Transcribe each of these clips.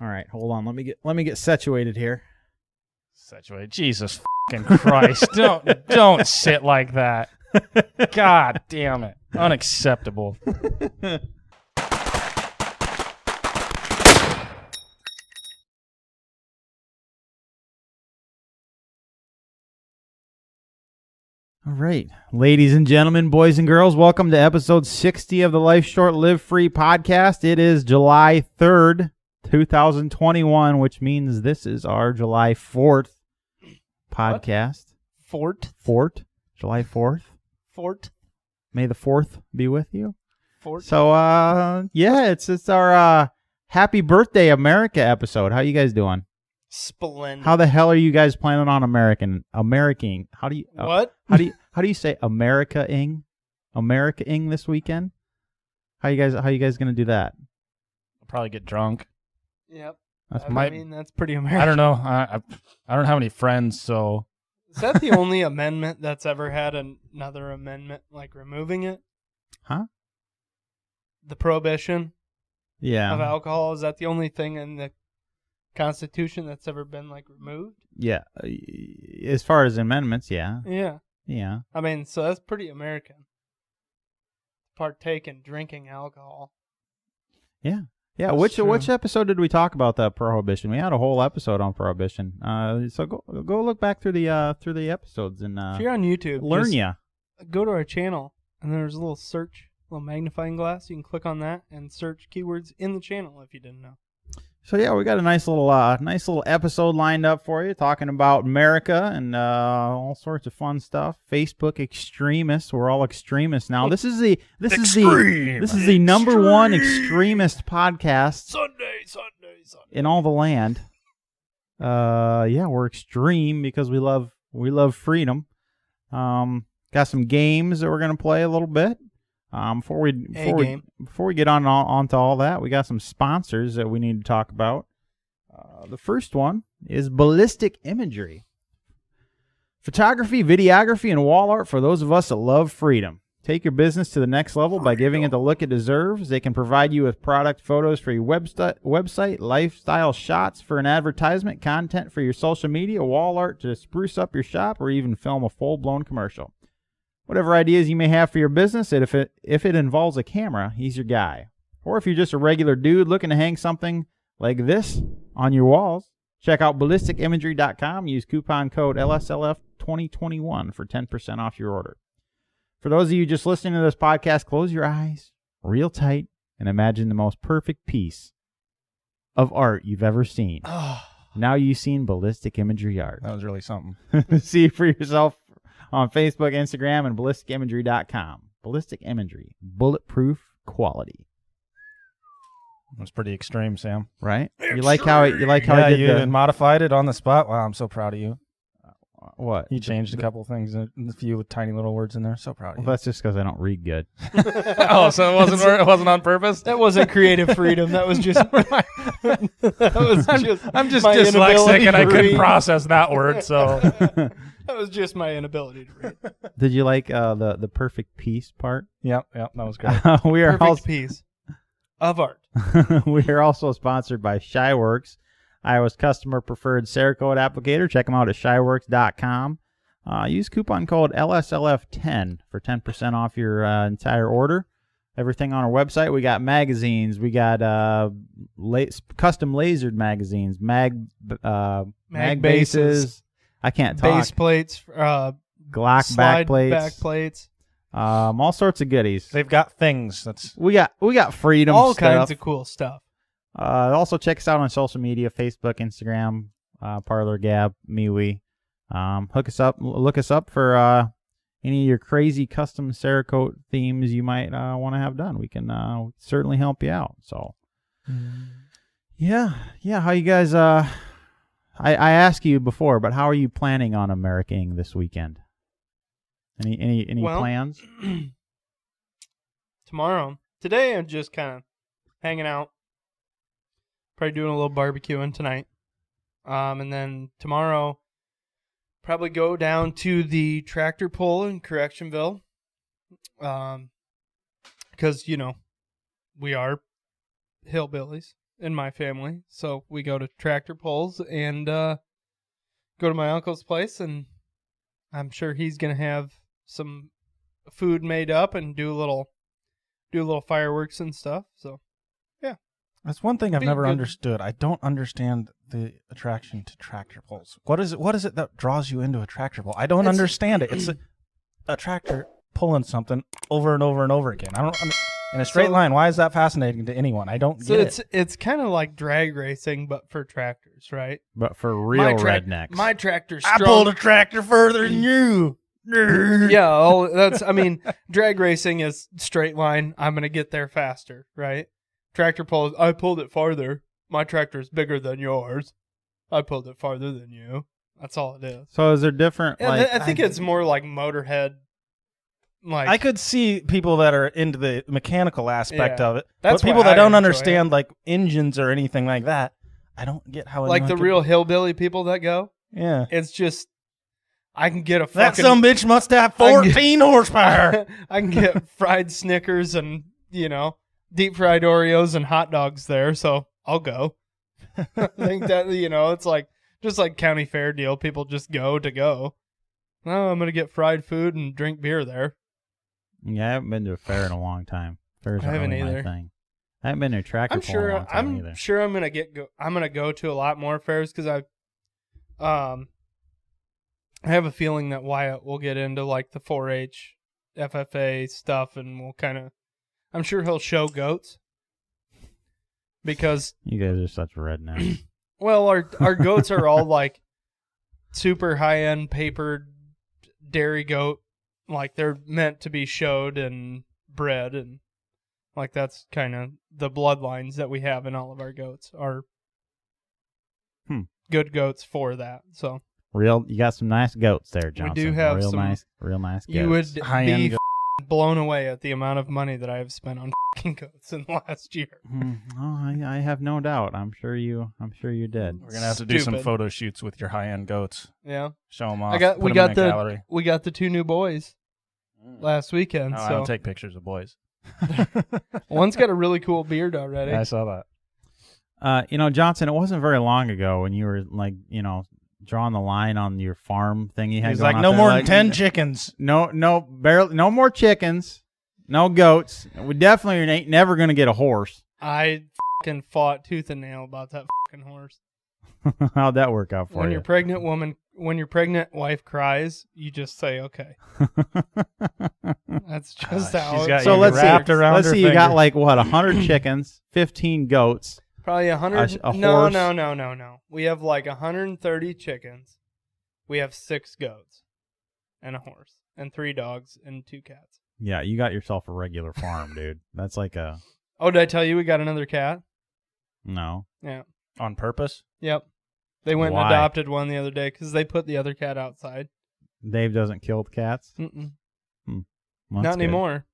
All right, hold on. Let me get situated here. Situated. Jesus fucking Christ! don't sit like that. God damn it! Unacceptable. All right, ladies and gentlemen, boys and girls, welcome to episode 60 of the Life Short, Live Free podcast. It is July 3rd, 2021, which means this is our July 4th podcast. Fort? July 4th. Fort? May the 4th be with you. Fort? So, yeah, it's our Happy Birthday America episode. How you guys doing? Splendid. How the hell are you guys planning on American? How do you What? How do you say America-ing this weekend? How you guys gonna do that? I'll probably get drunk. Yep. That's That's pretty American. I don't know. I don't have any friends, so Is that the only amendment that's ever had another amendment, like removing it? Huh? The prohibition of Yeah. alcohol, is that the only thing in the Constitution that's ever been, like, removed? Yeah. As far as amendments, yeah. Yeah. Yeah. I mean, so that's pretty American. Partake in drinking alcohol. Yeah. Yeah, That's which true. episode did we talk about the prohibition? We had a whole episode on prohibition. So go look back through the episodes and If you're on YouTube, learn just ya. go to our channel, and there's a little search, little magnifying glass. You can click on that and search keywords in the channel if you didn't know. So yeah, we got a nice little episode lined up for you, talking about America and all sorts of fun stuff. Facebook extremists, we're all extremists now. This is the number one extremist podcast Sunday. in all the land. Yeah, we're extreme because we love freedom. Got some games that we're gonna play a little bit. Before we get onto all that, we got some sponsors that we need to talk about. The first one is Ballistic Imagery. Photography, videography, and wall art for those of us that love freedom. Take your business to the next level by giving it the look it deserves. They can provide you with product photos for your website, lifestyle shots for an advertisement, content for your social media, wall art to spruce up your shop, or even film a full-blown commercial. Whatever ideas you may have for your business, if it involves a camera, he's your guy. Or if you're just a regular dude looking to hang something like this on your walls, check out ballisticimagery.com. Use coupon code LSLF2021 for 10% off your order. For those of you just listening to this podcast, close your eyes real tight and imagine the most perfect piece of art you've ever seen. Now you've seen Ballistic Imagery art. that was really something. See it for yourself on Facebook, Instagram, and ballisticimagery.com. Ballistic Imagery, bulletproof quality. That's pretty extreme, Sam. Right? You like how I did you the modified it on the spot. Wow, I'm so proud of you. what? You changed a couple things, a few tiny little words in there. So proud of Well, you. that's just because I don't read good. Oh, so it wasn't on purpose. That wasn't creative freedom. That was just. I'm just my dyslexic inability and I to couldn't read. process that word. So That was just my inability to read. Did you like the perfect piece part? yep, that was great. We are Perfect piece of art. we are also sponsored by Shyworks, Iowa's customer preferred Cerakote applicator. Check them out at shyworks.com. Use coupon code LSLF10 for 10% off your entire order. Everything on our website. We got magazines. We got custom lasered magazines, mag bases. I can't talk. Base plates, Glock slide back plates. All sorts of goodies. They've got things. We got freedom all stuff. kinds of cool stuff. Also check us out on social media: Facebook, Instagram, Parler, Gab, MeWe. Look us up for any of your crazy custom Cerakote themes you might want to have done. We can certainly help you out. So, yeah. How you guys? I asked you before, but how are you planning on Americaing this weekend? Any plans? Today I'm just kind of hanging out. Probably doing a little barbecuing tonight. And then tomorrow, probably go down to the tractor pull in Correctionville. Because, we are hillbillies. in my family, so we go to tractor pulls and go to my uncle's place, and I'm sure he's gonna have some food made up and do a little fireworks and stuff. So yeah, That's one thing I've Be never good. understood. I don't understand the attraction to tractor pulls. What is it that draws you into a tractor pull? I don't understand it. It's a tractor pulling something over and over and over again. I don't in a straight line. Why is that fascinating to anyone? I don't so get it. it's kind of like drag racing, but for tractors, right? But for real rednecks. My tractor's I strong. pulled a tractor further than you. Yeah, I mean, drag racing is straight line. I'm gonna get there faster, right? Tractor pulls. I pulled it farther. My tractor's bigger than yours. I pulled it farther than you. That's all it is. So is there different? Yeah, Like, I think it's more like Motorhead. Like I could see people that are into the mechanical aspect Yeah. of it, That's but people why that I don't enjoy understand like engines or anything like that, I don't get how. like the anyone real hillbilly people that go. yeah. It's just I can get a That fucking sumbitch must have 14 horsepower. I can get fried Snickers and deep fried Oreos and hot dogs there, so I'll go. I think that it's like just like county fair deal. People just go to go. No, I'm gonna get fried food and drink beer there. yeah, I haven't been to a fair in a long time. Fairs I aren't haven't really my either. thing. I haven't been to a tractor I'm pull in a sure. long time I'm either. sure I'm gonna go to a lot more fairs because I have a feeling that Wyatt will get into like the 4-H, FFA stuff, and we'll kind of. I'm sure he'll show goats because You guys are such rednecks. well, our goats are all like super high end papered dairy goat, like they're meant to be showed and bred, and like that's kind of the bloodlines that we have in all of our goats are good goats for that. So You got some nice goats there, Johnson. do have real some- nice goats. you would High-end be blown away at the amount of money that I have spent on goats in the last year. Oh, I have no doubt. I'm sure you did. We're gonna have to do some Stupid. photo shoots with your high-end goats. Yeah, Show them off. we put 'em got in a gallery. we got the 2 new boys last weekend. No, I so don't take pictures of boys. one's got a really cool beard already. I saw that. Johnson, it wasn't very long ago when you were like, drawing the line on your farm thing you had. He's going like, out no there, more like, than 10 chickens. barely, no more chickens, no goats. We definitely ain't never gonna get a horse. I fucking fought tooth and nail about that fucking horse. How'd that work out for When you? when your pregnant wife cries, you just say okay. That's just how. she's it- got So you let's see. wrapped around Let's her see. You got finger. like what, 100 chickens, 15 goats. Probably 100. A No, horse. no. We have like 130 chickens. We have 6 goats, and a horse, and 3 dogs, and 2 cats. Yeah, you got yourself a regular farm, dude. That's like a Oh, did I tell you we got another cat? no. Yeah. On purpose? Yep. They went Why? and adopted one the other day because they put the other cat outside. Dave doesn't kill the cats. Mm-mm. Well, Not that's good. anymore.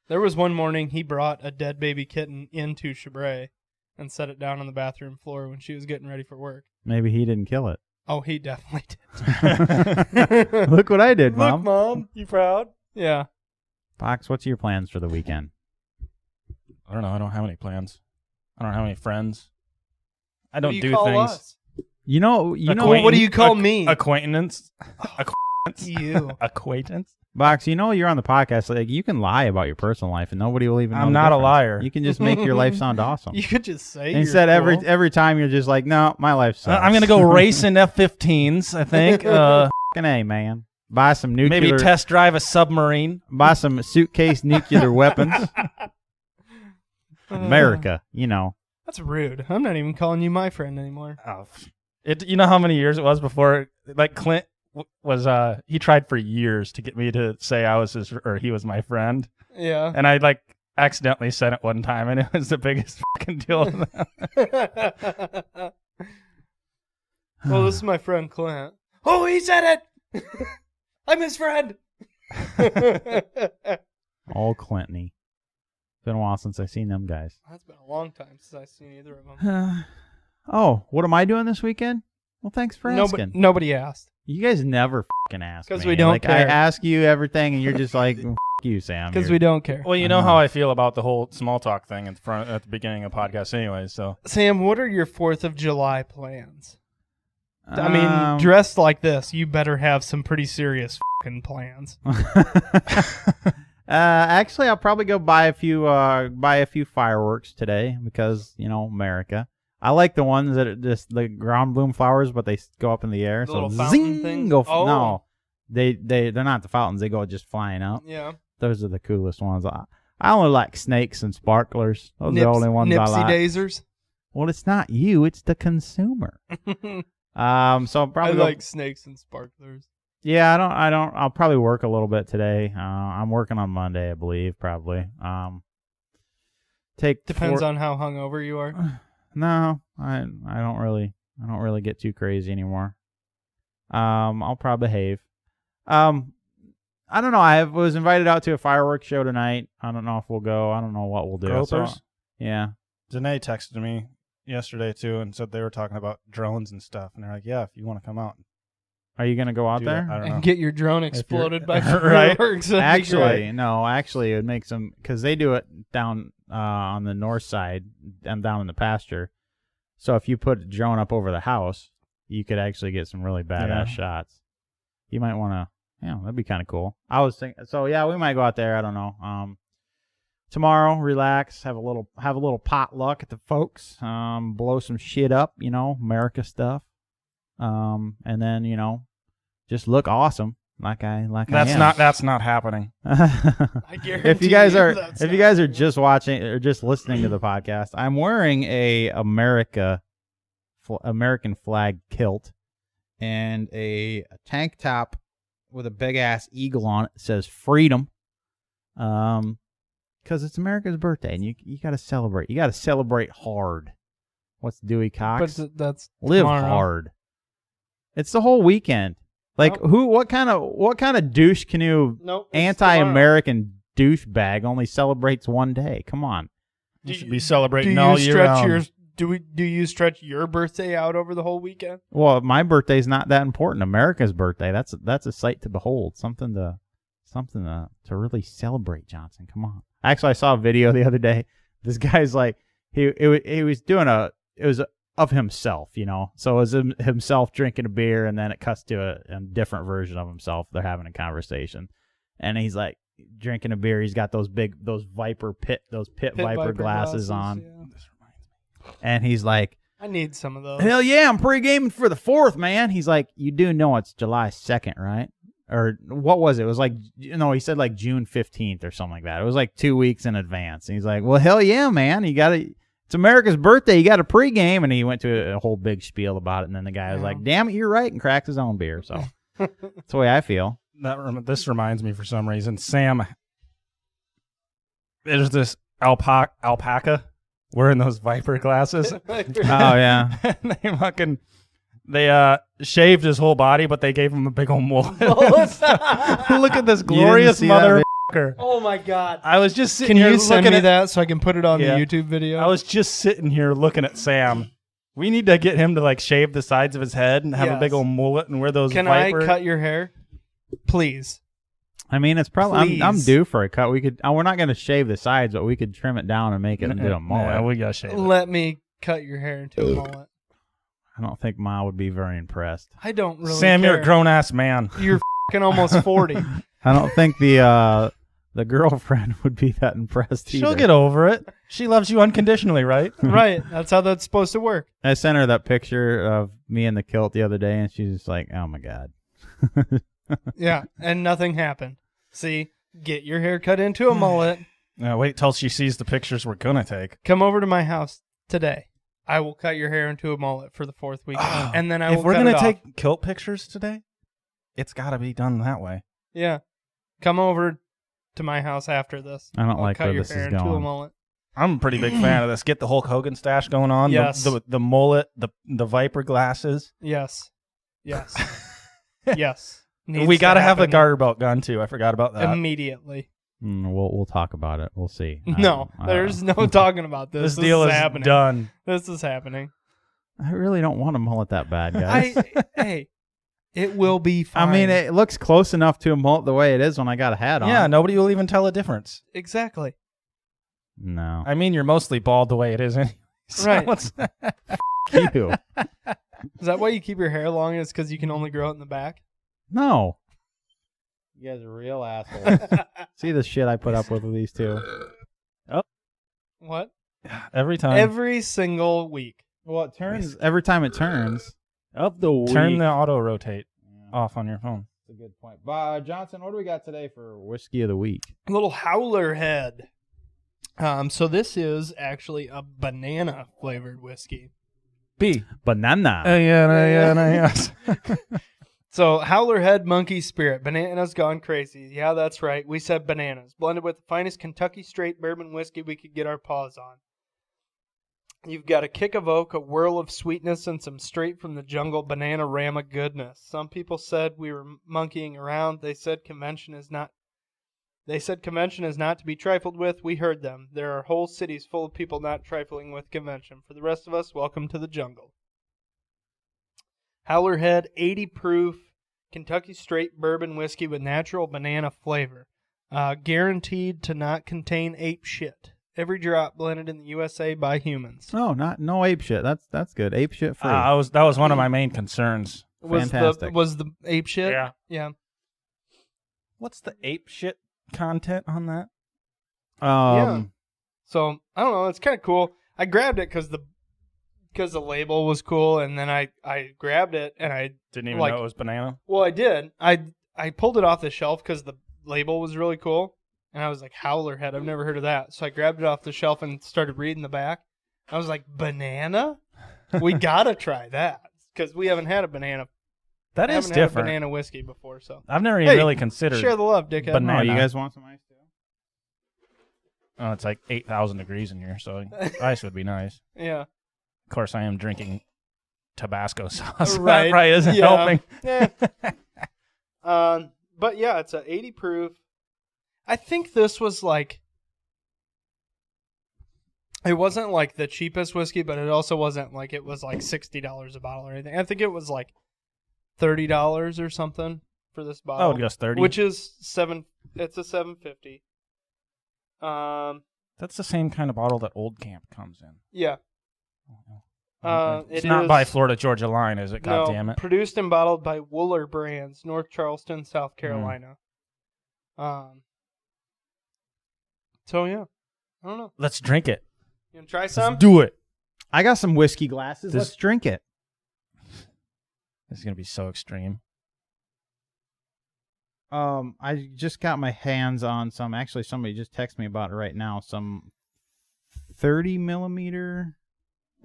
There was one morning he brought a dead baby kitten into Chabray and set it down on the bathroom floor when she was getting ready for work. Maybe he didn't kill it. Oh, he definitely did. Look what I did, Mom. Look, Mom, you proud? Yeah. Fox, what's your plans for the weekend? I don't know. I don't have any plans. I don't have any friends. I What don't do you do call things. us? You know. What do you call me? Acquaintance. You. Acquaintance. Box, you're on the podcast. Like, you can lie about your personal life, and nobody will even know. I'm the not a difference. liar. You can just make your life sound awesome. You could just say Instead, you're cool. every time you're just like, no, my life sucks. I'm gonna go race in F-15s. I think. Fucking A, man. Buy some nuclear. Maybe test drive a submarine. Buy some suitcase nuclear weapons. America, That's rude. I'm not even calling you my friend anymore. Oh, you know how many years it was before? Like Clint was. He tried for years to get me to say I was he was my friend, Yeah. and I like accidentally said it one time, and it was the biggest fucking deal. Well, this is my friend Clint. Oh, he said it. I'm his friend. All Clintony. Been a while since I've seen them guys. That's been a long time since I've seen either of them. Oh, what am I doing this weekend? Well, thanks for asking. Nobody asked. You guys never fucking ask 'Cause me. we don't like, I care. ask you everything, and you're just like, you, Sam. Because we don't care. Well, you know how I feel about the whole small talk thing at the beginning of podcasts anyway, so. Sam, what are your 4th of July plans? I mean, dressed like this, you better have some pretty serious fucking plans. Actually, I'll probably go buy a few fireworks today because, America. I like the ones that are just the ground bloom flowers, but they go up in the air. The so little fountain zing, things? No, they're not the fountains. They go just flying out. Yeah. Those are the coolest ones. I only like snakes and sparklers. Those are the only ones I like. Nipsey-daisers? Well, it's not you. It's the consumer. So I'll probably like snakes and sparklers. Yeah, I don't. I'll probably work a little bit today. I'm working on Monday, I believe, probably. Depends on how hungover you are. No, I don't really get too crazy anymore. I'll probably behave. I don't know. I was invited out to a fireworks show tonight. I don't know if we'll go. I don't know what we'll do. Gropers? Yeah. Danae texted me yesterday too and said they were talking about drones and stuff, and they're like, "Yeah, if you want to come out." Are you gonna go out there? I don't know. And get your drone exploded by Right. fireworks? Actually, it would make some because they do it down on the north side and down in the pasture. So if you put a drone up over the house, you could actually get some really badass shots. You might want to. Yeah, that'd be kind of cool. I was thinking. So yeah, we might go out there. I don't know. Tomorrow, relax, have a little potluck at the folks. Blow some shit up, America stuff. And then just look awesome, like I am. That's not happening. I guarantee if you guys are just watching or just listening to the podcast, I'm wearing a American flag kilt and a tank top with a big ass eagle on it. It says freedom. Because it's America's birthday and you got to celebrate. You got to celebrate hard. What's Dewey Cox? But that's live tomorrow. hard. It's the whole weekend. Like what kind of douche canoe anti-American douchebag only celebrates one day? Come on. You should be celebrating all year round. Do you stretch your birthday out over the whole weekend? Well, my birthday's not that important. America's birthday, that's a sight to behold. Something to really celebrate, Johnson. Come on. Actually, I saw a video the other day. This guy's like he was doing it was of himself, So it was himself drinking a beer, and then it cuts to a different version of himself. They're having a conversation, and he's like drinking a beer. He's got those pit viper glasses on, and he's like, "I need some of those." Hell yeah, I'm pre-gaming for the 4th, man. He's like, "You do know it's July 2nd, right?" Or what was it? It was like, he said like June 15th or something like that. It was like 2 weeks in advance. And he's like, "Well, hell yeah, man. It's America's birthday. You got to pregame." And he went to a whole big spiel about it. And then the guy was like, "Damn it, you're right," and cracked his own beer. So that's the way I feel. This reminds me for some reason, Sam, there's this alpaca wearing those viper glasses. Oh, yeah. And they shaved his whole body, but they gave him a big old mullet. Look at this glorious motherfucker. Oh my God. I was just sitting here Can you send me that so I can put it on the YouTube video? I was just sitting here looking at Sam. We need to get him to shave the sides of his head and have a big old mullet and wear those viper. I cut your hair? Please. I mean, it's probably I'm due for a cut. We could. We're not going to shave the sides, but we could trim it down and make it into a mullet. Yeah, we got to shave it. Let me cut your hair into a mullet. I don't think Ma would be very impressed. I don't really Sam, care. you're a grown-ass man. You're f***ing almost 40. I don't think the girlfriend would be that impressed either. She'll get over it. She loves you unconditionally, right? Right. That's how that's supposed to work. I sent her that picture of me in the kilt the other day, and she's just like, "Oh, my God." Yeah, and nothing happened. See? Get your hair cut into a mullet. Now wait till she sees the pictures we're going to take. Come over to my house today. I will cut your hair into a mullet for the 4th weekend, and then I will. If we're going to take kilt pictures today, it's got to be done that way. Yeah, come over to my house after this. I don't like cut where your this hair is into a going. mullet. I'm a pretty big fan of this. Get the Hulk Hogan stash going on. Yes. The mullet, the viper glasses. Yes. Yes. We got to have the garter belt gun too. I forgot about that. Immediately. We'll talk about it. We'll see. No, there's no talking about this. This deal is happening. done. This is happening. I really don't want a mullet that bad, guys. Hey, It will be fine. I mean, it looks close enough to a mult the way it is when I got a hat on. Yeah, nobody will even tell a difference. exactly. No. I mean, you're mostly bald the way it is anyway. So Right. You. Is that why you keep your hair long? Is because you can only grow it in the back? No. You guys are real assholes. See the shit I put up with these two. What? Every time. Every single week. Well, it turns every time it turns. Of the week. Turn the auto rotate off on your phone. That's a good point. Johnson, what do we got today for whiskey of the week? A little howler head. So this is actually a banana flavored whiskey. B. Banana. Yes. So howler head monkey spirit. Bananas gone crazy. Yeah, that's right. We said bananas. Blended with the finest Kentucky straight bourbon whiskey we could get our paws on. You've got a kick of oak, a whirl of sweetness, and some straight from the jungle banana-rama goodness. Some people said we were monkeying around. They said convention is not to be trifled with. We heard them. There are whole cities full of people not trifling with convention. For the rest of us, welcome to the jungle. Howler Head, 80 proof, Kentucky straight bourbon whiskey with natural banana flavor. Guaranteed to not contain ape shit. Every drop blended in the USA by humans. Oh, no ape shit. That's good. Ape shit free. That was one of my main concerns. Fantastic. Was the ape shit? Yeah. Yeah. What's the ape shit content on that? Yeah. So I don't know. It's kind of cool. I grabbed it because the label was cool, and then I grabbed it and I didn't even know it was banana. Well, I did. I pulled it off the shelf because the label was really cool, and I was like, Howler Head. I've never heard of that. So I grabbed it off the shelf and started reading the back. I was like, banana? We gotta try that because we haven't had a banana. That is Had different. a banana whiskey before, so I've never even really considered. Share the love, dickhead. Banana. Oh, you guys want some ice too? Oh, it's like 8,000 degrees in here, so ice would be nice. Yeah. Of course, I am drinking Tabasco sauce. Right. That probably isn't helping. Yeah. But yeah, it's a 80 proof. I think this was like, it wasn't like the cheapest whiskey, but it also wasn't like it was like $60 a bottle or anything. I think it was like $30 or something for this bottle. Oh, it goes 30. Which is it's a $7.50. That's the same kind of bottle that Old Camp comes in. Yeah. It's not by Florida Georgia Line, is it? God damn it! Produced and bottled by Wooler Brands, North Charleston, South Carolina. So yeah, I don't know. Let's drink it. You want to try some? Let's do it. I got some whiskey glasses. Let's drink it. This is gonna be so extreme. I just got my hands on some. Actually, somebody just texted me about it right now. Some 30 millimeter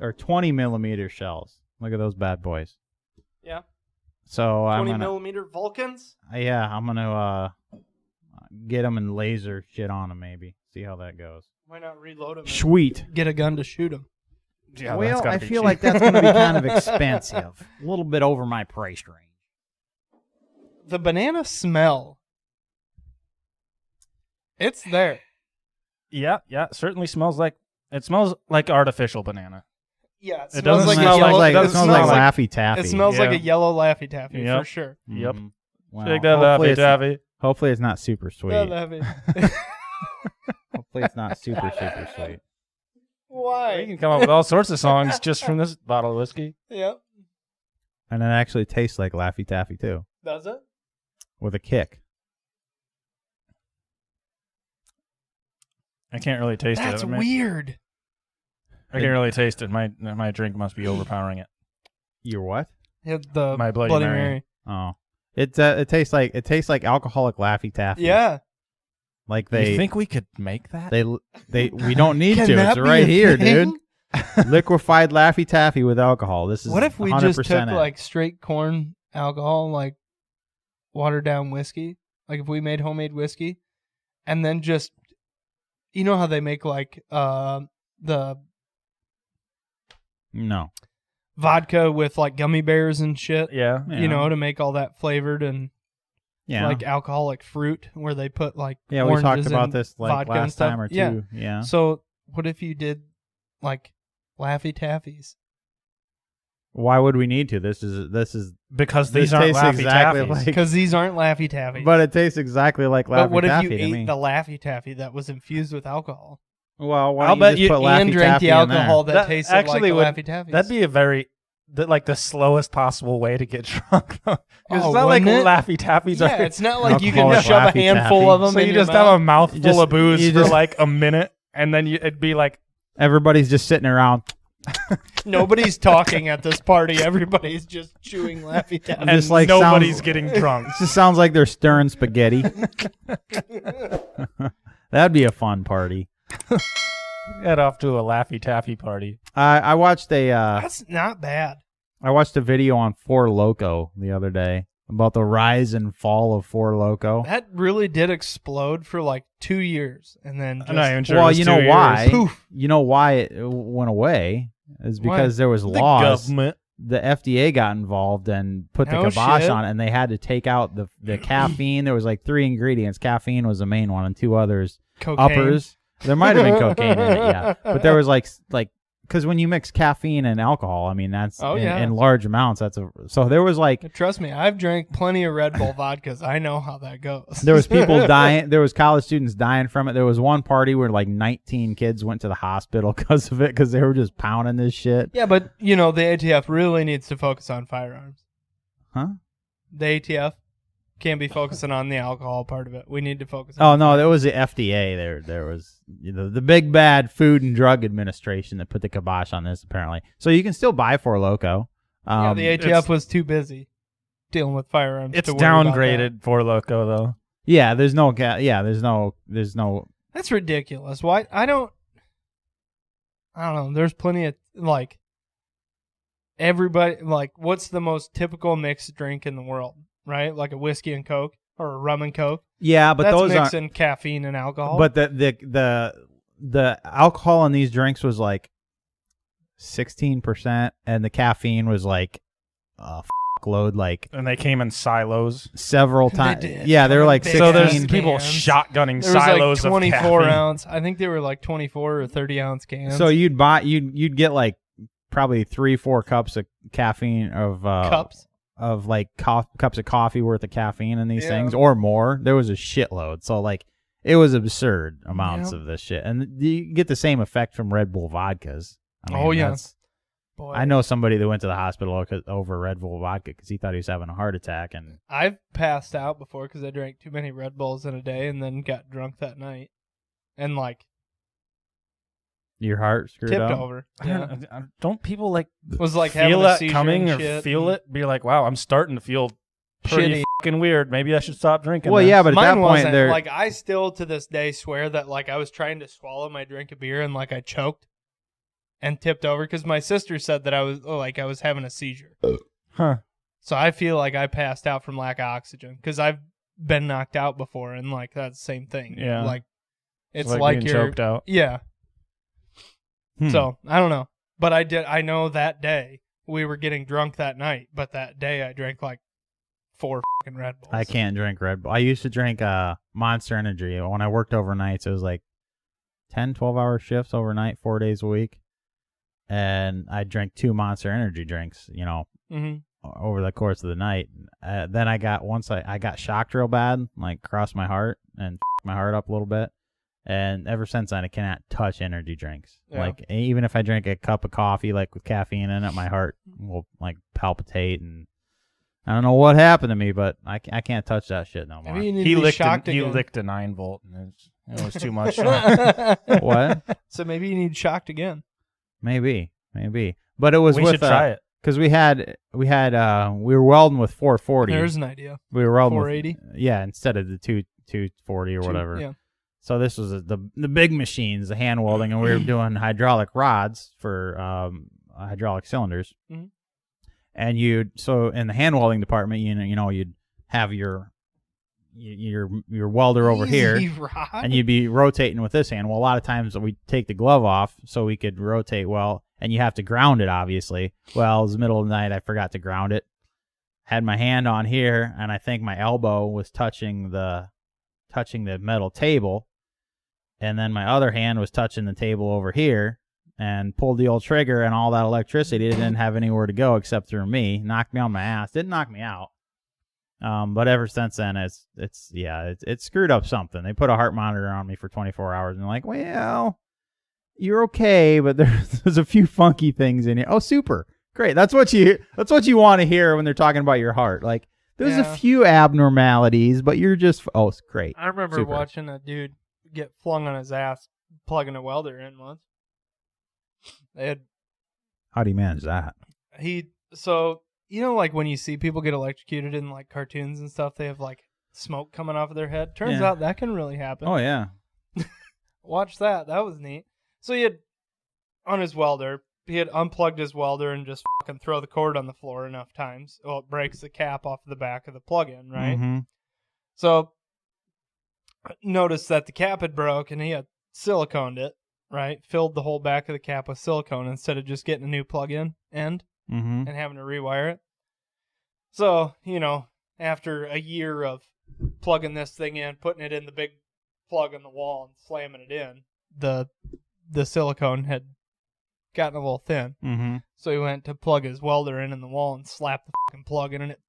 or 20 millimeter shells. Look at those bad boys. Yeah. So 20 millimeter Vulcans? Yeah, I'm gonna get them and laser shit on them. Maybe see how that goes. Why not reload them? Sweet. Get a gun to shoot them. Yeah, well, I feel like that's gonna be kind of expensive. A little bit over my price range. The banana smell. It's there. Yeah, certainly smells like artificial banana. Yeah, it doesn't smell yellow, like Laffy Taffy. It smells like a yellow Laffy Taffy for sure. Yep. Well, Take that Laffy Taffy. Hopefully it's not super sweet. Laffy. Hopefully it's not super sweet. Why? You can come up with all sorts of songs just from this bottle of whiskey. Yep. And it actually tastes like Laffy Taffy too. Does it? With a kick. I can't really taste it. That's weird. I can't really taste it. My drink must be overpowering it. Your what? My Bloody Mary. Oh, it tastes like alcoholic Laffy Taffy. Yeah. Like they. You think we could make that? We don't need to. It's right here, dude. Liquefied Laffy Taffy with alcohol. This is. What if we 100% just took it. like straight corn alcohol, like watered down whiskey? Like if we made homemade whiskey, and then just, you know how they make like the No. vodka with like gummy bears and shit. Yeah. You know, to make all that flavored and like alcoholic fruit where they put like we talked oranges about and this like vodka and last stuff. time or two. Yeah. So what if you did like Laffy Taffies? Why would we need to? This is because this these aren't tastes Laffy exactly Taffies. like- Because these aren't Laffy Taffy. but it tastes exactly like Laffy But what if Taffy you to ate me. the Laffy Taffy that was infused with alcohol? Well, why I'll don't bet you just you- put Laffy And drank Taffy the in there? alcohol that That tasted like actually the would- Laffy Taffy. That'd be a very the slowest possible way to get drunk. Because Oh, it's not like wouldn't it? Laffy Taffies Yeah, are. it's not like you can Alcoholic shove a Laffy handful Taffy. of them So in you your just have a mouth. mouthful Just- of booze you for just- like a minute, and then it'd be like, Everybody's just sitting around. Nobody's talking at this party. Everybody's just chewing Laffy Taffy. And just like nobody's sounds- getting drunk. It just sounds like they're stirring spaghetti. That'd be a fun party. Head off to a Laffy Taffy party. I watched a That's not bad. I watched a video on Four Loko the other day about the rise and fall of Four Loko. That really did explode for like 2 years, and then just, I'm not even sure. Well, it was you 2 know years. why? Poof. You know why it went away? Is because there was The laws. government. The FDA got involved and put the No kibosh shit. on it, and they had to take out the caffeine. There was like 3 ingredients. Caffeine was the main one, and 2 others. cocaine. Uppers. There might have been cocaine in it, yeah. But there was like because when you mix caffeine and alcohol, I mean that's in large amounts. So there was like Trust me, I've drank plenty of Red Bull vodkas. I know how that goes. there was people dying. There was college students dying from it. There was one party where like 19 kids went to the hospital because of it because they were just pounding this shit. Yeah, but the ATF really needs to focus on firearms. Huh? The ATF can't be focusing on the alcohol part of it. We need to focus Oh on no, there was the FDA. There was the big bad Food and Drug Administration that put the kibosh on this apparently. So you can still buy Four Loko. Yeah, the ATF was too busy dealing with firearms. It's to worry about that. downgraded for Loco though. Yeah, there's no. That's ridiculous. Why? I don't know. There's plenty of like everybody like what's the most typical mixed drink in the world, right? Like a whiskey and Coke or a rum and Coke. Yeah, but that's those aren't. mixing caffeine and alcohol. But the alcohol in these drinks was like 16%, and the caffeine was like a load, like And they came in silos. several They times. did. Yeah, they're like Big 16. So there's cans. people shotgunning there was silos like 24 of caffeine. ounce. I think they were like 24 or 30 ounce cans. So you'd get like probably 3-4 cups of caffeine of cups. of like cups of coffee worth of caffeine in these Yeah. things or more. There was a shitload. So like it was absurd amounts Yep. of this shit, and you get the same effect from Red Bull vodkas. I mean, Oh, yeah. that's- Boy, I know somebody that went to the hospital over Red Bull vodka because he thought he was having a heart attack, and I've passed out before because I drank too many Red Bulls in a day and then got drunk that night and like your heart screwed tipped up. over. I Yeah, don't people like was like having feel a that seizure coming and or shit feel and- it? Be like, wow, I'm starting to feel pretty Shitty. fucking weird. Maybe I should stop drinking. Well, this. yeah, but at Mine that point, wasn't. they're Like I still to this day swear that like I was trying to swallow my drink of beer and like I choked and tipped over because my sister said that I was having a seizure. Huh. So I feel like I passed out from lack of oxygen because I've been knocked out before and like that's the same thing. Yeah. like it's like like being you're choked out. Yeah. Hmm. So I don't know, but I know that day we were getting drunk that night, but that day I drank like 4 fucking Red Bulls. I can't drink Red Bull. I used to drink Monster Energy when I worked overnight. So it was like 10, 12-hour shifts overnight, 4 days a week. And I drank 2 Monster Energy drinks, Mm-hmm. over the course of the night. Then I got shocked real bad, like crossed my heart and my heart up a little bit. And ever since then, I cannot touch energy drinks. Yeah. Like even if I drink a cup of coffee, like with caffeine in it, my heart will like palpitate, and I don't know what happened to me, but I can't touch that shit no more. Maybe you need He to be licked shocked he again. licked a 9-volt, and it was too much. What? So maybe you need shocked again. Maybe. But it was we with should try it. because we were welding with 440. There's an idea. We were welding 480? with, yeah, instead of the 240 or whatever. Yeah. So this was the big machines, the hand welding, and we were doing hydraulic rods for hydraulic cylinders. Mhm. And so in the hand welding department, you'd have your welder over here, Easy rod. and you'd be rotating with this hand. Well, a lot of times we take the glove off so we could rotate well, and you have to ground it, obviously. Well, it was the middle of the night. I forgot to ground it. Had my hand on here, and I think my elbow was touching the metal table, and then my other hand was touching the table over here, and pulled the old trigger, and all that electricity didn't have anywhere to go except through me. Knocked me on my ass. Didn't knock me out. But ever since then, it's screwed up something. They put a heart monitor on me for 24 hours, and they're like, well, you're okay, but there's a few funky things in it. Oh, super. Great. That's what you want to hear when they're talking about your heart. Like, there's a few abnormalities, but you're just, oh, it's great. I remember super. Watching a dude get flung on his ass plugging a welder in once. How do you manage that? So, you know, like when you see people get electrocuted in like cartoons and stuff, they have like smoke coming off of their head. Turns out that can really happen. Oh, yeah. Watch that. That was neat. So he had, on his welder, he had unplugged his welder and just fucking throw the cord on the floor enough times. Well, it breaks the cap off the back of the plug-in, right? Mm-hmm. So noticed that the cap had broke and he had siliconed it, right? Filled the whole back of the cap with silicone instead of just getting a new plug-in end and having to rewire it. So, you know, after a year of plugging this thing in, putting it in the big plug in the wall and slamming it in, the silicone had gotten a little thin. Mm-hmm. So he went to plug his welder in the wall and slapped the fucking plug in, and it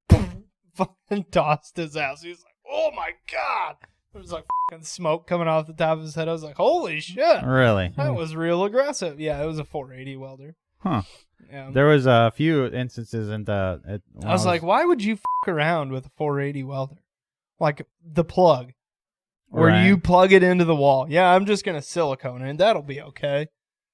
fucking tossed his ass. He was like, oh my God. There was like fucking smoke coming off the top of his head. I was like, holy shit. Really? That was real aggressive. Yeah, it was a 480 welder. Huh. Yeah. There was a few instances in I was like, why would you fuck around with a 480 welder? Like the plug. Where Right. you plug it into the wall. Yeah, I'm just going to silicone it, and that'll be okay.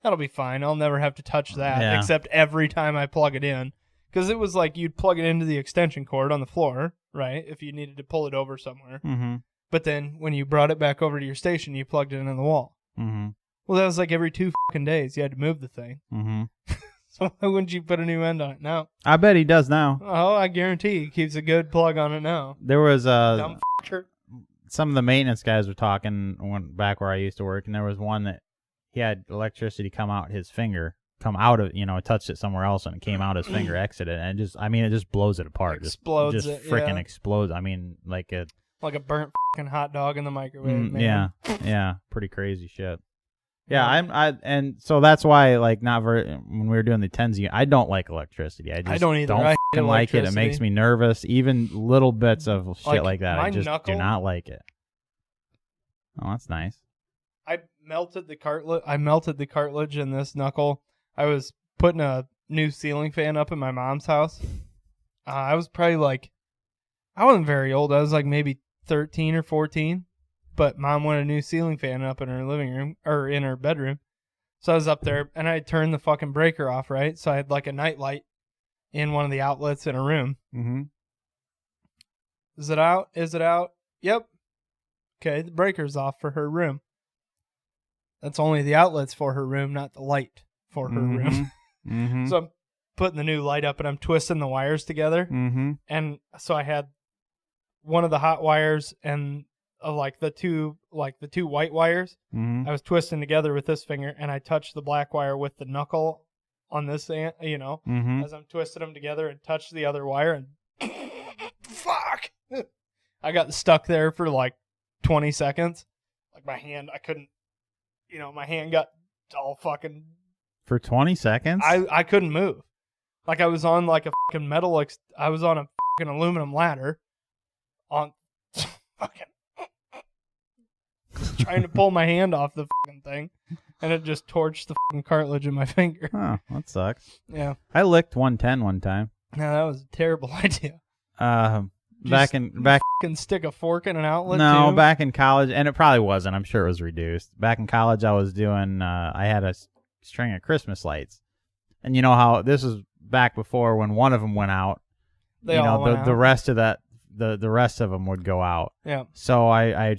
That'll be fine. I'll never have to touch that, except every time I plug it in. Because it was like you'd plug it into the extension cord on the floor, right, if you needed to pull it over somewhere. Mm-hmm. But then when you brought it back over to your station, you plugged it into the wall. Mm-hmm. Well, that was like every 2 fucking days. You had to move the thing. Mm-hmm. So why wouldn't you put a new end on it now? I bet he does now. Oh, I guarantee he keeps a good plug on it now. There was Dumb fucker. some of the maintenance guys were talking back where I used to work, and there was one that he had electricity come out his finger, touched it somewhere else, and it came out his finger, exited, and it just blows it apart. Explodes just it, freaking yeah. explodes. I mean, like a burnt fucking hot dog in the microwave, man. yeah, pretty crazy shit. Yeah, and so that's why, like, when we were doing the tens, I don't like electricity. I don't either. Don't I hate fucking like it. It electricity. makes me nervous. Even little bits of shit like that, my I just knuckle, do not like it. Oh, that's nice. I melted the cartilage in this knuckle. I was putting a new ceiling fan up in my mom's house. I was probably I wasn't very old. I was like maybe 13 or 14. But Mom wanted a new ceiling fan up in her living room, or in her bedroom. So I was up there, and I turned the fucking breaker off, right? So I had like a night light in one of the outlets in a room. Mm-hmm. Is it out? Is it out? Yep. Okay, the breaker's off for her room. That's only the outlets for her room, not the light for her room. Mm-hmm. So I'm putting the new light up, and I'm twisting the wires together. Mm-hmm. And so I had one of the hot wires and the two white wires. Mm-hmm. I was twisting together with this finger, and I touched the black wire with the knuckle on this, Mm-hmm. as I'm twisting them together, and touched the other wire, and fuck, I got stuck there for like 20 seconds. Like my hand, I couldn't, my hand got all fucking. For 20 seconds? I couldn't move. Like I was on like a fucking metal. I was on a fucking aluminum ladder, on fucking. Trying to pull my hand off the fucking thing, and it just torched the fucking cartilage in my finger. Oh, that sucks. Yeah. I licked 110 one time. No, that was a terrible idea. Fucking stick a fork in an outlet. No, too? back in college, and it probably wasn't. I'm sure it was reduced. Back in college, I was doing. I had a string of Christmas lights, and you know how this was back before when one of them went out. They all went out. The rest of that, the rest of them would go out. Yeah. So I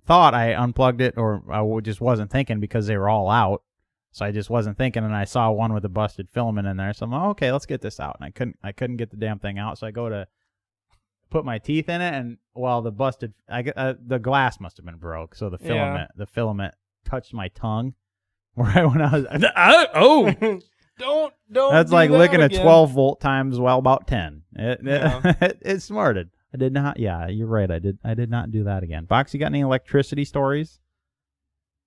thought I unplugged it, or I just wasn't thinking because they were all out. So I just wasn't thinking, and I saw one with a busted filament in there. So I'm like, okay, let's get this out. And I couldn't get the damn thing out. So I go to put my teeth in it, and the glass must have been broke. So the filament touched my tongue. Right when I was don't. That's do like that licking again. a 12 volt times about 10. It smarted. I did not. Yeah, you're right. I did not do that again. Box, you got any electricity stories?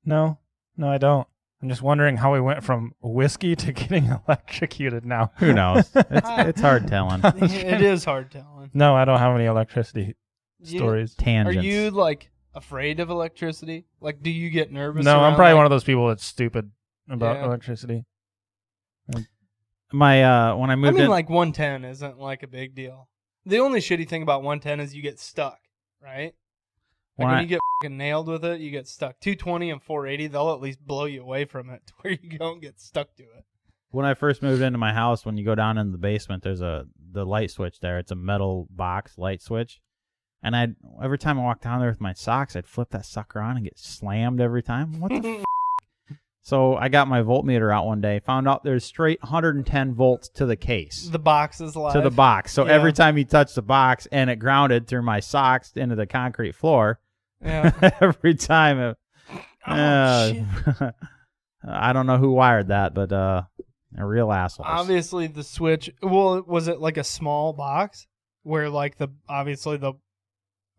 No, I don't. I'm just wondering how we went from whiskey to getting electrocuted now. Who knows? It's hard telling. It is hard telling. No, I don't have any electricity stories. Tangents. Are you like afraid of electricity? Like, do you get nervous? No, I'm around, probably like, one of those people that's stupid about Yeah. electricity. My when I moved in, like 110 isn't like a big deal. The only shitty thing about 110 is you get stuck, right? Like When when I- you get fucking nailed with it, you get stuck. 220 and 480, they'll at least blow you away from it to where you don't get stuck to it. when I first moved into my house, when you go down in the basement, there's the light switch there. It's a metal box light switch, and every time I walked down there with my socks, I'd flip that sucker on and get slammed every time. What the? So I got my voltmeter out one day, found out there's straight 110 volts to the case. The box is live. To the box. So Yeah. every time you touch the box and it grounded through my socks into the concrete floor, Yeah. every time it, Shit. I don't know who wired that, but a real asshole. Obviously, the switch. Well, was it like a small box where like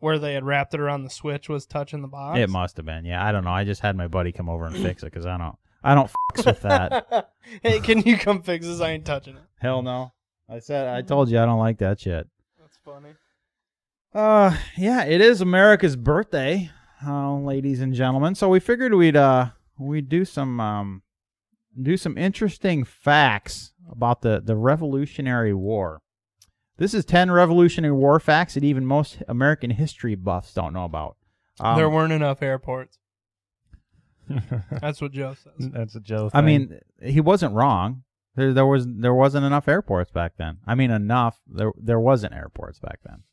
where they had wrapped it around the switch was touching the box? It must have been. Yeah, I don't know. I just had my buddy come over and fix it because I don't f*** with that. Hey, can you come fix this? I ain't touching it. Hell no. I told you I don't like that shit. That's funny. Yeah, it is America's birthday, ladies and gentlemen. So we figured we'd do some interesting facts about the Revolutionary War. This is 10 Revolutionary War facts that even most American history buffs don't know about. There weren't enough airports. That's what Joe says. That's a Joe thing. I mean, he wasn't wrong. There wasn't enough airports back then. I mean, enough. There wasn't airports back then.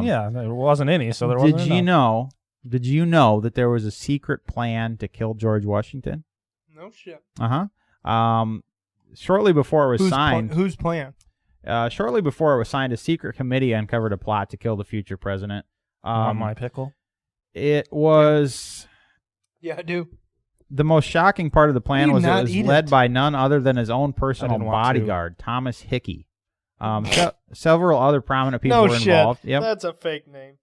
yeah, there wasn't any, so there wasn't enough. Did you know that there was a secret plan to kill George Washington? No shit. Shortly before it was signed, Whose plan? shortly before it was signed, a secret committee uncovered a plot to kill the future president. On my pickle? It was Yeah, I do. the most shocking part of the plan You was it not was eat led it. by none other than his own I personal didn't want to. bodyguard, Thomas Hickey. Several other prominent people No were shit. involved. Yep. That's a fake name.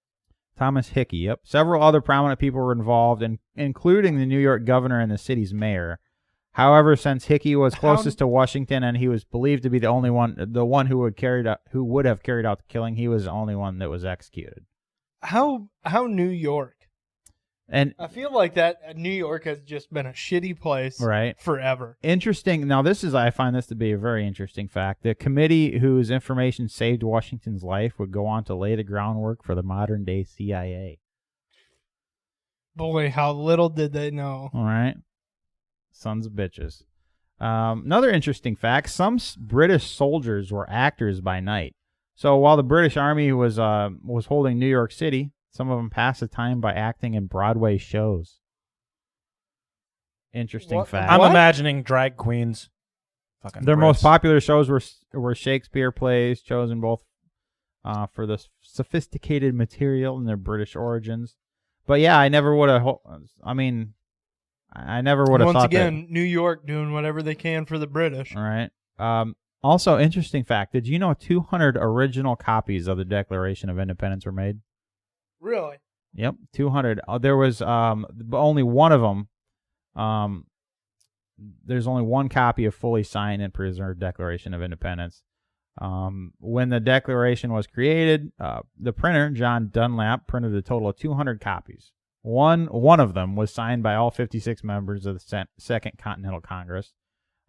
Thomas Hickey, yep. Several other prominent people were involved, including the New York governor and the city's mayor. However, since Hickey was closest to Washington and he was believed to be the one who would have carried out the killing, he was the only one that was executed. How New York? And I feel like that New York has just been a shitty place right. forever. Interesting. Now, I find this to be a very interesting fact. The committee whose information saved Washington's life would go on to lay the groundwork for the modern-day CIA. Boy, how little did they know. All right. Sons of bitches. Another interesting fact, some British soldiers were actors by night. So while the British Army was holding New York City, some of them passed the time by acting in Broadway shows. Interesting fact. I'm What? imagining drag queens. Fucking Their Brits. most popular shows were Shakespeare plays, chosen both for the sophisticated material and their British origins. But yeah, I never would have. I never would have Once thought again, New York doing whatever they can for the British. that. All right. Also, interesting fact. Did you know 200 original copies of the Declaration of Independence were made? Really? Yep, 200. There was only one of them. There's only one copy of fully signed and preserved Declaration of Independence. When the Declaration was created, the printer, John Dunlap, printed a total of 200 copies. One of them was signed by all 56 members of the Second Continental Congress.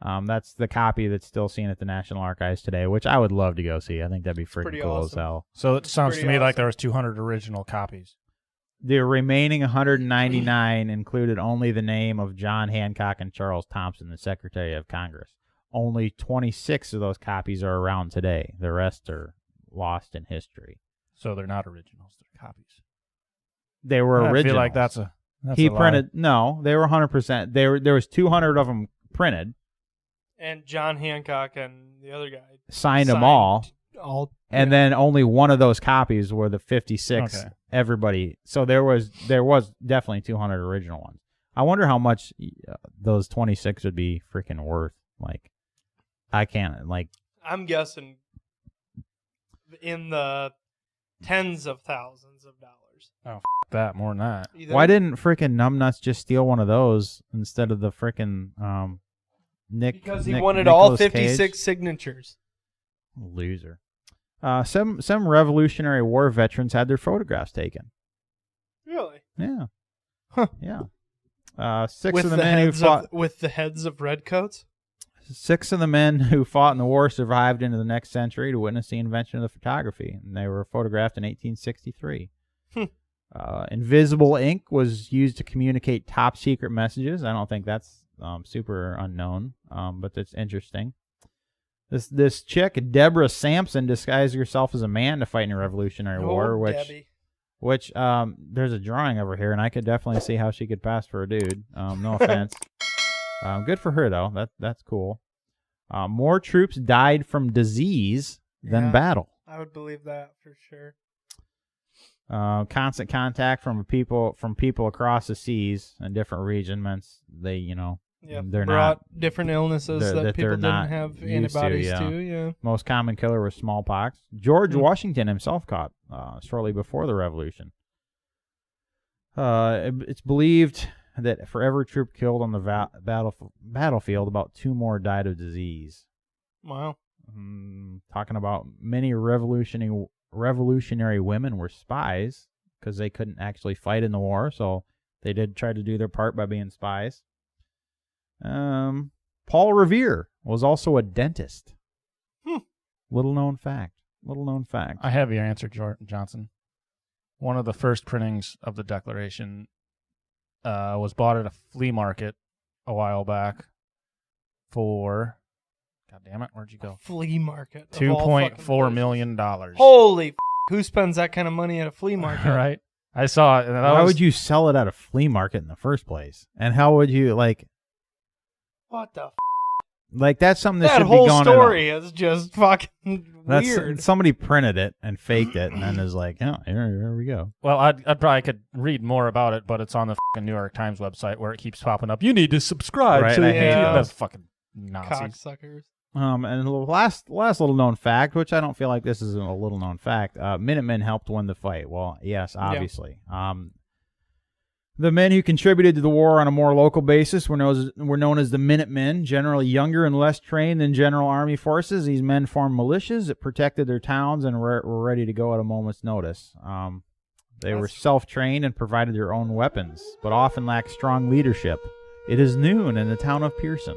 That's the copy that's still seen at the National Archives today, which I would love to go see. I think that'd be freaking pretty cool as awesome. hell. So it sounds to pretty me like awesome. there was 200 original copies. The remaining 199 included only the name of John Hancock and Charles Thompson, the Secretary of Congress. Only 26 of those copies are around today. The rest are lost in history. So they're not originals; they're copies. They were I original. feel like that's a He a lie. printed. No, they were 100%. There was 200 of them printed. And John Hancock and the other guy Signed them all. And then only one of those copies were the 56. Okay. Everybody. So there was definitely 200 original ones. I wonder how much those 26 would be freaking worth. Like, I can't. Like, I'm guessing in the tens of thousands of dollars. signatures. Oh, that more than that. You think? Why didn't freaking Numbnuts just steal one of those instead of the freaking Nick? Because he Nick- wanted all Nicolas 56 Cage? signatures. Loser. Some Revolutionary War veterans had their photographs taken. Really? Yeah. Huh. Yeah. Six With of the men who fought. with the heads of redcoats? 6 of the men who fought in the war survived into the next century to witness the invention of the photography, and they were photographed in 1863. Invisible ink was used to communicate top secret messages. I don't think that's super unknown, but that's interesting. This chick, Deborah Sampson, disguised herself as a man to fight in the Revolutionary War, which there's a drawing over here, and I could definitely see how she could pass for a dude. No offense. Good for her, though. That's cool. More troops died from disease than battle. I would believe that for sure. Constant contact from people across the seas in different regions meant they're brought not different illnesses that people didn't not have used antibodies to. to. Yeah. Most common killer was smallpox. George Washington himself caught shortly before the Revolution. It's believed that for every troop killed on the battlefield, about 2 more died of disease. Wow. Talking about many revolutionary women were spies because they couldn't actually fight in the war, so they did try to do their part by being spies. Paul Revere was also a dentist. Little known fact. I have your answer, Johnson. One of the first printings of the Declaration was bought at a flea market a while back for, God damn it, where'd you go? Flea market. $2.4 million. Holy who spends that kind of money at a flea market? Right? I saw it. And Why would you sell it at a flea market in the first place? And how would you, what the that's something that that should whole be going story is just fucking weird. Somebody printed it and faked it and then is like, oh, here we go. Well, I'd probably could read more about it, but it's on the fucking New York Times website where it keeps popping up. You need to subscribe. Right, To I hate those. That's fucking Nazis. Cocksuckers. And the last little known fact, which I don't feel like this is a little known fact, Minutemen helped win the fight. Well, yes, obviously. Yeah. The men who contributed to the war on a more local basis were known as the Minutemen, generally younger and less trained than General Army forces. These men formed militias that protected their towns and were ready to go at a moment's notice. They were self-trained and provided their own weapons, but often lacked strong leadership. It is noon in the town of Pearson.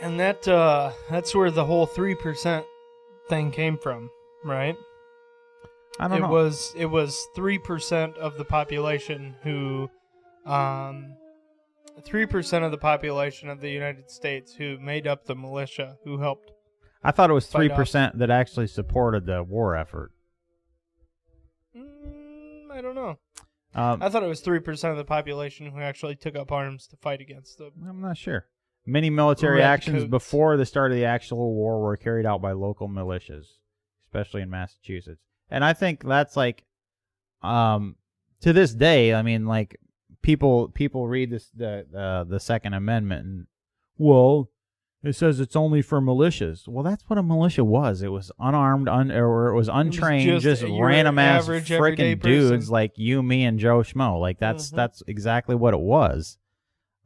And that's where the whole 3% thing came from, right? I don't know. It was 3% of the population who, 3% of the population of the United States who made up the militia who helped. I thought it was 3% that actually supported the war effort. I don't know. I thought it was 3% of the population who actually took up arms to fight against them. I'm not sure. Many military actions before the start of the actual war were carried out by local militias, especially in Massachusetts. And I think that's to this day, I mean, people read this the Second Amendment and, well, it says it's only for militias. Well, that's what a militia was. It was unarmed, or it was untrained, It was just random ass freaking dudes like you, me, and Joe Schmo. That's exactly what it was.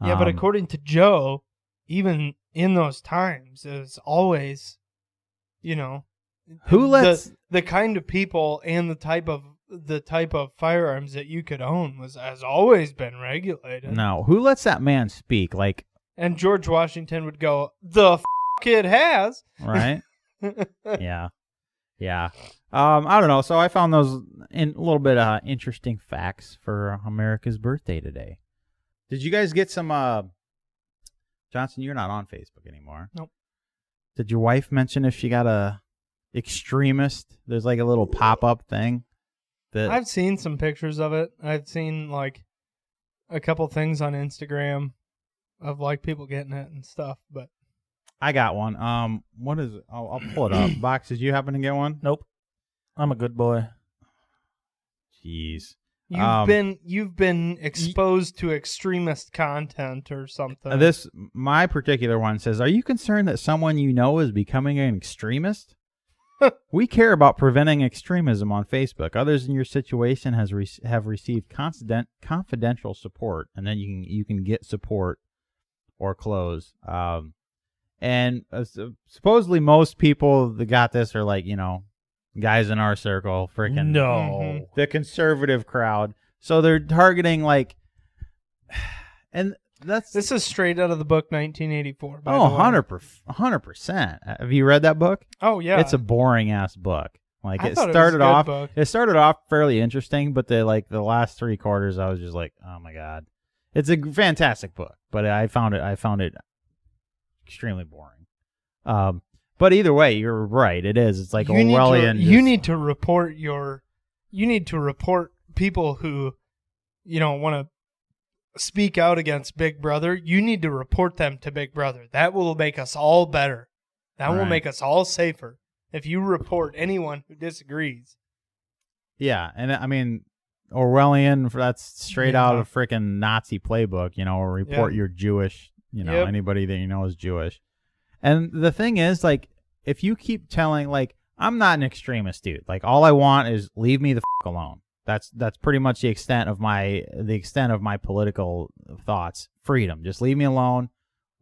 Yeah, but according to Joe, even in those times, it was always, who lets the kind of people and the type of firearms that you could own has always been regulated. No, who lets that man speak? And George Washington would go, "The it has." Right? Yeah. I don't know. So I found those a little bit interesting facts for America's birthday today. Did you guys get some? Johnson, you're not on Facebook anymore. Nope. Did your wife mention if she got a Extremist? There's a little pop-up thing. I've seen some pictures of it. I've seen a couple things on Instagram of people getting it and stuff. But I got one. What is it? I'll pull it up. Box, did you happen to get one? Nope. I'm a good boy. Jeez. You've been exposed to extremist content or something. My particular one says, "Are you concerned that someone you know is becoming an extremist?" We care about preventing extremism on Facebook. Others in your situation have received confidential support, and then you can get support or close. And supposedly most people that got this are like, guys in our circle, freaking the conservative crowd. So they're targeting and this is straight out of the book 1984. By Oh, the way. 100%. Have you read that book? Oh yeah, It's a boring ass book. I thought it was a good book. It started off fairly interesting, but the last 3 quarters I was just like, oh my god. It's a fantastic book, but I found it extremely boring. But either way, you're right. It is. It's like Orwellian. You need to report people who, want to speak out against Big Brother. You need to report them to Big Brother. That will make us all better. That will make us all safer. If you report anyone who disagrees. Yeah, and I mean, Orwellian, that's straight out of freaking Nazi playbook, report you're Jewish, anybody that you know is Jewish. And the thing is, if you keep telling, I'm not an extremist, dude. All I want is leave me the fuck alone. That's pretty much the extent of my political thoughts. Freedom. Just leave me alone.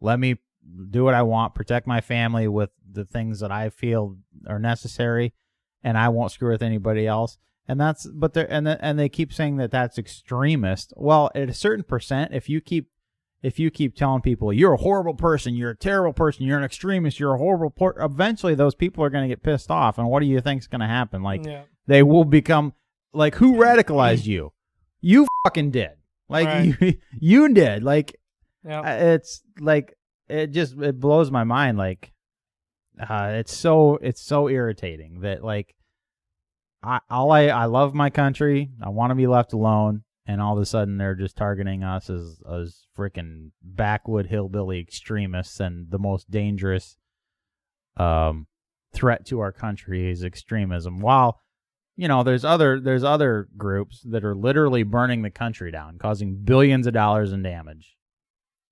Let me do what I want. Protect my family with the things that I feel are necessary, and I won't screw with anybody else. And they keep saying that that's extremist. Well, at a certain percent, if you keep telling people you're a horrible person, you're a terrible person, you're an extremist, you're a horrible eventually those people are going to get pissed off. And what do you think's going to happen? They will become who radicalized you? You fucking did. You did. It's it blows my mind. It's so irritating that I love my country. I want to be left alone. And all of a sudden, they're just targeting us as freaking backwood hillbilly extremists, and the most dangerous threat to our country is extremism. While there's other groups that are literally burning the country down, causing billions of dollars in damage,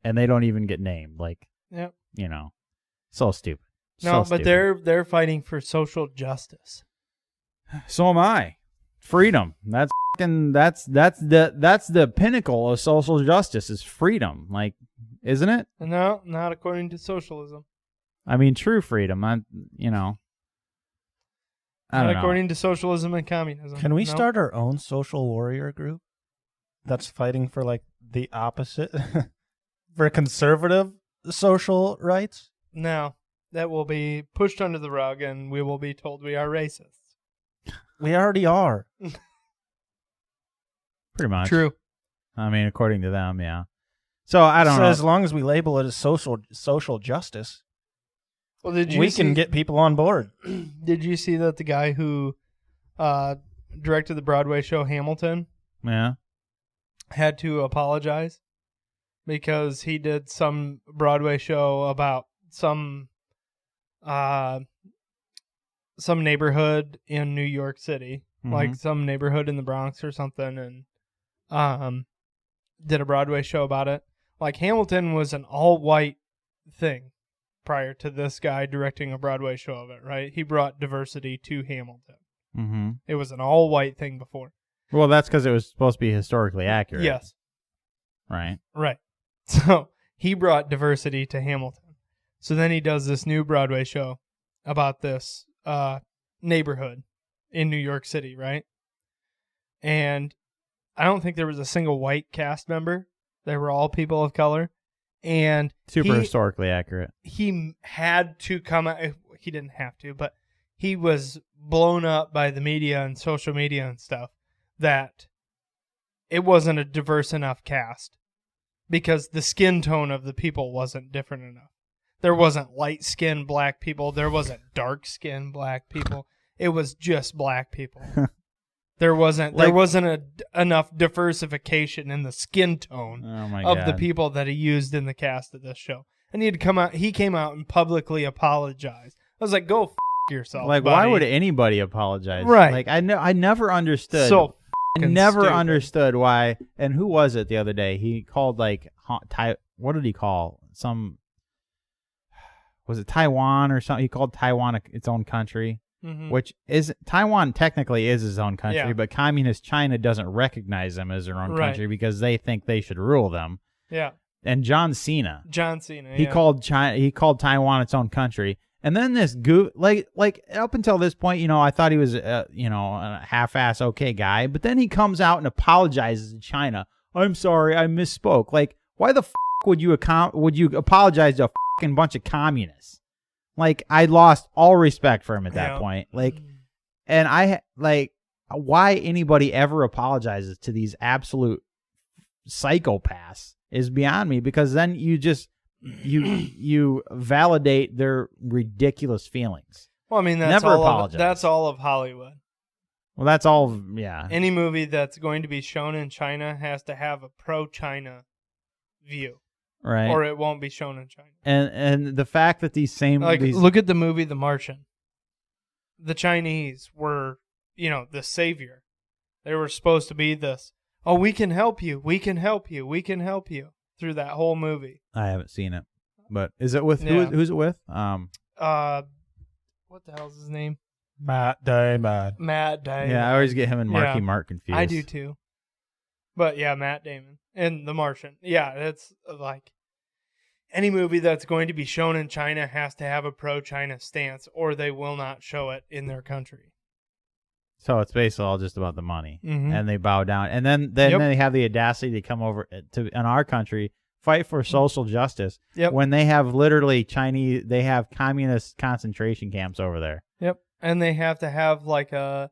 and they don't even get named. So stupid. No, but they're fighting for social justice. So am I. Freedom. That's the pinnacle of social justice is freedom. Isn't it? No, not according to socialism. I mean, true freedom. I don't know. According to socialism and communism. Can we start our own social warrior group that's fighting for the opposite, for conservative social rights? No, that will be pushed under the rug, and we will be told we are racist. We already are. Pretty much. True. I mean, according to them, yeah. So I don't know. As long as we label it as social justice, well, we can get people on board. Did you see that the guy who directed the Broadway show Hamilton had to apologize because he did some Broadway show about some neighborhood in New York City, some neighborhood in the Bronx or something, and did a Broadway show about it. Hamilton was an all-white thing prior to this guy directing a Broadway show of it, right? He brought diversity to Hamilton. Mm-hmm. It was an all-white thing before. Well, that's because it was supposed to be historically accurate. Yes. Right. So he brought diversity to Hamilton. So then he does this new Broadway show about this neighborhood in New York City, right? And I don't think there was a single white cast member. They were all people of color. And super historically accurate. He had to come out. He didn't have to, but he was blown up by the media and social media and stuff that it wasn't a diverse enough cast because the skin tone of the people wasn't different enough. There wasn't light-skinned black people. There wasn't dark-skinned black people. It was just black people. There wasn't enough diversification in the skin tone of the people that he used in the cast of this show. And he came out and publicly apologized. I was like, go f*** yourself, buddy. Why would anybody apologize? Right. I never understood. I never understood why. And who was it the other day? He called what did he call? Was it Taiwan or something? He called Taiwan its own country. which is Taiwan technically is his own country, Yeah. but communist China doesn't recognize them as their own Right. country because they think they should rule them. Yeah. And John Cena, He called Taiwan its own country. And then this like up until this point, I thought he was a half-ass okay guy, but then he comes out and apologizes to China. I'm sorry, I misspoke. Like, why the would you apologize to a fucking bunch of communists? Like, I lost all respect for him at that point. Like, and why anybody ever apologizes to these absolute psychopaths is beyond me, because then you just you validate their ridiculous feelings. Well, I mean, Never apologize. That's all of Hollywood. Well, that's all, yeah. Any movie that's going to be shown in China has to have a pro-China view. Right. Or it won't be shown in China. And the fact that look at the movie The Martian. The Chinese were, the savior. They were supposed to be this, oh, we can help you, we can help you, we can help you, through that whole movie. I haven't seen it. But is it with who's it with? What the hell's his name? Matt Damon. Yeah, I always get him and Marky Mark confused. I do too. But yeah, Matt Damon and The Martian. Yeah, it's like any movie that's going to be shown in China has to have a pro-China stance, or they will not show it in their country. So it's basically all just about the money, Mm-hmm. and they bow down, and then they have the audacity to come over to in our country, fight for social justice. Yep. When they have literally they have communist concentration camps over there. Yep. And they have to have like a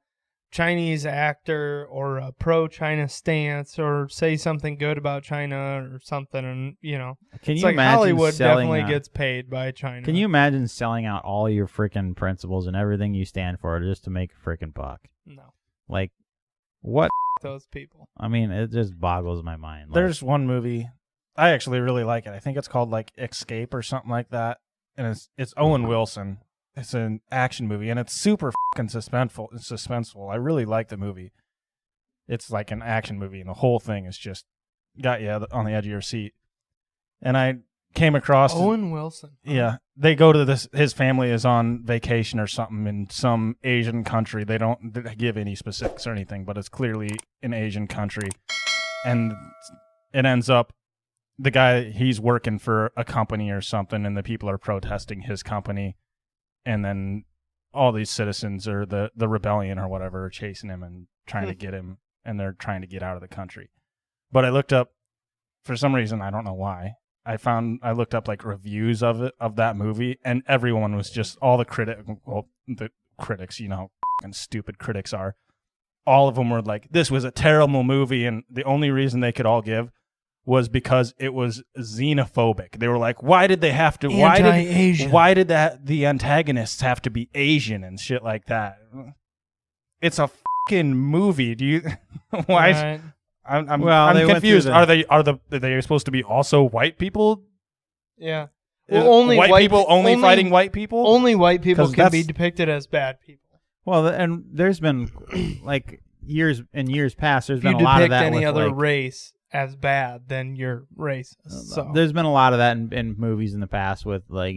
Chinese actor or a pro-China stance or say something good about China or something. And, Can it's you like imagine Hollywood selling definitely gets paid by China. Can you imagine selling out all your freaking principles and everything you stand for just to make a freaking buck? No. Like, what? Those people. I mean, it just boggles my mind. Like, There's one movie I actually really like it. I think it's called like Escape or something like that, and it's Owen Wilson. It's an action movie, and it's super fucking suspenseful. I really like the movie. It's like an action movie, and the whole thing is just got you on the edge of your seat. And I came across Owen Wilson. Yeah, they go to this. His family is on vacation or something in some Asian country. They don't give any specifics or anything, but it's clearly an Asian country, and it ends up the guy, he's working for a company or something, and the people are protesting his company. And then all these citizens or the rebellion or whatever are chasing him and trying to get him, and they're trying to get out of the country. But I looked up, for some reason, I don't know why, I looked up like reviews of that movie, and everyone was just, all the critics, how fucking stupid critics are, all of them were like, this was a terrible movie, and the only reason they could all give was because it was xenophobic. They were like, why did they have to? Why did the antagonists have to be Asian and shit like that? It's a fucking movie. Do you? Why? Right. I'm confused. Are they supposed to be also white people? Yeah. Well, only white people fighting white people. Only white people can be depicted as bad people. Well, and there's been like years past. There's been a lot of that. If you depict any other race as bad, then you're racist. So there's been a lot of that in movies in the past with like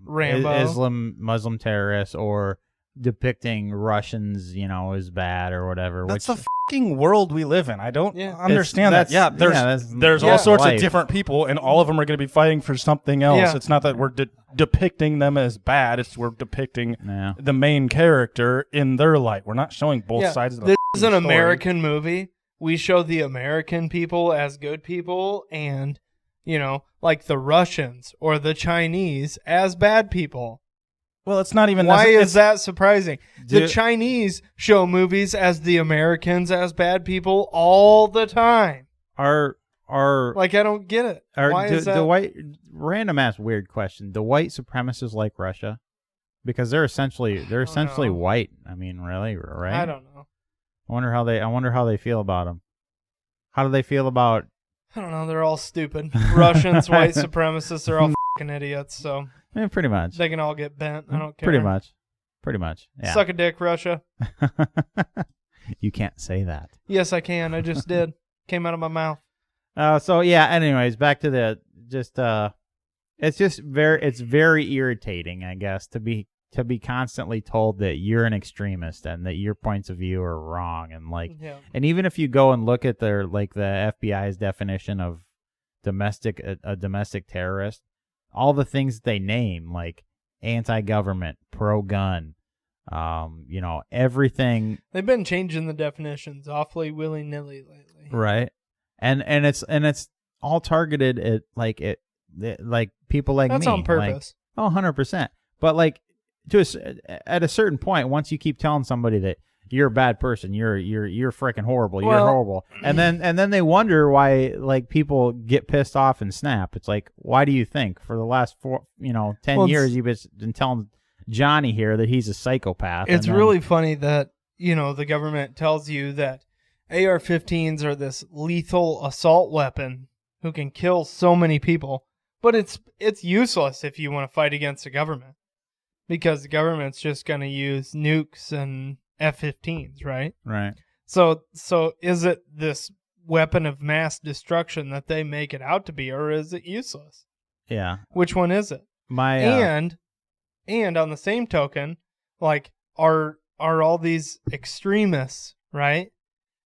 Rambo, Muslim terrorists, or depicting Russians as bad or whatever. That's the fucking world we live in. I don't understand that. Yeah, there's all yeah, sorts life. of different people, and all of them are going to be fighting for something else. Yeah. It's not that we're depicting them as bad. It's we're depicting the main character in their light. We're not showing both sides of the This is an story. American movie. We show the American people as good people, and like the Russians or the Chinese as bad people. Well, it's not even. Why is that surprising? The Chinese show movies as the Americans as bad people all the time. Are like, I don't get it. Why is that? The white random ass weird question? The white supremacists like Russia because they're essentially white. I mean, really, right? I don't know. I wonder how they feel about them. How do they feel about? I don't know. They're all stupid. Russians, white supremacists, they're all fucking idiots. So pretty much. They can all get bent. I don't care. Pretty much. Yeah. Suck a dick, Russia. You can't say that. Yes, I can. I just did. Came out of my mouth. So yeah. Anyways, back to it's very irritating, I guess, to be to be constantly told that you're an extremist and that your points of view are wrong, and like, and even if you go and look at their like the FBI's definition of a domestic terrorist, all the things that they name, like anti-government, pro-gun, everything. They've been changing the definitions awfully willy-nilly lately. Right. And it's all targeted at like people like me. That's on purpose. Like, 100%. But like at a certain point, once you keep telling somebody that you're a bad person, you're freaking horrible, you're horrible, and then they wonder why like people get pissed off and snap. It's like, why do you think for the last 10 years you've been telling Johnny here that he's a psychopath? It's really funny that the government tells you that AR-15s are this lethal assault weapon who can kill so many people, but it's useless if you want to fight against the government, because the government's just going to use nukes and F-15s, right? Right. So is it this weapon of mass destruction that they make it out to be, or is it useless? Yeah. Which one is it? And on the same token, like, are all these extremists, right?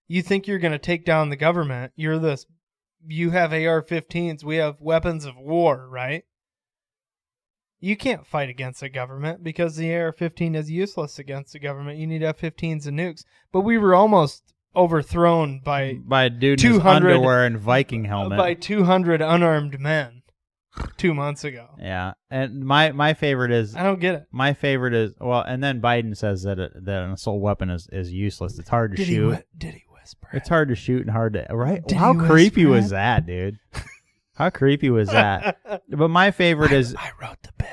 You think you're going to take down the government. You have AR-15s. We have weapons of war, right? You can't fight against the government because the AR-15 is useless against the government. You need F-15s and nukes. But we were almost overthrown by a dude in his underwear and Viking helmet by 200 unarmed men 2 months ago. Yeah, and my favorite is, I don't get it. My favorite is, and then Biden says that an assault weapon is useless. It's hard to shoot. Did he whisper? It's hard to shoot and hard to How creepy was that, dude? How creepy was that? But my favorite is, I wrote the bill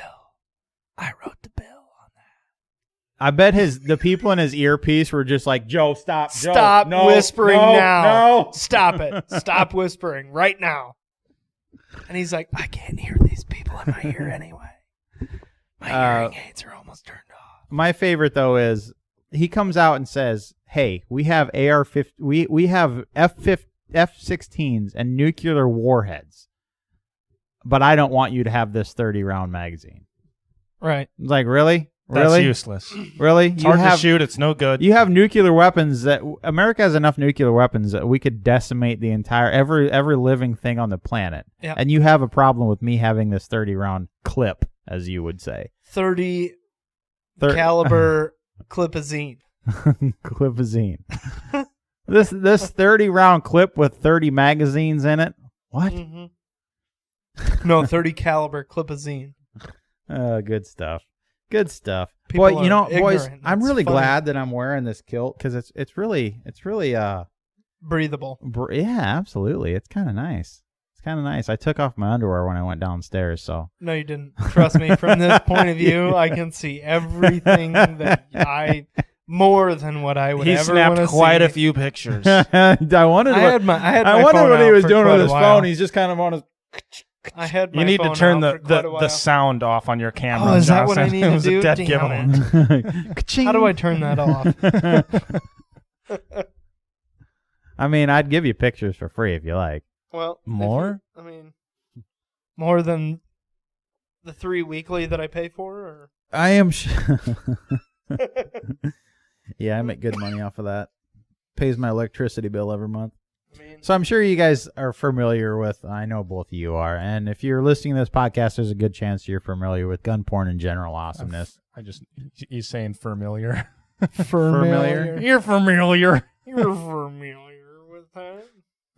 on that. I bet the people in his earpiece were just like, Joe, stop. Joe, stop no, whispering no, now. No. Stop it. Stop whispering right now. And he's like, I can't hear these people in my ear anyway. My hearing aids are almost turned off. My favorite, though, is he comes out and says, hey, we have AR-15, we have F-16s and nuclear warheads, but I don't want you to have this 30-round magazine. Right. It's like, really? That's useless. Really? It's hard to shoot. It's no good. You have nuclear weapons that America has enough nuclear weapons that we could decimate the entire every living thing on the planet. Yep. And you have a problem with me having this 30-round clip, as you would say. 30 caliber clipazine. Clipazine. This 30-round clip with 30 magazines in it. What? Mm-hmm. No, 30 caliber clipazine. Good stuff. Good stuff. People Boy, boys, I'm really funny. glad that I'm wearing this kilt because it's really breathable. Yeah, absolutely. It's kind of nice. It's kind of nice. I took off my underwear when I went downstairs, so. No, you didn't. Trust me, from this point of view, I can see everything that more than what I would ever want to see. He snapped quite a few pictures. I wondered what he was doing with his phone. He's just kind of on his. I had my You need phone to turn out the sound off on your camera. Oh, is that Johnson. what I need it to was do? a dead Damn giveaway. How do I turn that off? I mean, I'd give you pictures for free if you like. Well, more? More than the 3 weekly that I pay for? Or? I am Yeah, I make good money off of that. Pays my electricity bill every month. So I'm sure you guys are familiar with, I know both of you are, and if you're listening to this podcast, there's a good chance you're familiar with gun porn and general awesomeness. He's saying familiar. Familiar? You're familiar. You're familiar with that?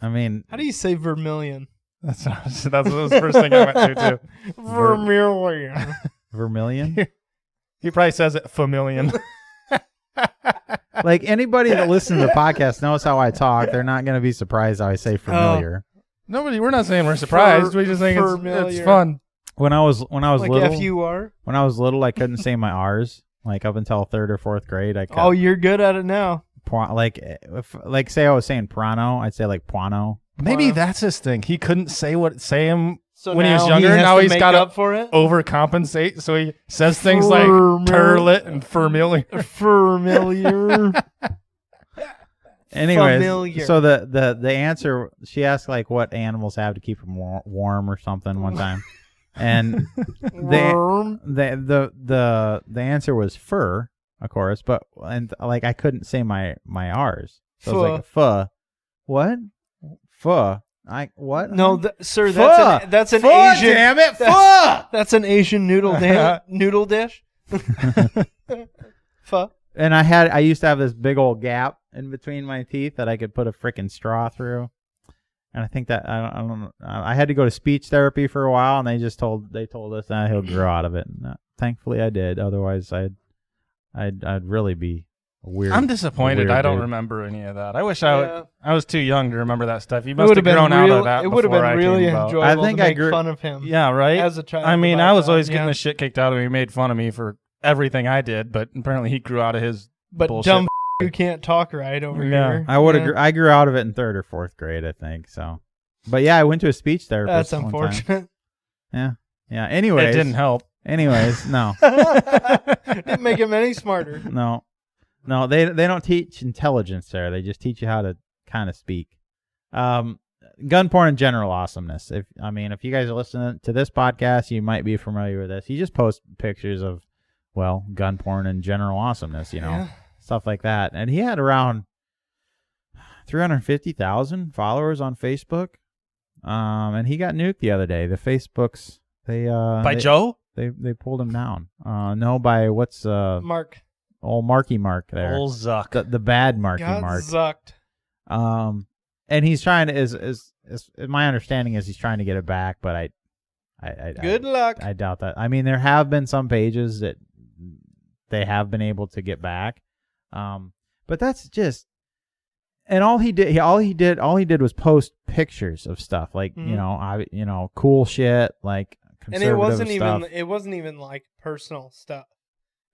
I mean. How do you say vermilion? That's the first thing I went to, too. Vermilion. Vermilion? He probably says it familiar. Like, anybody that listens to the podcast knows how I talk. They're not going to be surprised how I say familiar. Nobody, we're not saying we're surprised. We just think it's fun. When I was like little, F-U-R? When I was little, I couldn't say my R's. Like, up until 3rd or 4th grade, I could. Oh, you're good at it now. Like, say I was saying prano, I'd say like puano. Maybe that's his thing. He couldn't say him so when he was younger. Now he's got up for it. Overcompensate, so he says things like turlet and familiar. Familiar. Anyways, familiar. So the answer, she asked like what animals have to keep them warm or something one time. And Worm. the answer was fur, of course, but like I couldn't say my R's. So I was like, pho. What? Pho. What? No, sir, Pho. that's an Pho, Asian. damn it, pho. That's an Asian noodle dish. Pho. And I used to have this big old gap in between my teeth that I could put a frickin' straw through. And I think that I don't know. I had to go to speech therapy for a while, and they told us that he'll grow out of it. And thankfully, I did. Otherwise, I'd really be weird. I'm disappointed. I don't remember any of that. I wish I was too young to remember that stuff. You must have grown out of that. It would have been really enjoyable. I think to make fun of him. Yeah, right. As a child, I mean, I was always getting the shit kicked out of me. He made fun of me for everything I did, but apparently he grew out of his. But bullshit. dumb, you can't talk right over here. I grew out of it in 3rd or 4th grade, I think. So, but yeah, I went to a speech therapist. That's unfortunate. Yeah. Anyways, it didn't help. Anyways, no. Didn't make him any smarter. No, they don't teach intelligence there. They just teach you how to kind of speak. Gun porn and general awesomeness. If you guys are listening to this podcast, you might be familiar with this. He just posts pictures of, gun porn and general awesomeness. Stuff like that. And he had around 350,000 followers on Facebook. And he got nuked the other day. The Facebooks by Joe. They pulled him down. No, by what's Mark. Old Marky Mark there. Old Zuck. The bad Marky Mark. Zucked. And he's trying to is my understanding is he's trying to get it back, but I good luck. I doubt that. I mean, there have been some pages that they have been able to get back. But that's just, and all he did was post pictures of stuff like, cool shit, like conservative and it wasn't even like personal stuff.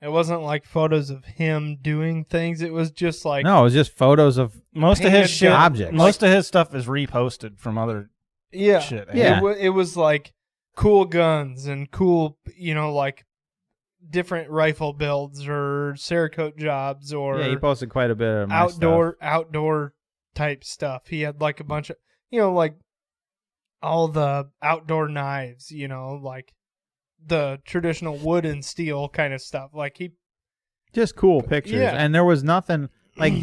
It wasn't like photos of him doing things. It was just like, no, it was just photos of most of his shit. Objects. Most of his stuff is reposted from other shit. Yeah. It was like cool guns and cool, like different rifle builds or Cerakote jobs or he posted quite a bit of my outdoor type stuff. He had like a bunch of like all the outdoor knives, like the traditional wood and steel kind of stuff. Like just cool pictures. And there was nothing like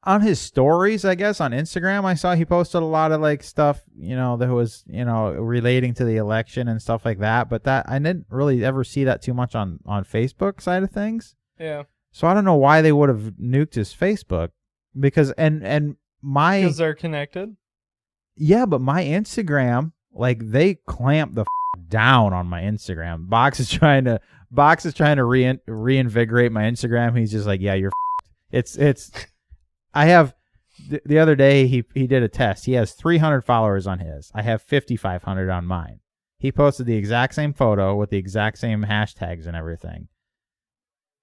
on his stories, I guess on Instagram, I saw he posted a lot of like stuff, that was, relating to the election and stuff like that. But that I didn't really ever see that too much on Facebook side of things. Yeah. So I don't know why they would have nuked his Facebook because because they're connected. Yeah, but my Instagram, like they clamped the down on my Instagram. Box is trying to reinvigorate my Instagram. He's just like, yeah, you're it's I have the other day he did a test. He has 300 followers on his. I have 5,500 on mine. He posted the exact same photo with the exact same hashtags and everything.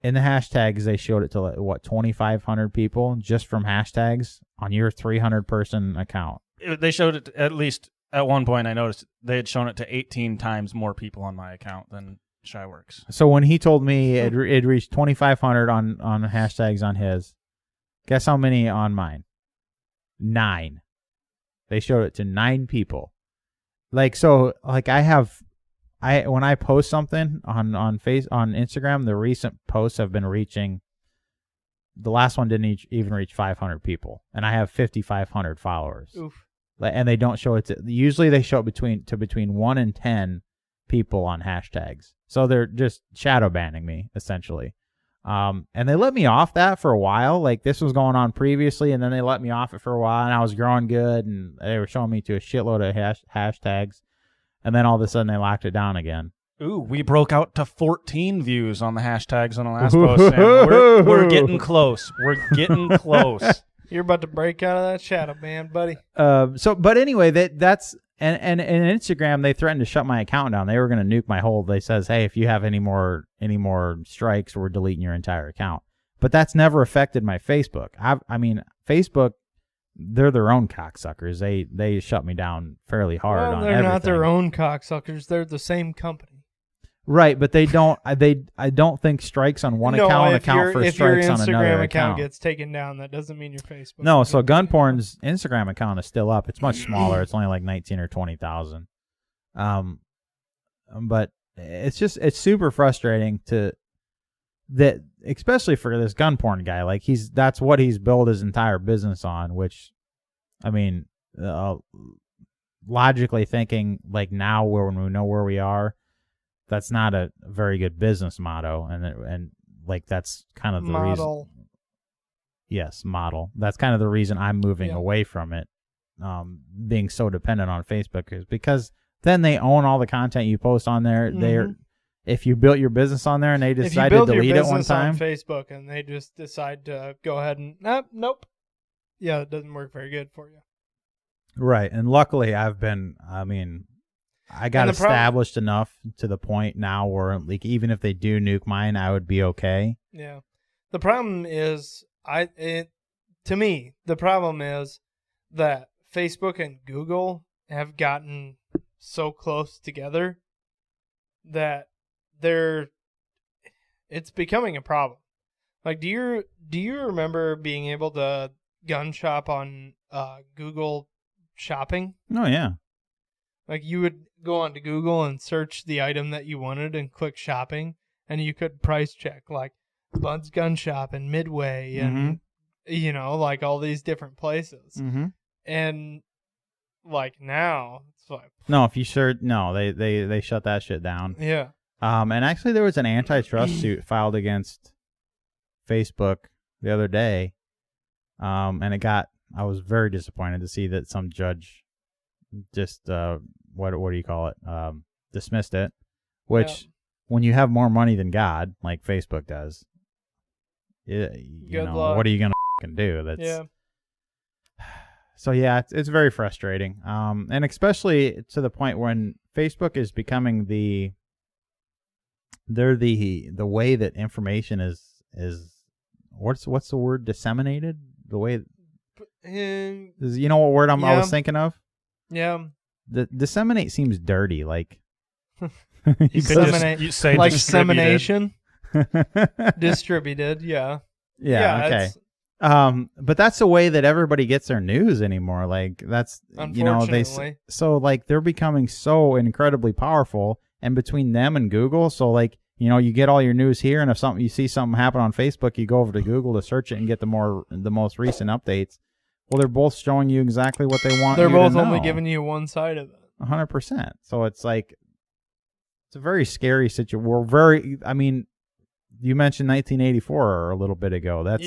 In the hashtags, they showed it to 2,500 people just from hashtags on your 300 person account. They showed it at least at one point. I noticed they had shown it to 18 times more people on my account than Shyworks. So when he told me it reached 2,500 on hashtags on his, guess how many on mine? 9. They showed it to 9 people. Like so, like when I post something on Instagram, the recent posts have been reaching. The last one didn't even reach 500 people, and I have 5,500 followers. Oof. And they don't show it to. Usually they show it between 1 and 10 people on hashtags. So they're just shadow banning me essentially. And they let me off that for a while. Like this was going on previously, and then they let me off it for a while, and I was growing good, and they were showing me to a shitload of hashtags, and then all of a sudden they locked it down again. Ooh, we broke out to 14 views on the hashtags on the last post. Sam. We're getting close. We're getting close. You're about to break out of that shadow band, buddy. But anyway, that's and Instagram, they threatened to shut my account down. They were going to nuke my whole. They says, hey, if you have any more strikes, we're deleting your entire account. But that's never affected my Facebook. I mean, Facebook, they're their own cocksuckers. They shut me down fairly hard on everything. They're not their own cocksuckers. They're the same company. Right, but they don't. I don't think strikes on one account account for strikes on another account. If your Instagram account gets taken down, that doesn't mean your Facebook. No, so Gun Porn's Instagram account is still up. It's much smaller. It's only like 19 or 20,000. but it's super frustrating that, especially for this gun porn guy. Like that's what he's built his entire business on. Which, I mean, logically thinking, like now when we know where we are, that's not a very good business motto, and like that's kind of the reason. Yes, model. That's kind of the reason I'm moving away from it, being so dependent on Facebook, is because then they own all the content you post on there. If you built your business on there and they decide to delete it one time, on Facebook, and they just decide to go ahead and nope, yeah, it doesn't work very good for you. Right, and luckily I got established enough to the point now where, like, even if they do nuke mine, I would be okay. Yeah, the problem is to me, the problem is that Facebook and Google have gotten so close together that it's becoming a problem. Like, do you remember being able to gun shop on Google Shopping? Oh yeah. Like, you would go onto Google and search the item that you wanted and click shopping, and you could price check, like Bud's Gun Shop and Midway and like all these different places. And like now it's like, no, if you search, no, they shut that shit down. Yeah. And actually there was an antitrust suit filed against Facebook the other day. And I was very disappointed to see that some judge just what do you call it? Dismissed it. Which when you have more money than God, like Facebook does, you know, what are you gonna fucking do? That's So yeah, it's very frustrating. And especially to the point when Facebook is becoming the way that information is what's the word, disseminated? The way you know what word I was thinking of? Yeah. The disseminate seems dirty, like you could say like dissemination. Distributed, yeah. Yeah, okay. But that's the way that everybody gets their news anymore. Like that's, you know, so like they're becoming so incredibly powerful, and between them and Google, so like, you know, you get all your news here, and if you see something happen on Facebook, you go over to Google to search it and get the most recent updates. Well, they're both showing you exactly what they want. They're both only giving you one side of it. 100%. So it's like, it's a very scary situation. I mean, you mentioned 1984 a little bit ago. That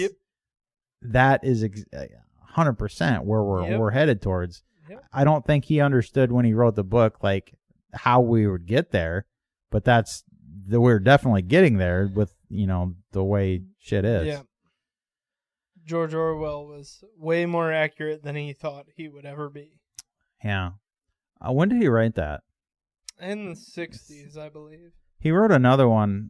is 100% where we're headed towards. Yep. I don't think he understood when he wrote the book, like, how we would get there, but we're definitely getting there with, you know, the way shit is. Yeah. George Orwell was way more accurate than he thought he would ever be. Yeah. When did he write that? In the 60s, I believe. He wrote another one.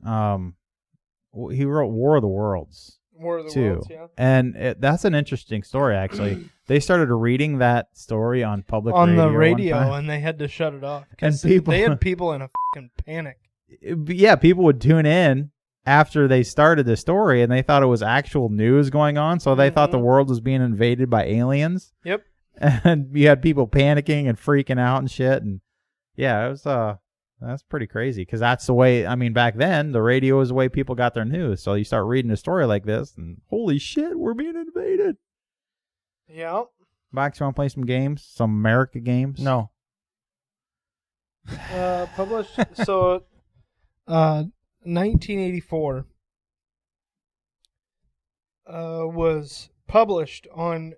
He wrote War of the Worlds. War of the Worlds, yeah. And that's an interesting story, actually. They started reading that story on public radio. On the radio, and they had to shut it off. And they had people in a fucking panic. Yeah, people would tune in after they started the story, and they thought it was actual news going on, so they thought the world was being invaded by aliens. Yep. And you had people panicking and freaking out and shit, and yeah, it was that's pretty crazy, because that's the way, I mean, back then the radio was the way people got their news. So you start reading a story like this, and holy shit, we're being invaded. Yeah. Max, you want to play some games? Some America games? No. Published, so 1984 was published on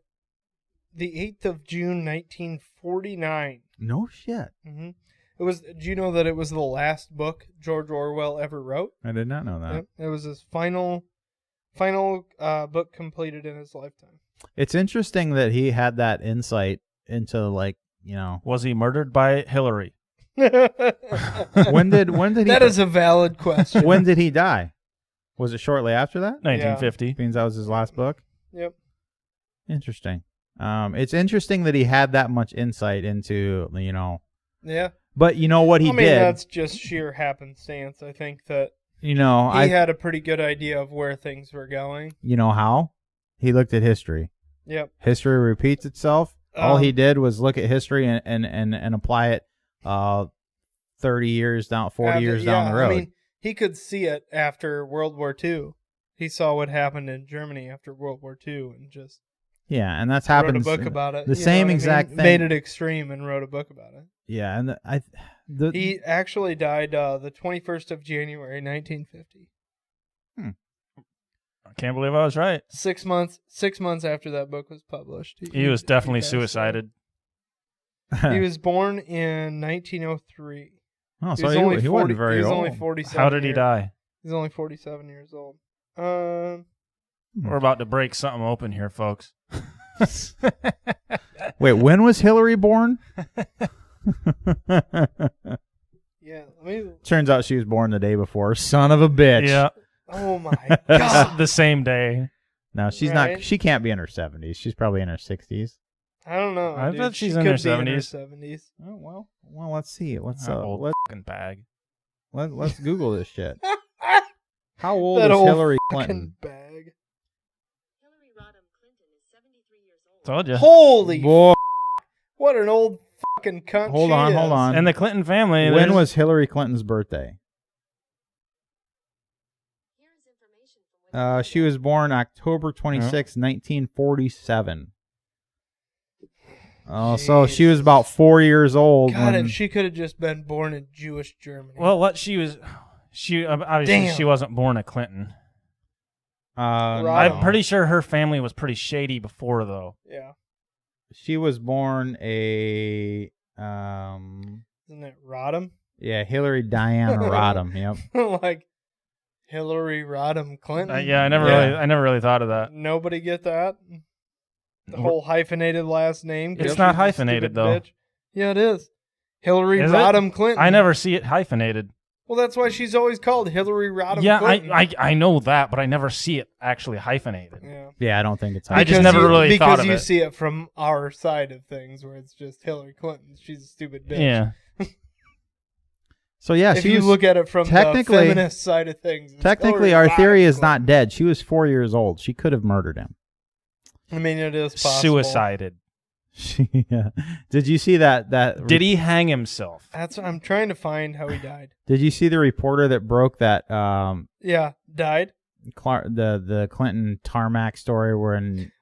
the 8th of June, 1949. No shit. Mm-hmm. It was. Do you know that it was the last book George Orwell ever wrote? I did not know that. Yep. It was his final book completed in his lifetime. It's interesting that he had that insight into, like, you know. Was he murdered by Hillary? When did he? That is a valid question. When did he die? Was it shortly after that? 1950. Yeah. Means that was his last book. Yep. Interesting. It's interesting that he had that much insight into, you know. Yeah. But you know what he did? I mean, that's just sheer happenstance. I think that, you know, he had a pretty good idea of where things were going. You know how? He looked at history. Yep. History repeats itself. All he did was look at history and apply it 30 years down, 40 years down the road. I mean, he could see it after World War II. He saw what happened in Germany after World War II and just and that's happened. Wrote a book about it. The same exact thing. Made it extreme and wrote a book about it. Yeah, and he actually died the 21st of January, 1950. I can't believe I was right. 6 months after that book was published. He was definitely suicided. He was born in 1903. Oh, so he wasn't very old. He was only 47. How did he die? He's only 47 years old. We're about to break something open here, folks. Wait, when was Hillary born? Yeah, Turns out she was born the day before. Son of a bitch. Yeah. Oh my God. The same day. No, she's not. She can't be in her 70s. She's probably in her 60s. I don't know. I bet she's in could her be in 70s. Oh well. Let's see. Let's old fucking bag. Let's Google this shit. How old That is old Hillary fucking Clinton? bag. Hillary Rodham Clinton is 73 years old. Told you. Holy Boy. what an old fucking cunt. Hold on. And the Clinton family. When was Hillary Clinton's birthday? Here is information from Wikipedia. She was born October 26, 1947. Oh, so she was about 4 years old. God, when... if she could have just been born in Jewish Germany. Well, obviously Damn. she wasn't born a Clinton. Rodham. I'm pretty sure her family was pretty shady before, though. Yeah. She was born a Isn't it Rodham? yeah, Hillary Diane Rodham. Yep. Like Hillary Rodham Clinton. I never really thought of that. Nobody get that? The whole hyphenated last name. It's not hyphenated, though. Bitch. Yeah, it is. Hillary Is it? Rodham Clinton. I never see it hyphenated. Well, that's why she's always called Hillary Rodham Yeah, Clinton. I know that, but I never see it actually hyphenated. Yeah. Yeah, I don't think it's. I just never really thought of it. Because you see it from our side of things, where it's just Hillary Clinton. She's a stupid bitch. Yeah. So yeah, if you look at it from the feminist side of things. Technically, our theory is not dead. She was 4 years old. She could have murdered him. I mean, it is possible. Suicided. Yeah. Did you see that? Did he hang himself? That's what I'm trying to find how he died. Did you see the reporter that broke that? Yeah, died. The Clinton tarmac story when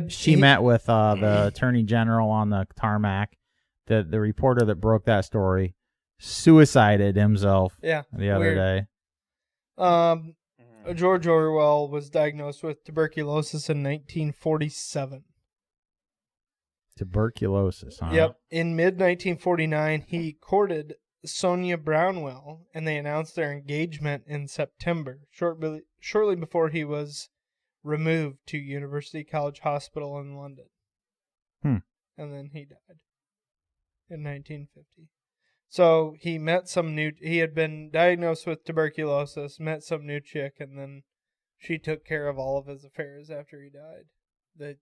she met with the attorney general on the tarmac. The reporter that broke that story suicided himself. Yeah, the other day. George Orwell was diagnosed with tuberculosis in 1947. Tuberculosis, huh? Yep. In mid-1949, he courted Sonia Brownwell, and they announced their engagement in September, shortly before he was removed to University College Hospital in London. And then he died in 1950. So he met he had been diagnosed with tuberculosis, met some new chick, and then she took care of all of his affairs after he died. You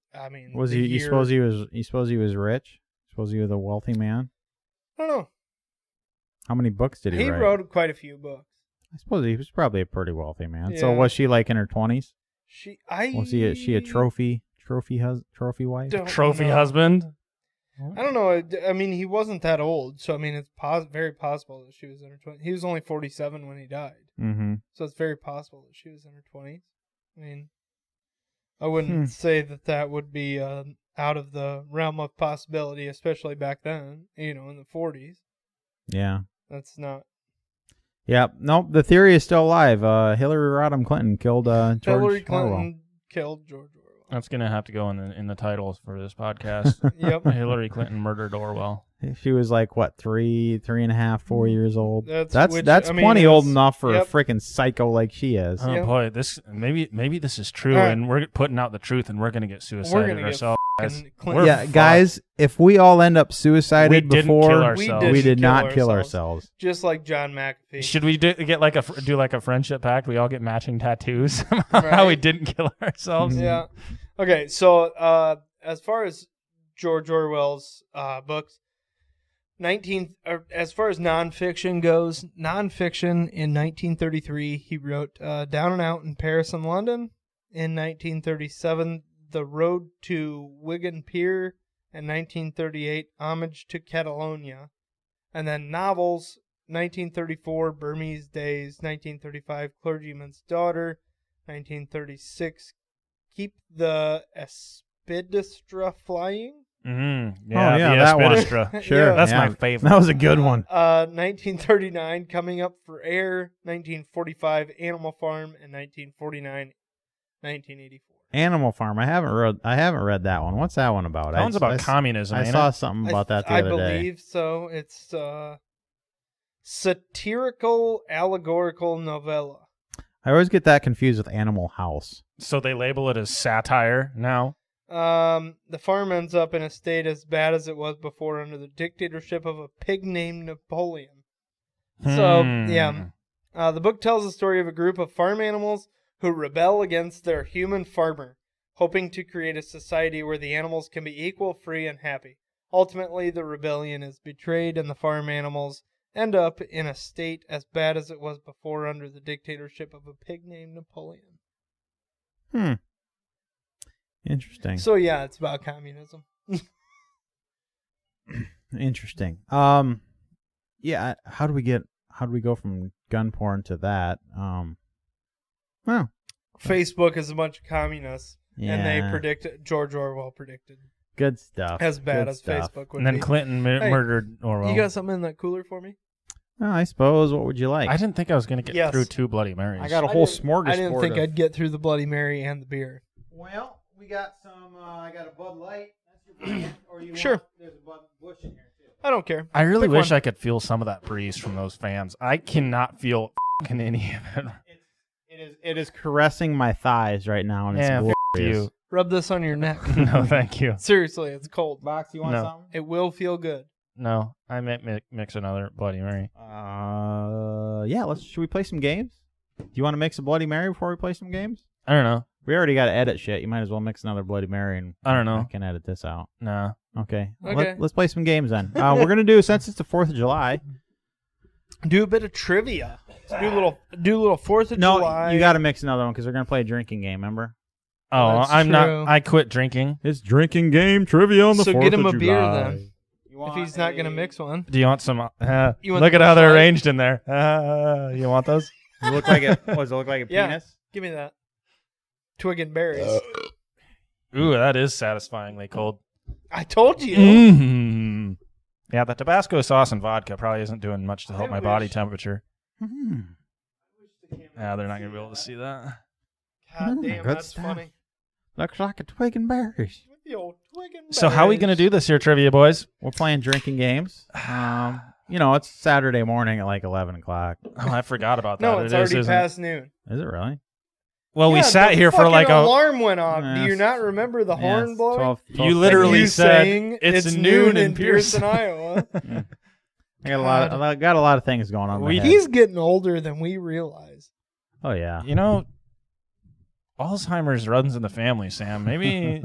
suppose he was rich? Suppose he was a wealthy man? I don't know. How many books did he write? He wrote quite a few books. I suppose he was probably a pretty wealthy man. Yeah. So was she like in her 20s? Was she a trophy wife? Trophy husband? I don't know. I mean, he wasn't that old, so I mean, it's very possible that she was in her 20s. He was only 47 when he died, so it's very possible that she was in her 20s. I mean, I wouldn't say that would be out of the realm of possibility, especially back then. In the 40s. Yeah, that's not. Yeah, nope. The theory is still alive. Hillary Rodham Clinton killed George Hillary Clinton Orwell. Killed George Orwell. That's going to have to go in the titles for this podcast. Yep. Hillary Clinton murdered Orwell. She was like, what, 3.5, 4 years old? That's I mean, plenty old enough for a freaking psycho like she is. Oh, boy. Maybe this is true, and we're putting out the truth, and we're going to get suicided ourselves. Guys, if we all end up suicided before, we did not kill ourselves. Just like John McAfee. Should we do like a friendship pact? We all get matching tattoos. Right. How we didn't kill ourselves. Yeah. Okay, so as far as George Orwell's books, as far as nonfiction goes, in 1933 he wrote Down and Out in Paris and London. In 1937, The Road to Wigan Pier. In 1938, Homage to Catalonia. And then novels, 1934, Burmese Days. 1935, Clergyman's Daughter. 1936, Keep the Aspidistra Flying. Yeah, Oh, yeah, the that one. Aspidistra. Sure. Yeah. That's Yeah, my favorite. That was a good one. 1939, Coming Up for Air. 1945, Animal Farm. And 1949, 1984. Animal Farm. I haven't read that one. What's that one about? That one's about communism. I ain't saw it? something about that the other day. I believe so. It's satirical, allegorical novella. I always get that confused with Animal House. So they label it as satire now. The farm ends up in a state as bad as it was before under the dictatorship of a pig named Napoleon. So, yeah. The book tells the story of a group of farm animals who rebel against their human farmer, hoping to create a society where the animals can be equal, free, and happy. Ultimately, the rebellion is betrayed and the farm animals end up in a state as bad as it was before under the dictatorship of a pig named Napoleon. Interesting. So, yeah, it's about communism. Interesting. Yeah. How do we go from gun porn to that? Well, Facebook is a bunch of communists, and they yeah. George Orwell predicted Good stuff. as bad Good as stuff. Facebook would And then be. Clinton Hey, murdered Orwell. You got something in that cooler for me? Well, I suppose. What would you like? I didn't think I was going to get Yes. through 2 Bloody Marys. I got a whole smorgasbord. I didn't think of- I'd get through the Bloody Mary and the beer. Well, we got some. I got a Bud Light. That's your brand. Or you Sure. There's a Bud Bush in here too. I don't care. I really Pick wish one. I could feel some of that breeze from those fans. I cannot feel f***ing any of it. It is caressing my thighs right now, and Yeah, it's f*** glorious. you. Rub this on your neck. No, thank you. Seriously, it's cold. Box, you want No. something? It will feel good. No, I might mix another Bloody Mary. Yeah. Should we play some games? Do you want to mix a Bloody Mary before we play some games? I don't know. We already got to edit shit. You might as well mix another Bloody Mary, and I don't know. I can edit this out. No. Okay. Okay. Let's play some games then. We're gonna do, since it's the 4th of July. Do a bit of trivia. Do a little 4th of No, July. you got to mix another one because we're gonna play a drinking game. Remember? Oh, That's I'm true. not. I quit drinking. It's drinking game trivia on the So 4th get him of a beer July. then. If he's not going to mix one. Do you want some? You want Look the at how they're Busch Light? arranged in there. You want those? Does it look like it? Does it look like a Yeah. penis? Give me that. Twig and berries. Ooh, that is satisfyingly cold. I told you. Mm. Yeah, the Tabasco sauce and vodka probably isn't doing much to help I my body wish- temperature. Mm. Yeah, they're not going to be able to see that. God damn, Good that's stuff. funny. Looks like a twig and berries. With the old twig and So how are we going to do this here, trivia boys? We're playing drinking games. It's Saturday morning at like 11 o'clock. Oh, I forgot about that. No, it's It is, already isn't it? past noon. Is it really? Well, we Yeah, sat the here for fucking like a. alarm went off. Yeah, Do you not remember the horn Yeah, blowing? 12 You literally You said saying it's noon in Pearson, Pearson. Iowa. I got a lot of things going on. in my head. He's getting older than we realize. Oh yeah. You know, Alzheimer's runs in the family, Sam. Maybe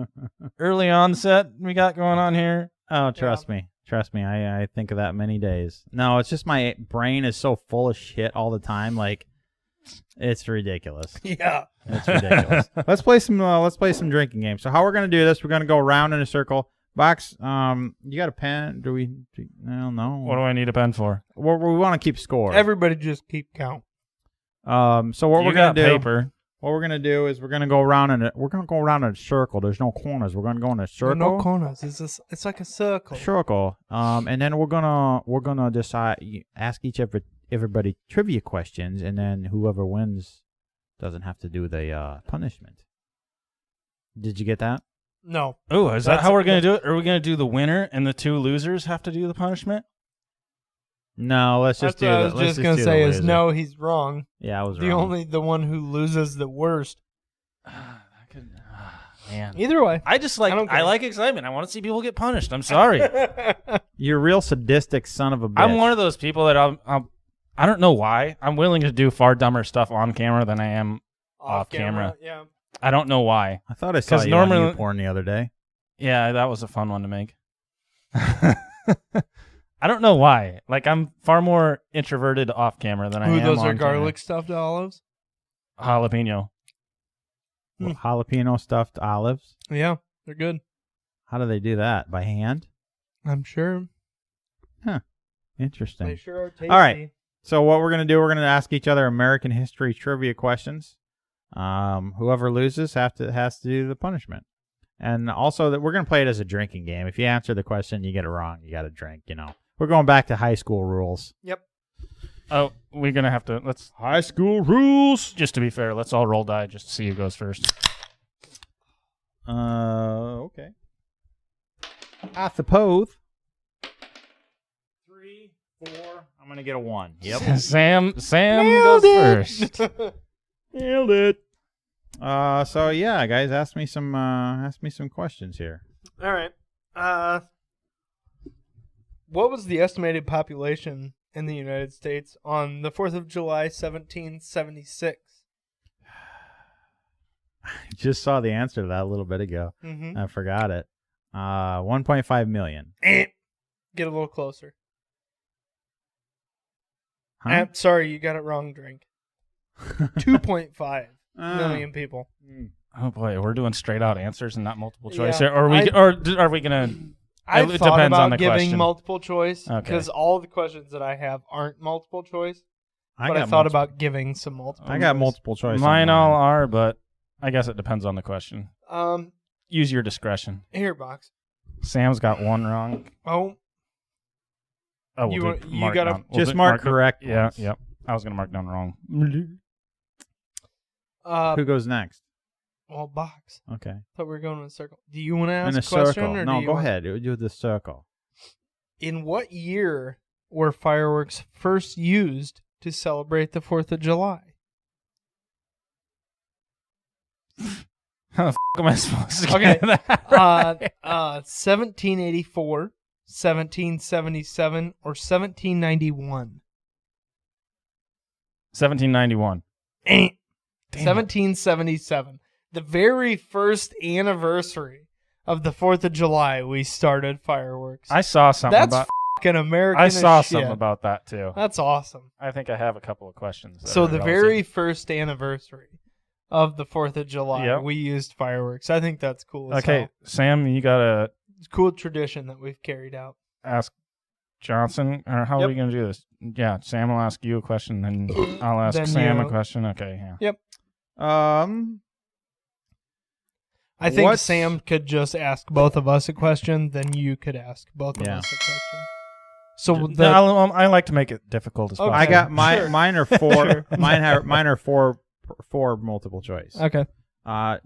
early onset we got going on here. Oh, trust me. I think of that many days. No, it's just my brain is so full of shit all the time. Like, it's ridiculous. Yeah. It's ridiculous. Let's play some drinking games. So how we're gonna do this? We're gonna go around in a circle. Box. You got a pen? I don't know. What do I need a pen for? We want to keep score. Everybody just keep count. So what You we're gonna got do? paper. What we're gonna do is we're gonna go around in a circle. There's no corners. We're gonna go in a circle. No corners. It's like a circle. Circle. And then we're gonna decide. Ask everybody trivia questions, and then whoever wins doesn't have to do the punishment. Did you get that? No. Oh, is that That's- how we're going to do it? Are we going to do the winner and the 2 losers have to do the punishment? No, let's just That's do what I the. was let's just gonna do say the is loser. no, he's wrong. Yeah, I was The wrong. one who loses the worst. Man. Either way. I just like I don't care. I like excitement. I want to see people get punished. I'm sorry. You're a real sadistic son of a bitch. I'm one of those people that I don't know why. I'm willing to do far dumber stuff on camera than I am off camera. Yeah. I don't know why. I thought I saw 'Cause you on normally- YouPorn the other day. Yeah, that was a fun one to make. I don't know why. Like, I'm far more introverted off camera than I am Those on are camera. garlic stuffed olives? Jalapeno. Jalapeno stuffed olives. Yeah, they're good. How do they do that? By hand? I'm sure. Interesting. They sure are tasty. All right. So what we're going to do, we're going to ask each other American history trivia questions. Whoever loses has to do the punishment. And also that we're going to play it as a drinking game. If you answer the question, you get it wrong, you got to drink, We're going back to high school rules. Yep. Oh, we're going to have to, let's, High school rules. just to be fair, let's all roll die just to see who goes first. Okay. I suppose. 3, 4. I'm going to get a 1. Yep. Sam goes first. Nailed it. So yeah, guys, ask me some questions here. All right. What was the estimated population in the United States on the 4th of July, 1776? I just saw the answer to that a little bit ago. Mm-hmm. I forgot it. 1.5 million. Get a little closer. Huh? Sorry, you got it wrong, Drink. 2.5 million people. Oh boy, we're doing straight out answers and not multiple choice. Yeah, Or are we gonna? I've it thought depends on about the giving question. multiple choice Okay. because all the questions that I have aren't multiple choice. But I got thought multiple- about giving some multiple. I got choice. multiple choice. Mine on all are, but I guess it depends on the question. Use your discretion. Here, Box. Sam's got one wrong. Oh, Oh, You we'll want- do you mark gotta- down. We'll Just do- mark it- correct Yeah, ones. yep. I was gonna mark down wrong. Who goes next? well, Box. Okay. Thought we were going in a circle. Do you want to ask In a a question? circle. Or No, do you go want- ahead. Do the circle. In what year were fireworks first used to celebrate the 4th of July? How the f*** am I supposed to Okay. get that? 1784, 1777, or 1791? 1791. Damn. Damn it. 1777. The very first anniversary of the 4th of July, we started fireworks. I saw something That's about. fucking American I as saw shit. something about that too. That's awesome. I think I have a couple of questions. that So are the relevant. very first anniversary of the 4th of July, Yep. we used fireworks. I think that's cool as Okay, hell. Sam, you gotta It's a cool tradition that we've carried out. ask Johnson, or how are Yep. we gonna do this? Yeah, Sam will ask you a question, then I'll ask Then Sam a you- question. Okay, yeah. I think What's- Sam could just ask both of us a question, then you could ask both of Yeah. us a question. So I like to make it difficult as Okay. possible. I got Sure. mine are 4. Sure. Mine are 4 multiple choice. okay.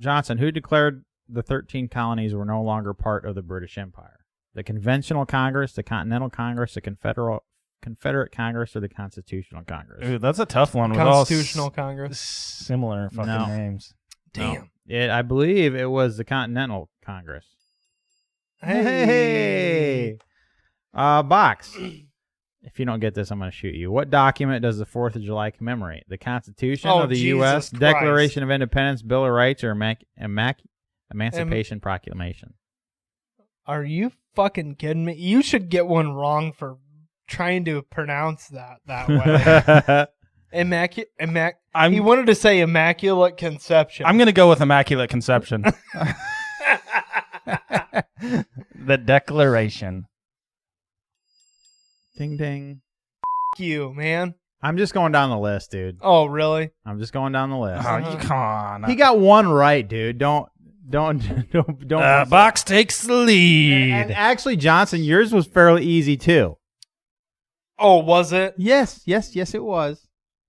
Johnson, who declared the 13 colonies were no longer part of the British Empire? The Conventional Congress, the Continental Congress, the Confederate Congress, or the Constitutional Congress? Ooh, that's a tough one. With all Constitutional Congress. similar fucking No. names. Damn. I believe it was the Continental Congress. Hey. Box. If you don't get this, I'm going to shoot you. What document does the 4th of July commemorate? The Constitution Oh, of the Jesus U.S., Christ. Declaration of Independence, Bill of Rights, or Emancipation Proclamation? Are you fucking kidding me? You should get one wrong for trying to pronounce that way. He wanted to say Immaculate Conception. I'm gonna go with Immaculate Conception. The Declaration. Ding, ding. F you, man. I'm just going down the list, dude. Oh, really? I'm just going down the list. Oh, you come on. He got one right, dude. Don't. Box takes the lead. And actually, Johnson, yours was fairly easy too. Oh, was it? Yes, it was.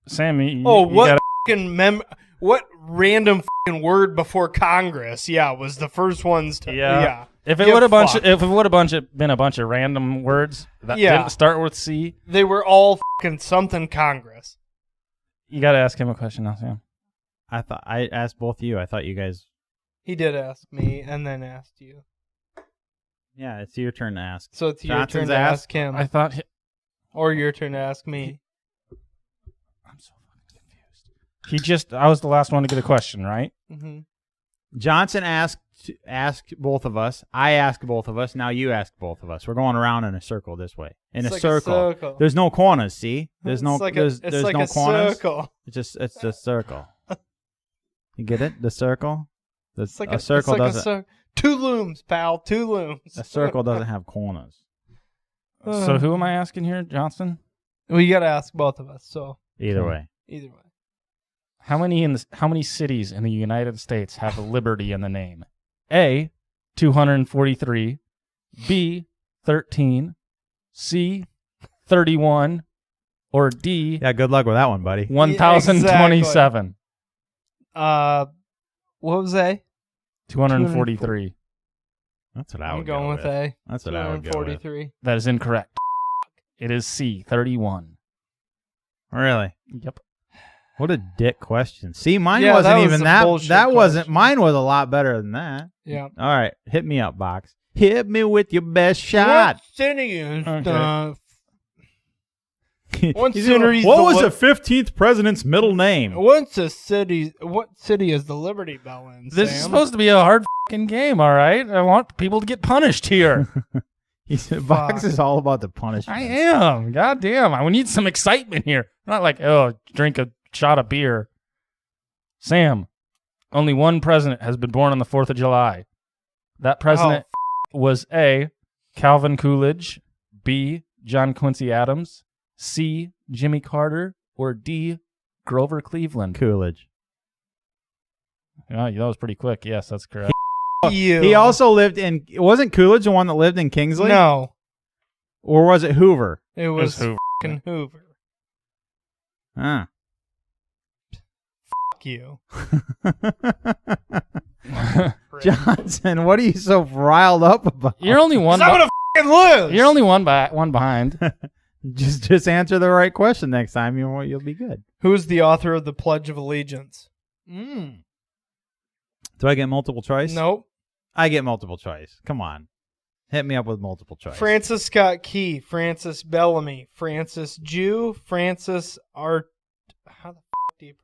Sam, you What gotta- fucking what random fucking word before Congress? Yeah, was the first ones to. Yeah. If it Get would have fucked. been a bunch of random words that Yeah. didn't start with C, They were all fucking something Congress. you got to ask him a question now, Sam. I thought I asked both of you. I thought you guys. He did ask me and then asked you. Yeah, it's your turn to ask. So it's your Johnson's turn to asked. ask him. I thought. Or your turn to ask me. I'm so fucking confused. I was the last one to get a question, right? Mm-hmm. Johnson asked both of us. I asked both of us. Now you ask both of us. We're going around in a circle this way. In It's a like circle. There's no corners. See, there's no. It's like there's it's like no a corners. circle. It's just circle. You get it? The circle. It's like a circle it's like doesn't. two looms, pal. Two looms. A circle doesn't have corners. So who am I asking here, Johnson? Well, you got to ask both of us. So Either way. either way. How many cities in the United States have liberty in the name? A, 243, B, 13, C, 31, or D, Yeah, good luck with that one, buddy. 1,027. What was A? 243. That's what I I'm would going go with A. That's what I would go with. 43. That is incorrect. It is C, 31. Really? Yep. What a dick question. See, mine Yeah, wasn't that was even a that. bullshit That wasn't. question. Mine was a lot better than that. Yeah. All right, hit me up, Box. Hit me with your best shot. What city is Okay. What He's city's what the was li- the 15th president's middle name? What's the city? What city is the Liberty Bell in? This Sam? is supposed to be a hard fucking game, all right? I want people to get punished here. Box is all about the punishment. I am. God damn. We need some excitement here. Not like, oh, drink a shot of beer. Sam, only one president has been born on the 4th of July. That president was A, Calvin Coolidge, B, John Quincy Adams, C, Jimmy Carter, or D, Grover Cleveland. Coolidge. Oh, that was pretty quick. Yes, that's correct. You. He also lived in. Wasn't Coolidge the one that lived in Kingsley? No, Or was it Hoover? it was Hoover. fucking Hoover. Huh. Fuck you. Johnson, what are you so riled up about? You're only one. I'm gonna fucking lose. You're only one behind. Just answer the right question next time. You'll be good. Who's the author of the Pledge of Allegiance? Do I get multiple choice? Nope. I get multiple choice. Come on. Hit me up with multiple choice. Francis Scott Key, Francis Bellamy, Francis Jew, Francis How the fuck do you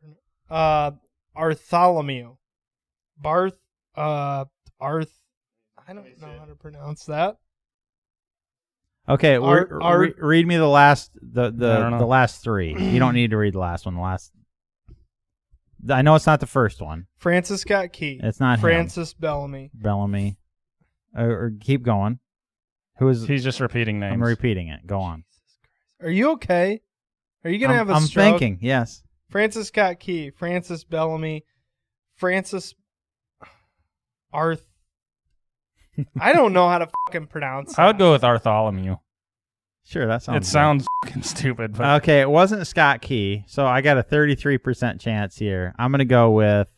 pronounce? Bartholomew. I don't know how to pronounce that. Okay, read me the last I don't know. the last three. You don't need to read the last one. I know it's not the first one. Francis Scott Key. It's not Francis Bellamy. Bellamy. Or keep going. Who is? He's just repeating names. I'm repeating it. Go on. Are you okay? Are you gonna have a I'm stroke? thinking. Yes. Francis Scott Key, Francis Bellamy, Francis Arth. I don't know how to fucking pronounce that. I would go with Bartholomew. Sure, that sounds. It good. sounds fucking stupid, but Okay, it wasn't Scott Key, so I got a 33% chance here. I'm gonna go with.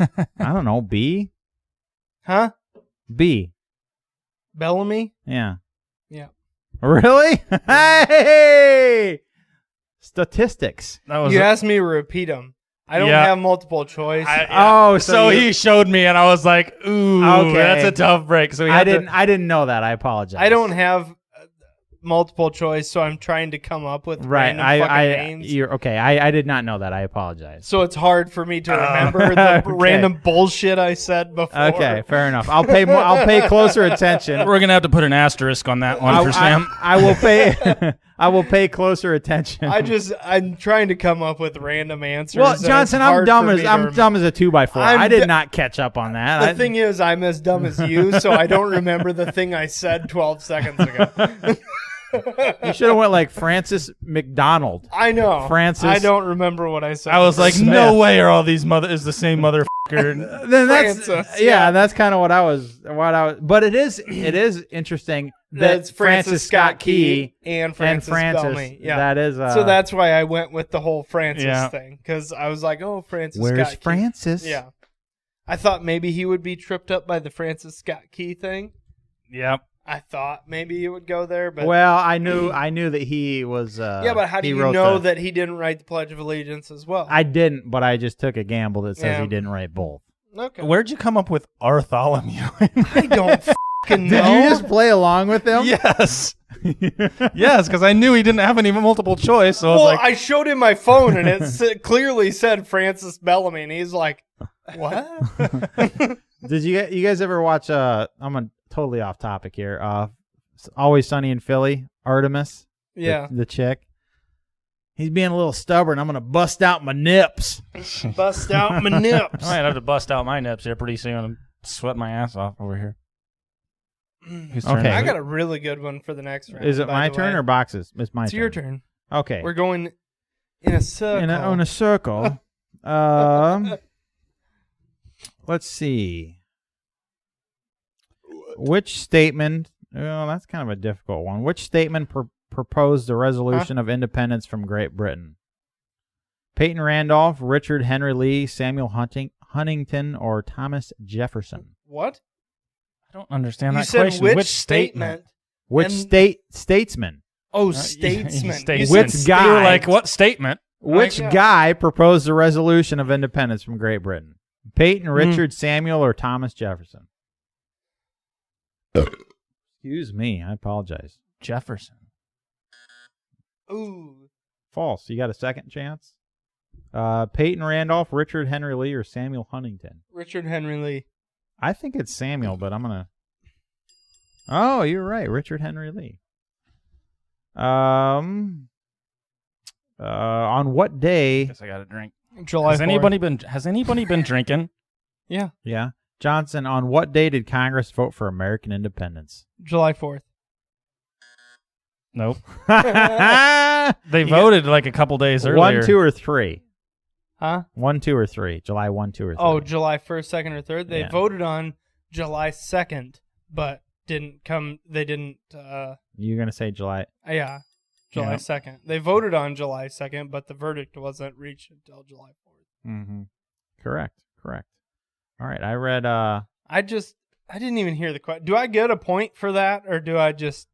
I don't know. B. Huh? B. Bellamy? Yeah. Yeah. Really? Hey! Statistics. that was You asked me to repeat them. I don't Yeah. have multiple choice. Oh, so you- he showed me, and I was like, "Ooh, Okay. that's a tough break." So I didn't know that. I apologize. I don't have multiple choice, so I'm trying to come up with Right. random fucking names. You're okay. I did not know that. I apologize. So it's hard for me to remember the okay. random bullshit I said before. Okay, fair enough. I'll pay more. I'll pay closer attention. We're gonna have to put an asterisk on that one for Sam. I will pay. I will pay closer attention. I'm trying to come up with random answers. well, and Johnson, it's I'm hard dumb for as me to I'm remember. dumb as a 2x4. I did d- not catch up on that. The thing is, I'm as dumb as you, so I don't remember the thing I said 12 seconds ago. You should have went like Francis McDonald. I know. Francis- I don't remember what I said. I was like, Smith. "No way are all these is the same motherfucker." Then that's Francis, yeah, yeah. that's kind of what I was. But it is interesting that That's Francis Scott Key and Francis Francis. Bellamy. Yeah. That is. So that's why I went with the whole Francis Yeah. thing, because I was like, oh, Francis where's Scott Key. Francis? Yeah. I thought maybe he would be tripped up by the Francis Scott Key thing. Yep. I thought maybe he would go there, but Well, I knew that he was. yeah, but how do he you wrote know that he didn't write the Pledge of Allegiance as well? I didn't, but I just took a gamble that says Yeah. he didn't write both. Okay. Where'd you come up with Bartholomew? I don't fucking Did know. you just play along with him? Yes. Yes, because I knew he didn't have any multiple choice. So I Well, was like, I showed him my phone and it clearly said Francis Bellamy, and he's like, "What?" Did you guys ever watch? I'm totally off topic here. Always Sunny in Philly. Artemis. Yeah. The chick. He's being a little stubborn. I'm gonna bust out my nips. Bust out my nips. I might have to bust out my nips here pretty soon. I'm sweating my ass off over here. Whose turn Okay. is I it? got a really good one for the next round. Is it by my the turn way. or Box's? It's my It's turn. your turn. Okay. We're going in a circle. In a circle. Let's see. Which statement? Well, that's kind of a difficult one. Which statement proposed the resolution of independence from Great Britain? Peyton Randolph, Richard Henry Lee, Samuel Huntington, or Thomas Jefferson? What? I don't understand You that said question. which statement? Which And- statesman? Oh, statesman. Statesman. You Which said guy? You were like, what statement? Which yeah. guy proposed the resolution of independence from Great Britain? Peyton, Richard, Samuel, or Thomas Jefferson? Excuse me. I apologize. Jefferson. Ooh. False. You got a second chance? Peyton Randolph, Richard Henry Lee, or Samuel Huntington? Richard Henry Lee. I think it's Samuel, but I'm going to... Oh, you're right. Richard Henry Lee. On what day... Guess I got a drink. July 4th. Has anybody been drinking? Yeah. Yeah. Johnson, on what day did Congress vote for American independence? July 4th. Nope. They They voted like a couple days earlier. 1, 2, or 3? Huh? 1, 2, or 3? July 1, 2, or 3? Oh, July 1st, 2nd, or 3rd. They Yeah. voted on July 2nd, but didn't come. They didn't. You're going to say July... Yeah. July Yeah. 2nd. They voted on July 2nd, but the verdict wasn't reached until July 4th. Mm-hmm. Correct. All right. I read... I didn't even hear the question. Do I get a point for that, or do I just...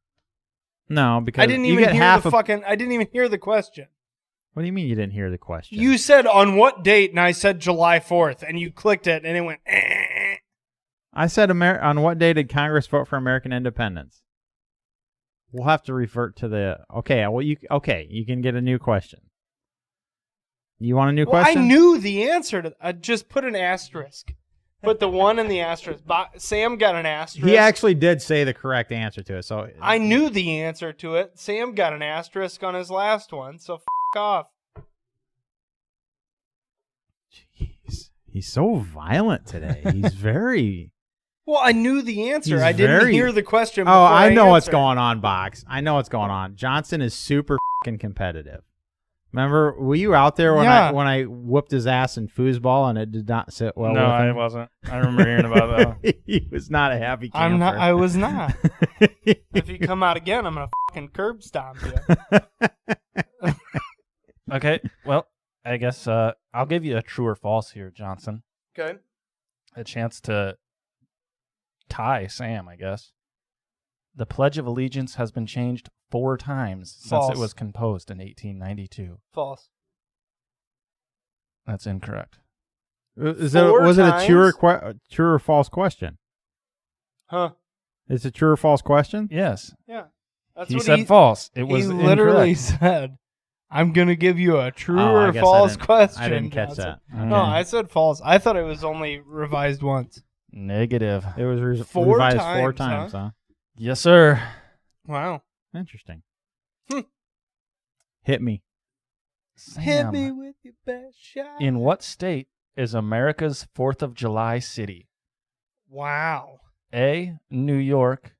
No, because I didn't you even get hear half the a... fucking... I didn't even hear the question. What do you mean you didn't hear the question? You said on what date, and I said July 4th, and you clicked it, and it went... I said on what day did Congress vote for American independence? We'll have to revert to the... Okay, well, you can get a new question. You want a new Well, question? I knew the answer to... I just put an asterisk. Put the 1 in the asterisk. Sam got an asterisk. He actually did say the correct answer to it, so... I knew the answer to it. Sam got an asterisk on his last one, so off. Jeez. He's so violent today. He's very... Well, I knew the answer. He's I didn't very- hear the question Oh, before I know what's answered. going on, Box. I know what's going on. Johnson is super fucking competitive. Remember, were you out there when Yeah. I whooped his ass in foosball and it did not sit well no, with I him? wasn't. I remember hearing about that. He was not a happy camper. I'm not. I was not. If you come out again, I'm gonna fucking curb stomp you. Okay, well, I guess I'll give you a true or false here, Johnson. Okay. A chance to tie Sam, I guess. The Pledge of Allegiance has been changed 4 times since False. it was composed in 1892. False. That's incorrect. Was 4 it a true times? true or false question? Huh? It's a true or false question? Yes. Yeah. That's He what said false. It He was literally incorrect. said, "I'm gonna give you a true Oh, I or guess false question." I didn't catch Johnson. that. No, I said false. I thought it was only revised once. Negative. It was 4 revised times, 4 times, huh? Yes, sir. Wow. Interesting. Hmm. Hit me. Hit Sam, me with your best shot. in what state is America's 4th of July city? Wow. A, New York.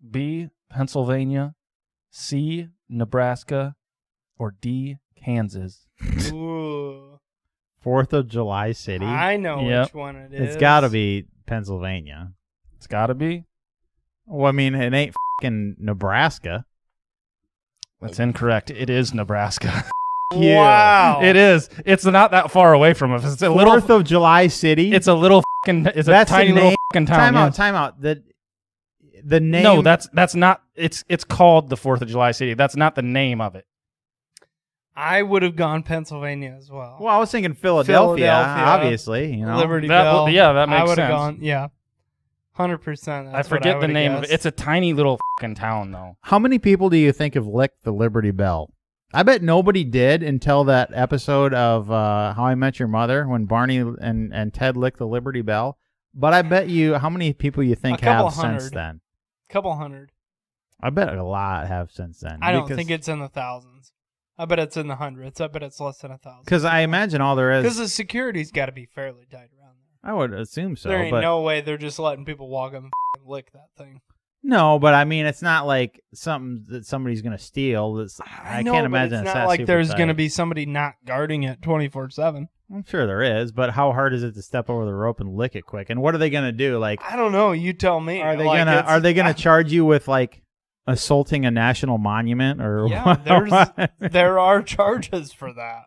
B, Pennsylvania. C, Nebraska. Or D, Kansas. Ooh. 4th of July city. I know Yep. which one it is. It's got to be Pennsylvania. It's got to be. Well, I mean, it ain't fucking Nebraska. That's incorrect. It is Nebraska. Wow. It is. It's not that far away from us. It's a little. 4th of July city. It's a little fucking. It's a That's the tiny little name- fucking town. yes. Time out. The name. No, that's not. It's called the 4th of July city. That's not the name of it. I would have gone Pennsylvania as well. Well, I was thinking Philadelphia, Philadelphia. obviously. You know, Liberty That- Bell. yeah, that I makes would have sense. gone. Yeah. 100%. I forget the name of it. It's a tiny little fucking town, though. How many people do you think have licked the Liberty Bell? I bet nobody did until that episode of How I Met Your Mother when Barney and Ted licked the Liberty Bell. But I bet you, how many people you think A couple have since hundred. then? Couple hundred. I bet a lot have since then. I don't think it's in the thousands. I bet it's in the hundreds. I bet it's less than 1,000. Because I imagine all there Because is. the security's got to be fairly tight around there. I would assume so. There ain't but no way they're just letting people walk up and lick that thing. No, but I mean, it's not like something that somebody's going to steal. I know, can't but imagine it's it's not that like super there's tight. going to be somebody not guarding it 24/7. I'm sure there is, but how hard is it to step over the rope and lick it quick? And what are they going to do? Like, I don't know. You tell me. are they Like, gonna charge you with like assaulting a national monument or? Yeah, there are charges for that.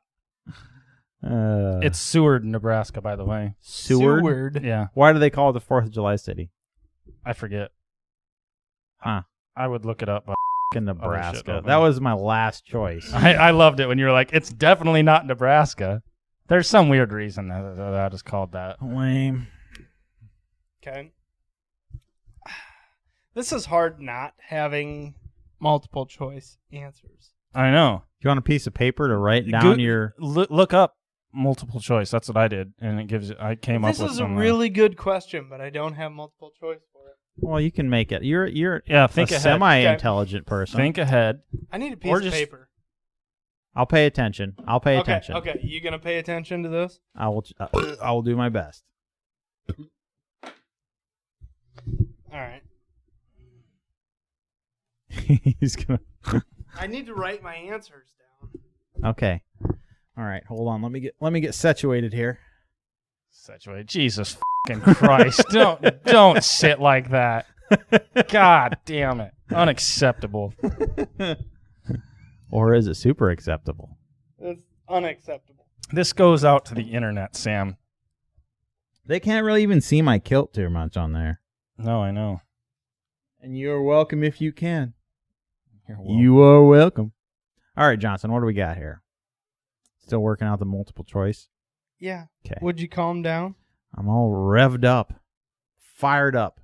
It's Seward, Nebraska, by the way. Seward. Yeah, Why do they call it the 4th of July city? I forget. Huh? I would look it up. But In shit, Nebraska. open. That was my last choice. I loved it when you were like, it's definitely not Nebraska. There's some weird reason that is called that. Lame. Okay. This is hard not having multiple choice answers. I know. You want a piece of paper to write down your? Look up multiple choice. That's what I did, and it gives. I came up with. This is a some, really good question, but I don't have multiple choice for it. Well, you can make it. You're think a ahead. semi-intelligent person. Think ahead. I need a piece Or of just- paper. I'll pay attention. Okay, attention. okay. You gonna pay attention to this? I will do my best. All right. He's gonna. I need to write my answers down. Okay. All right. Hold on. Let me get situated here. Situate. Jesus fucking Christ! don't sit like that. God damn it! Unacceptable. Or is it super acceptable? It's unacceptable. This goes out to the internet, Sam. They can't really even see my kilt too much on there. No, I know. And you're welcome if you can. You're welcome. You are welcome. All right, Johnson. What do we got here? Still working out the multiple choice. Yeah. Okay. Would you calm down? I'm all revved up, fired up.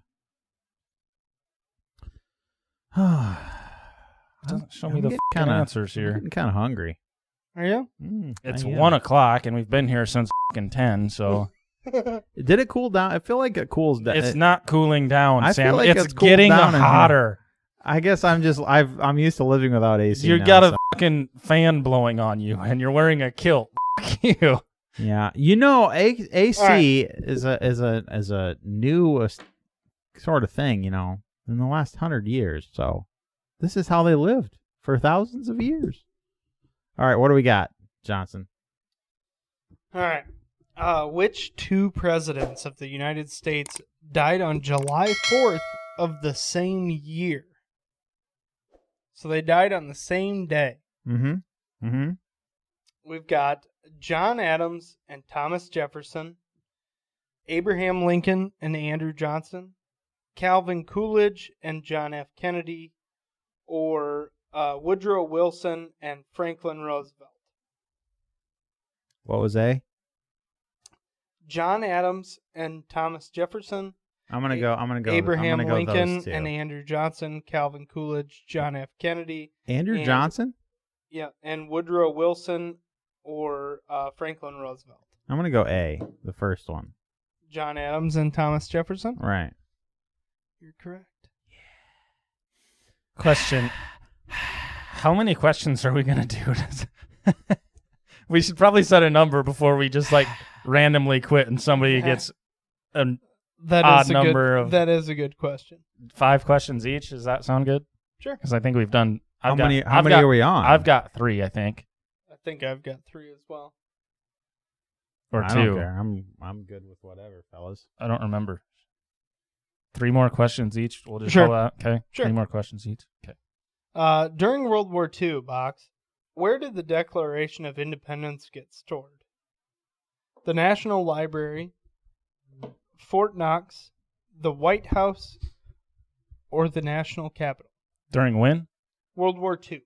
Doesn't show me the fucking answers I'm here. getting kind of hungry. Are you? It's I am. 1 o'clock, and we've been here since fucking 10. So Did it cool down? I feel like it cools down. it's not cooling down, I Sam. feel like it's it's cooled getting down in here. hotter. I guess I'm used to living without AC. You now, got a so- fucking fan blowing on you, and you're wearing a kilt. You. Yeah, you know, AC right. is a new sort of thing. You know, in the last 100 years. So this is how they lived for thousands of years. All right, what do we got, Johnson? All right. Which two presidents of the United States died on July 4th of the same year? So they died on the same day. Mm-hmm. We've got John Adams and Thomas Jefferson, Abraham Lincoln and Andrew Johnson, Calvin Coolidge and John F. Kennedy, or Woodrow Wilson and Franklin Roosevelt. What was A? John Adams and Thomas Jefferson, I'm gonna go. Abraham I'm gonna go Lincoln those two. and Andrew Johnson, Calvin Coolidge, John F. Kennedy, Andrew and- Johnson. yeah, and Woodrow Wilson or Franklin Roosevelt. I'm gonna go A, the first one. John Adams and Thomas Jefferson. Right. You're correct. Question: how many questions are we gonna do? We should probably set a number before we just like randomly quit and somebody gets a That odd is a number good, of- That is a good question. 5 questions each. Does that sound good? Sure. Because I think we've done. How many are we on? I've got 3, I think, I think I've got 3 as well. or I 2. don't care. I'm good with whatever, fellas. I don't remember. 3 more questions each. We'll just Sure. call that. Okay. Sure. 3 more questions each. Okay. During World War II, Box, where did the Declaration of Independence get stored? The National Library, Fort Knox, the White House, or the National Capitol? During when? World War II.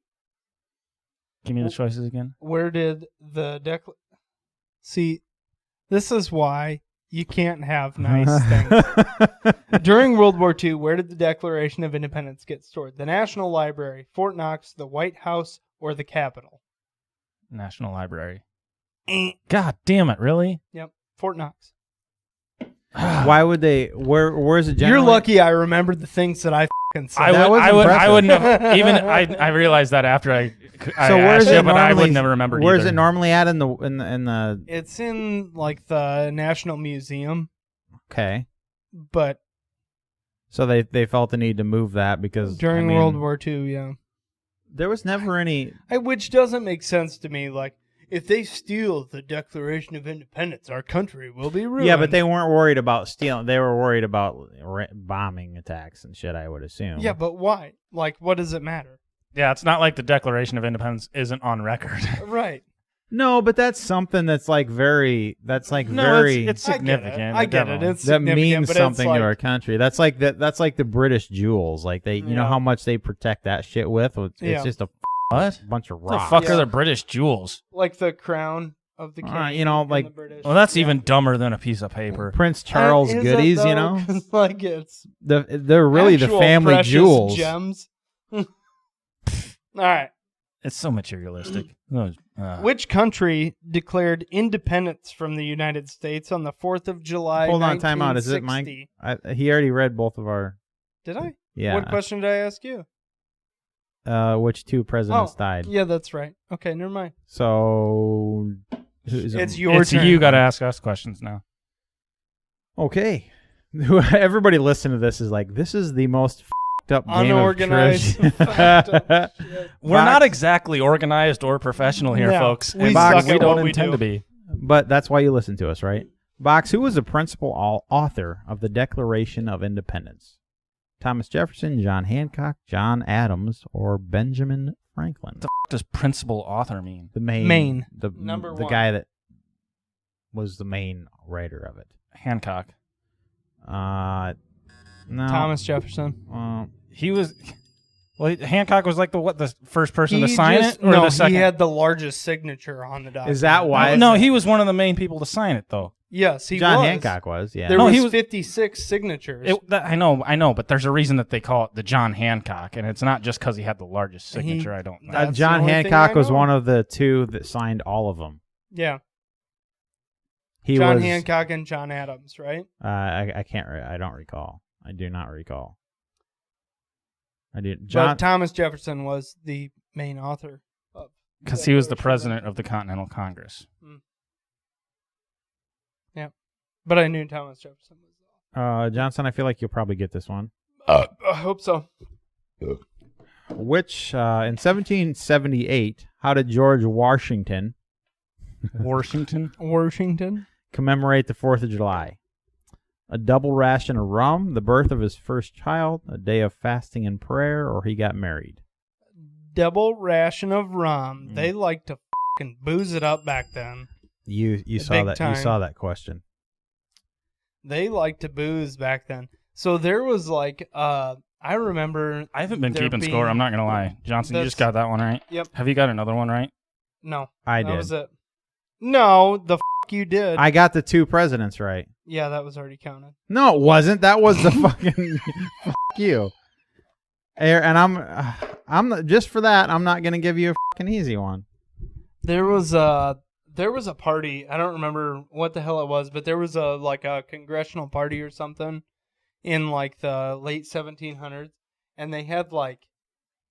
Give me the choices again. Where did the See, this is why you can't have nice things. During World War II, where did the Declaration of Independence get stored? The National Library, Fort Knox, the White House, or the Capitol? National Library. God damn it! Really? Yep, Fort Knox. Why would they? Where's it? You're generally? lucky I remembered the things that I fucking said. That was I impressive. wouldn't have even. I realized that after I So where's asked it you, but I normally? would never remember. Where's it normally at in the? It's in like the National Museum, Okay. but So they felt the need to move that because During World War II, yeah. there was never any. Which doesn't make sense to me. Like, if they steal the Declaration of Independence, our country will be ruined. Yeah, but they weren't worried about stealing. They were worried about bombing attacks and shit, I would assume. Yeah, but why? Like, what does it matter? Yeah, it's not like the Declaration of Independence isn't on record. Right. No, but that's something that's like very. That's like very. It's significant. I get it. It's that significant, means but something it's like, to our country. That's like That's like the British jewels. Like you know how much they protect that shit with. It's just a what? bunch of What rocks. the fuck are the British jewels? like the crown of the king. You know, and like- the British. Well, that's even dumber than a piece of paper. Prince Charles Is it, goodies. though? You know, 'Cause, like, it's they're really the actual family precious jewels. gems. All right. It's so materialistic. Which country declared independence from the United States on the 4th of July? Hold on, time out. Is it 1960? Mike? He already read both of our. Did I? Yeah. What question did I ask you? Which two presidents died? Yeah, that's right. Okay, never mind. So, who's It's your It's turn. you got to ask us questions now. Okay. Everybody listening to this is like, this is the most fucked up game Unorganized, of fucked up trivia. shit. We're not exactly organized or professional here, No, folks. we And suck we at don't what we intend do. to be. But that's why you listen to us, right? Box, who was the principal author of the Declaration of Independence? Thomas Jefferson, John Hancock, John Adams, or Benjamin Franklin? What the f- does principal author mean? The Number the one. guy that was the main writer of it. Hancock. No. Thomas Jefferson. He was. Well, Hancock was like the first person to He sign just- it, or no, the second. he had the largest signature on the document. Is that why? No, he was one of the main people to sign it, though. Yes, he John was. Hancock was, yeah. There No, was, he was- 56 signatures. I know, but there's a reason that they call it the John Hancock, and it's not just because he had the largest signature. I don't know. That's John the only thing Hancock I was know. one of the two that signed all of them. Yeah, He John was. Hancock and John Adams, right? I can't. I don't recall. I do not recall. I did. But John. Thomas Jefferson was the main author. Because he was the president of the Continental Congress. Yeah, but I knew Thomas Jefferson was. Johnson, I feel like you'll probably get this one. I hope so. Which in 1778, how did George Washington Washington? commemorate the 4th of July? A double ration of rum, the birth of his first child, a day of fasting and prayer, or he got married? Double ration of rum. They like to fucking booze it up back then. You saw big that. time. You saw that question. They like to booze back then. So there was like, I remember. I haven't been there keeping being- score. I'm not going to lie. Johnson, you That's- just got that one right? Yep. Have you got another one right? No, I that did. was it. No, the you did. I got the two presidents right. Yeah, that was already counted. No, it wasn't. That was the fucking fuck you. And I'm just for that. I'm not gonna give you a fucking easy one. There was a party. I don't remember what the hell it was, but there was a congressional party or something in like the late 1700s, and they had like,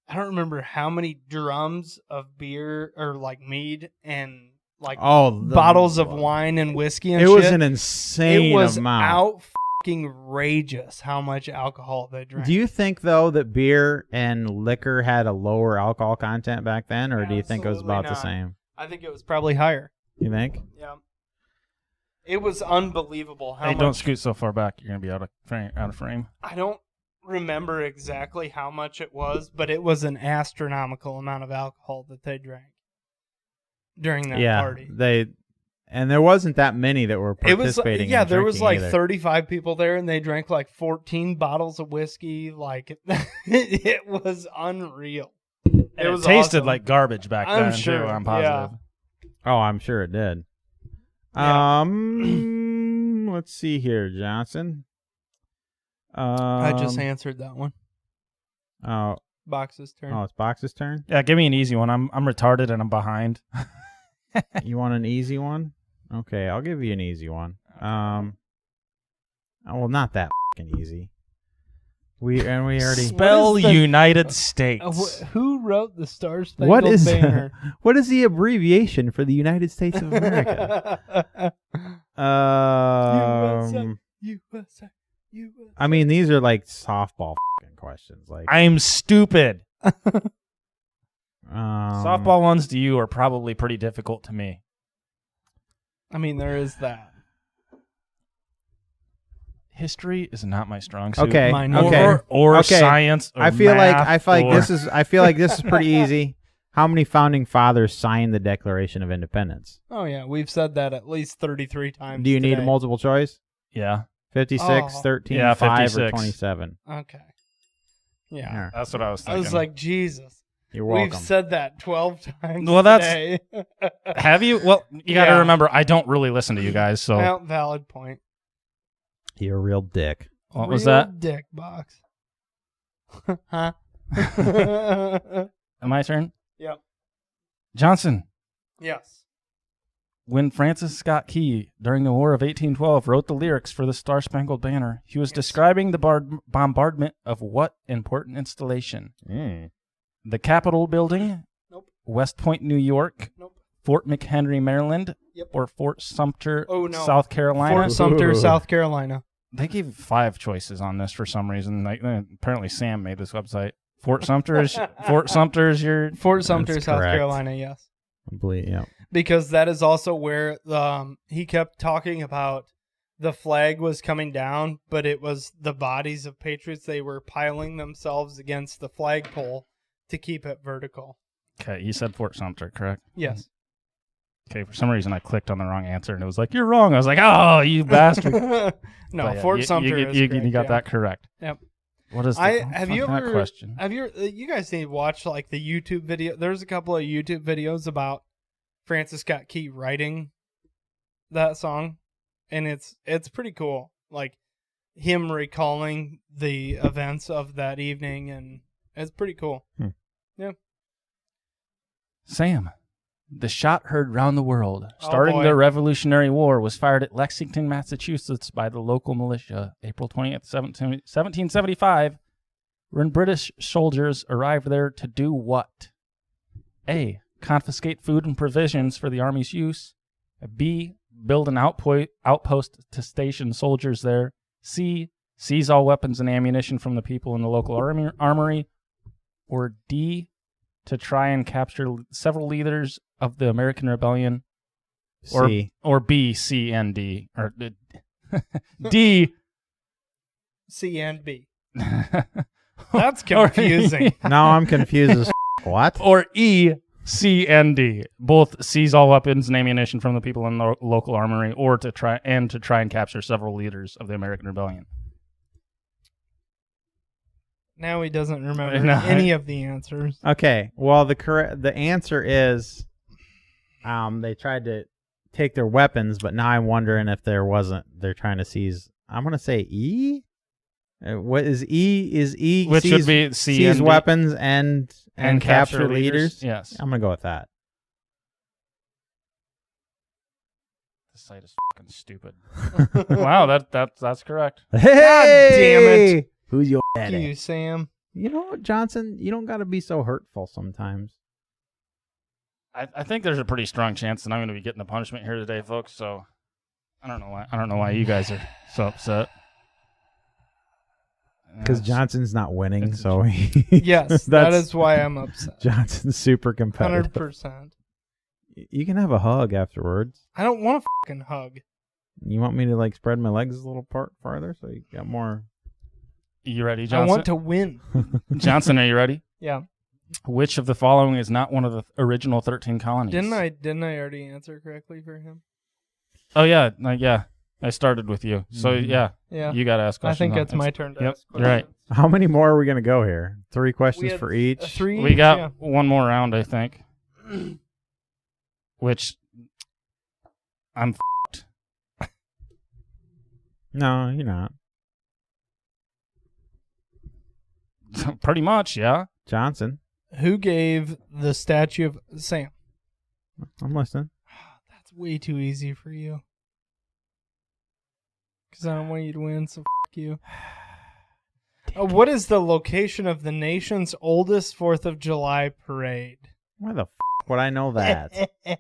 I don't remember how many drums of beer or like mead and like bottles of wine and whiskey and it shit. was an insane It was amount. out fucking outrageous how much alcohol they drank. Do you think though that beer and liquor had a lower alcohol content back then, or do you think it was Absolutely about the not. same? I think it was probably higher. You think? Yeah. It was unbelievable how Hey, much. don't scoot so far back. You're going to be out of frame. I don't remember exactly how much it was, but it was an astronomical amount of alcohol that they drank during that party. And there wasn't that many that were It was participating. yeah, in there was drinking like either. 35 people there, and they drank like 14 bottles of whiskey. Like it was unreal. And it was tasted awesome. like garbage back I'm then, sure, too. I'm positive. Oh, I'm sure it did. Yeah. Let's see here, Johnson. I just answered that one. Oh, Box's turn. it's Box's turn. Yeah, give me an easy one. I'm retarded and I'm behind. You want an easy one? Okay, I'll give you an easy one. Well, not that fucking easy. We already. Spell What is the- United States. Who wrote the Star Spangled What is Banner? what is the abbreviation for the United States of America? USA, USA, I mean, these are like softball fucking questions. Like, I'm stupid. um, Softball ones to you are probably pretty difficult to me. I mean, there is that. History is not my strong suit. Okay. Mine Okay. Or Okay. science. Or I feel like math, this is pretty easy. How many founding fathers signed the Declaration of Independence? Oh, yeah. We've said that at least 33 times. Do you need a today. multiple choice? Yeah, 56, Oh. 13, Yeah, 5, or 56. 27? Okay. Yeah. Here, that's what I was I thinking. was like, Jesus. you're welcome. We've said that 12 times Well, that's- today. have you? Well, you got to Yeah. remember, I don't really listen to you guys. So Well, valid point. You're a real dick. what was Real that? Dick box. Huh? My turn. Yep. Johnson. Yes. When Francis Scott Key, during the War of 1812, wrote the lyrics for the Star-Spangled Banner, he was describing the bombardment of what important installation? The Capitol Building, Nope. West Point, New York, Nope. Fort McHenry, Maryland, Yep. or Fort Sumter, Oh, no. South Carolina. Fort Sumter, Ooh. South Carolina. They gave 5 choices on this for some reason. Like, apparently Sam made this website. Fort Sumter is your... Fort Sumter, That's South correct. Carolina, yes. Yeah. Because that is also where he kept talking about the flag was coming down, but it was the bodies of patriots. They were piling themselves against the flagpole to keep it vertical. Okay, you said Fort Sumter, correct? Yes. Okay, for some reason I clicked on the wrong answer and it was like, you're wrong. I was like, oh, you bastard. No, But yeah, Fort Sumter is you correct, got yeah. that correct. Yep. What is the Have you that ever question? Have you guys need to watch like the YouTube video? There's a couple of YouTube videos about Francis Scott Key writing that song, and it's pretty cool. Like him recalling the events of that evening, and it's pretty cool. Yeah. Sam, the shot heard round the world, Oh, starting boy. the Revolutionary War, was fired at Lexington, Massachusetts by the local militia, April 20th, 1775, when British soldiers arrived there to do what? A. Confiscate food and provisions for the army's use. B. Build an outpost to station soldiers there. C. Seize all weapons and ammunition from the people in the local armory. Or D. To try and capture several leaders of the American Rebellion. C. Or B, C, and D. Or D. C and B. That's confusing. Now I'm confused as what? Or E, C, and D. Both seize all weapons and ammunition from the people in the local armory, or to try and capture several leaders of the American Rebellion. Now he doesn't remember No, any of the answers. Okay. Well, the answer is, they tried to take their weapons, but now I'm wondering if they're trying to seize. I'm gonna say E. What is E? Is E Which seize, would be C seize and D. weapons and capture leaders? Yes. I'm gonna go with that. The site is fucking stupid. Wow, that's correct. Hey! damn it. Who's your Fuck daddy? you, Sam. You know what, Johnson? You don't got to be so hurtful sometimes. I think there's a pretty strong chance that I'm going to be getting a punishment here today, folks. So I don't know why. I don't know why you guys are so upset. Because Johnson's not winning, it's- so Yes, that that's- is why I'm upset. Johnson's super competitive. 100%. You can have a hug afterwards. I don't want a fucking hug. You want me to like spread my legs a little part farther so you got more? You ready, Johnson? I want to win. Johnson, are you ready? Yeah. Which of the following is not one of the original 13 colonies? Didn't I already answer correctly for him? Oh yeah, yeah. I started with you, so yeah, Yeah. you got to ask I questions. think on it's my turn to Yep, ask you're right. questions. How many more are we gonna go here? 3 We questions had for each. 3 We each, got yeah. one more round, I think. Which I'm No, you're not. pretty much, yeah. Johnson, Who gave the statue of Sam? I'm listening. That's way too easy for you. Because I don't want you to win, so fuck you. What is the location of the nation's oldest 4th of July parade? Why the would I know that? This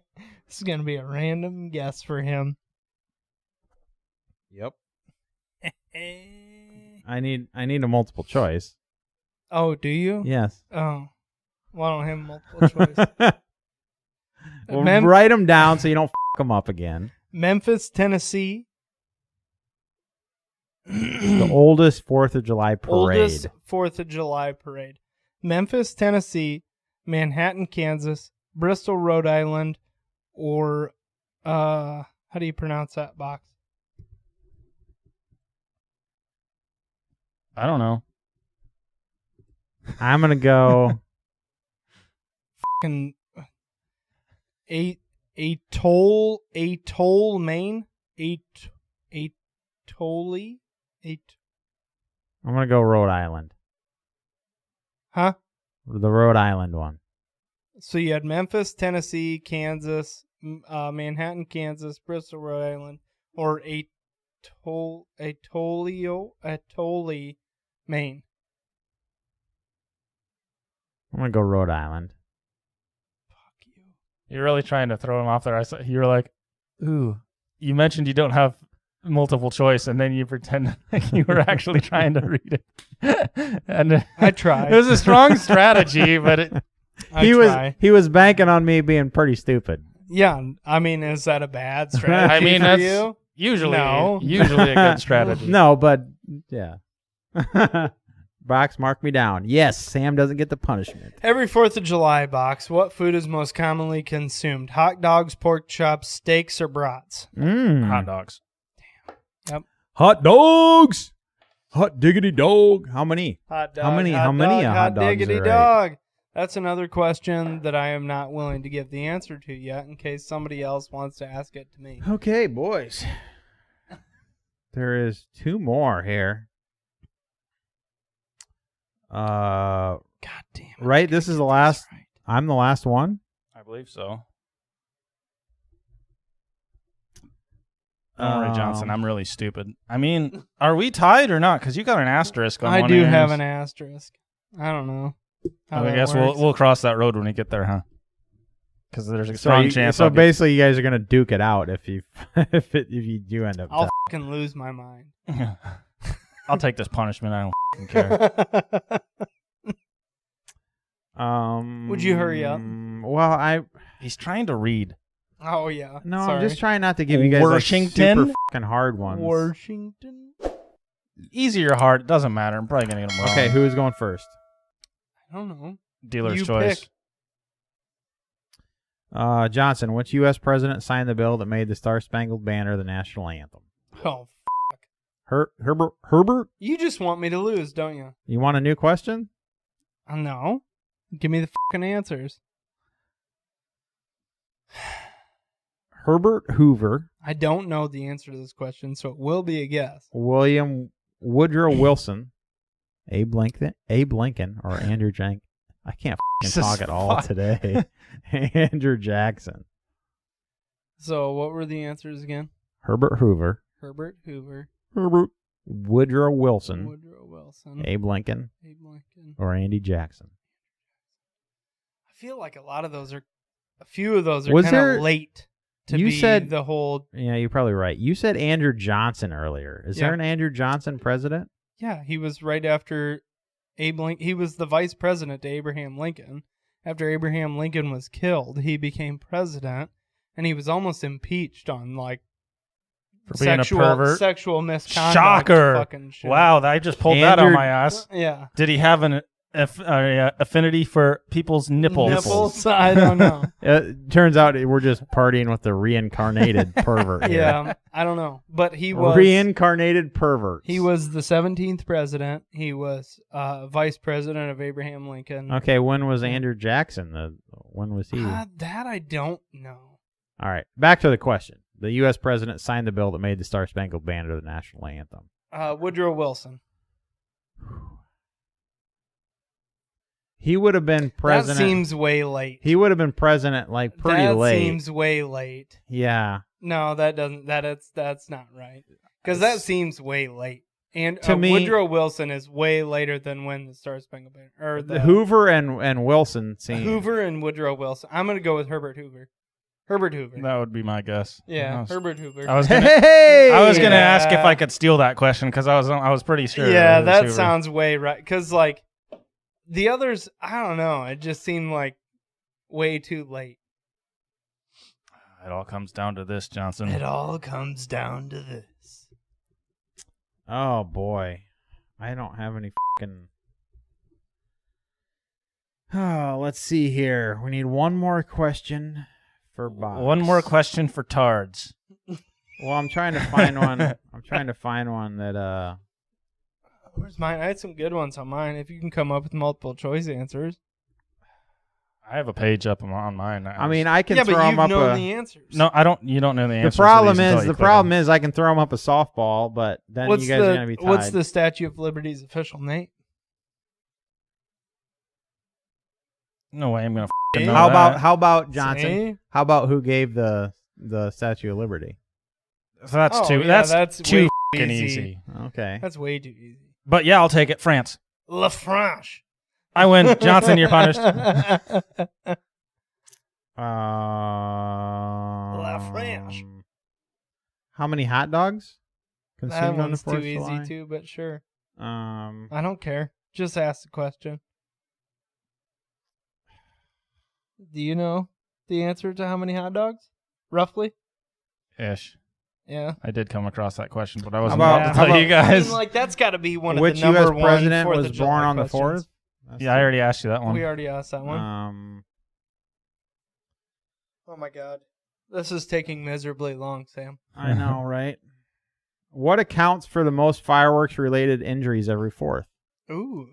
is going to be a random guess for him. Yep. I need a multiple choice. Oh, do you? Yes. Oh. Well, I don't have multiple choice. Well, write them down so you don't f them up again. Memphis, Tennessee. The oldest 4th of July parade. Oldest 4th of July parade. Memphis, Tennessee, Manhattan, Kansas, Bristol, Rhode Island, or how do you pronounce that box? I don't know. I'm gonna go. Fucking Atoll, Maine, Atolli, I'm gonna go Rhode Island. huh? The Rhode Island one. So you had Memphis, Tennessee, Kansas, Manhattan, Kansas, Bristol, Rhode Island, or Atolli, Maine. I'm gonna go Rhode Island. Fuck you. You're really trying to throw him off there. You were like, ooh. You mentioned you don't have multiple choice, and then you pretend like you were actually trying to read it. And I tried. It was a strong strategy, but He was banking on me being pretty stupid. Yeah, I mean, is that a bad strategy I mean, for that's you? usually No. a good strategy. No, but yeah. Box, mark me down. Yes, Sam doesn't get the punishment. Every 4th of July, Box, what food is most commonly consumed? Hot dogs, pork chops, steaks, or brats? Hot dogs. Hot dogs. Hot diggity dog. How many? Hot dog. How many hot hot dogs diggity are dog. That's another question that I am not willing to give the answer to yet in case somebody else wants to ask it to me. Okay, boys. There is 2 more here. God damn it. Right, this is the last. Right. I'm the last one. I believe so. Don't worry, Johnson. I'm really stupid. I mean, are we tied or not? Because you got an asterisk on I one do of have yours. an asterisk. I don't know. how I that guess works. we'll cross that road when we get there, huh? Because there's a strong chance. So I'll be- basically, you guys are gonna duke it out if you if you do end up. I'll fucking lose my mind. I'll take this punishment. I don't f***ing care. Would you hurry up? Well, He's trying to read. Oh, yeah. no, Sorry. I'm just trying not to give you guys like Washington? super fucking hard ones. Washington? Easy or hard, it doesn't matter. I'm probably going to get them wrong. Okay, who's going first? I don't know. Dealer's You choice. pick. Johnson, which U.S. president signed the bill that made the Star-Spangled Banner the national anthem? Oh, Herbert? you just want me to lose, don't you? You want a new question? No. Give me the fucking answers. Herbert Hoover, I don't know the answer to this question, so it will be a guess. William Woodrow Wilson, Abe Lincoln, or Andrew Jackson. I can't Jesus talk at all fuck. today. Andrew Jackson. So what were the answers again? Herbert Hoover, Herbert Hoover, Herbert Woodrow Wilson, Woodrow Wilson, Abe Lincoln, Abe Lincoln. or Andy Jackson. I feel like a few of those are Was kind there- of late to you be said- the whole. Yeah, you're probably right. You said Andrew Johnson earlier. Is Yeah. there an Andrew Johnson president? Yeah, he was right after Abe Lincoln. He was the vice president to Abraham Lincoln. After Abraham Lincoln was killed, he became president, and he was almost impeached on like For being a pervert. sexual misconduct. Shocker. Fucking shit. Wow, I just pulled that Andrew- on my ass. Yeah. Did he have an affinity for people's nipples? Nipples? I don't know. Turns out we're just partying with the reincarnated pervert here. Yeah, I don't know. But he was Reincarnated pervert. He was the 17th president. He was vice president of Abraham Lincoln. Okay, when was Andrew Jackson? When was he? That I don't know. All right, back to the question. The U.S. president signed the bill that made the Star-Spangled Banner the national anthem. Woodrow Wilson. He would have been president. That seems way late. He would have been president like pretty that late. seems way late. Yeah. No, that doesn't. That's not right. Because that seems way late. And To me- Woodrow Wilson is way later than when the Star Spangled Banner or the Hoover and Wilson seem. Hoover and Woodrow Wilson. I'm gonna go with Herbert Hoover. Herbert Hoover. That would be my guess. Yeah, Herbert Hoover. I was gonna ask if I could steal that question because I was pretty sure. Yeah, it was that Hoover. sounds way right. Because like the others, I don't know. It just seemed like way too late. It all comes down to this, Johnson. It all comes down to this. Oh boy, I don't have any fucking. Oh, let's see here. We need one more question for Box. One more question for Tards. Well, I'm trying to find one. I'm trying to find one that Where's mine? I had some good ones on mine. If you can come up with multiple choice answers. I have a page up on mine. I mean, I can Yeah, throw but them you've up. known the answers. No, I don't. You don't know the answers. The problem is I can throw them up a softball, but then you guys are gonna be tied. What's the Statue of Liberty's official name? No way, I'm gonna. Know How about Johnson? See? How about who gave the Statue of Liberty? So that's Oh, too. yeah, that's way too fucking easy. Okay. That's way too easy. But yeah, I'll take it. France. La France. I win. Johnson, you're punished. La France. How many hot dogs That consumed on the one's 4th too of easy July? too, but sure. Um, I don't care. Just ask the question. Do you know the answer to how many hot dogs? Roughly? Ish. Yeah. I did come across that question, but I wasn't about- about to how tell you about- I guys. mean, like, that's got to be one of which the number U.S. one president 4th was of July born on the questions. 4th? Yeah, I already asked you that one. We already asked that one. Um, Oh my god. This is taking miserably long, Sam. I know, right? What accounts for the most fireworks-related injuries every 4th? Ooh.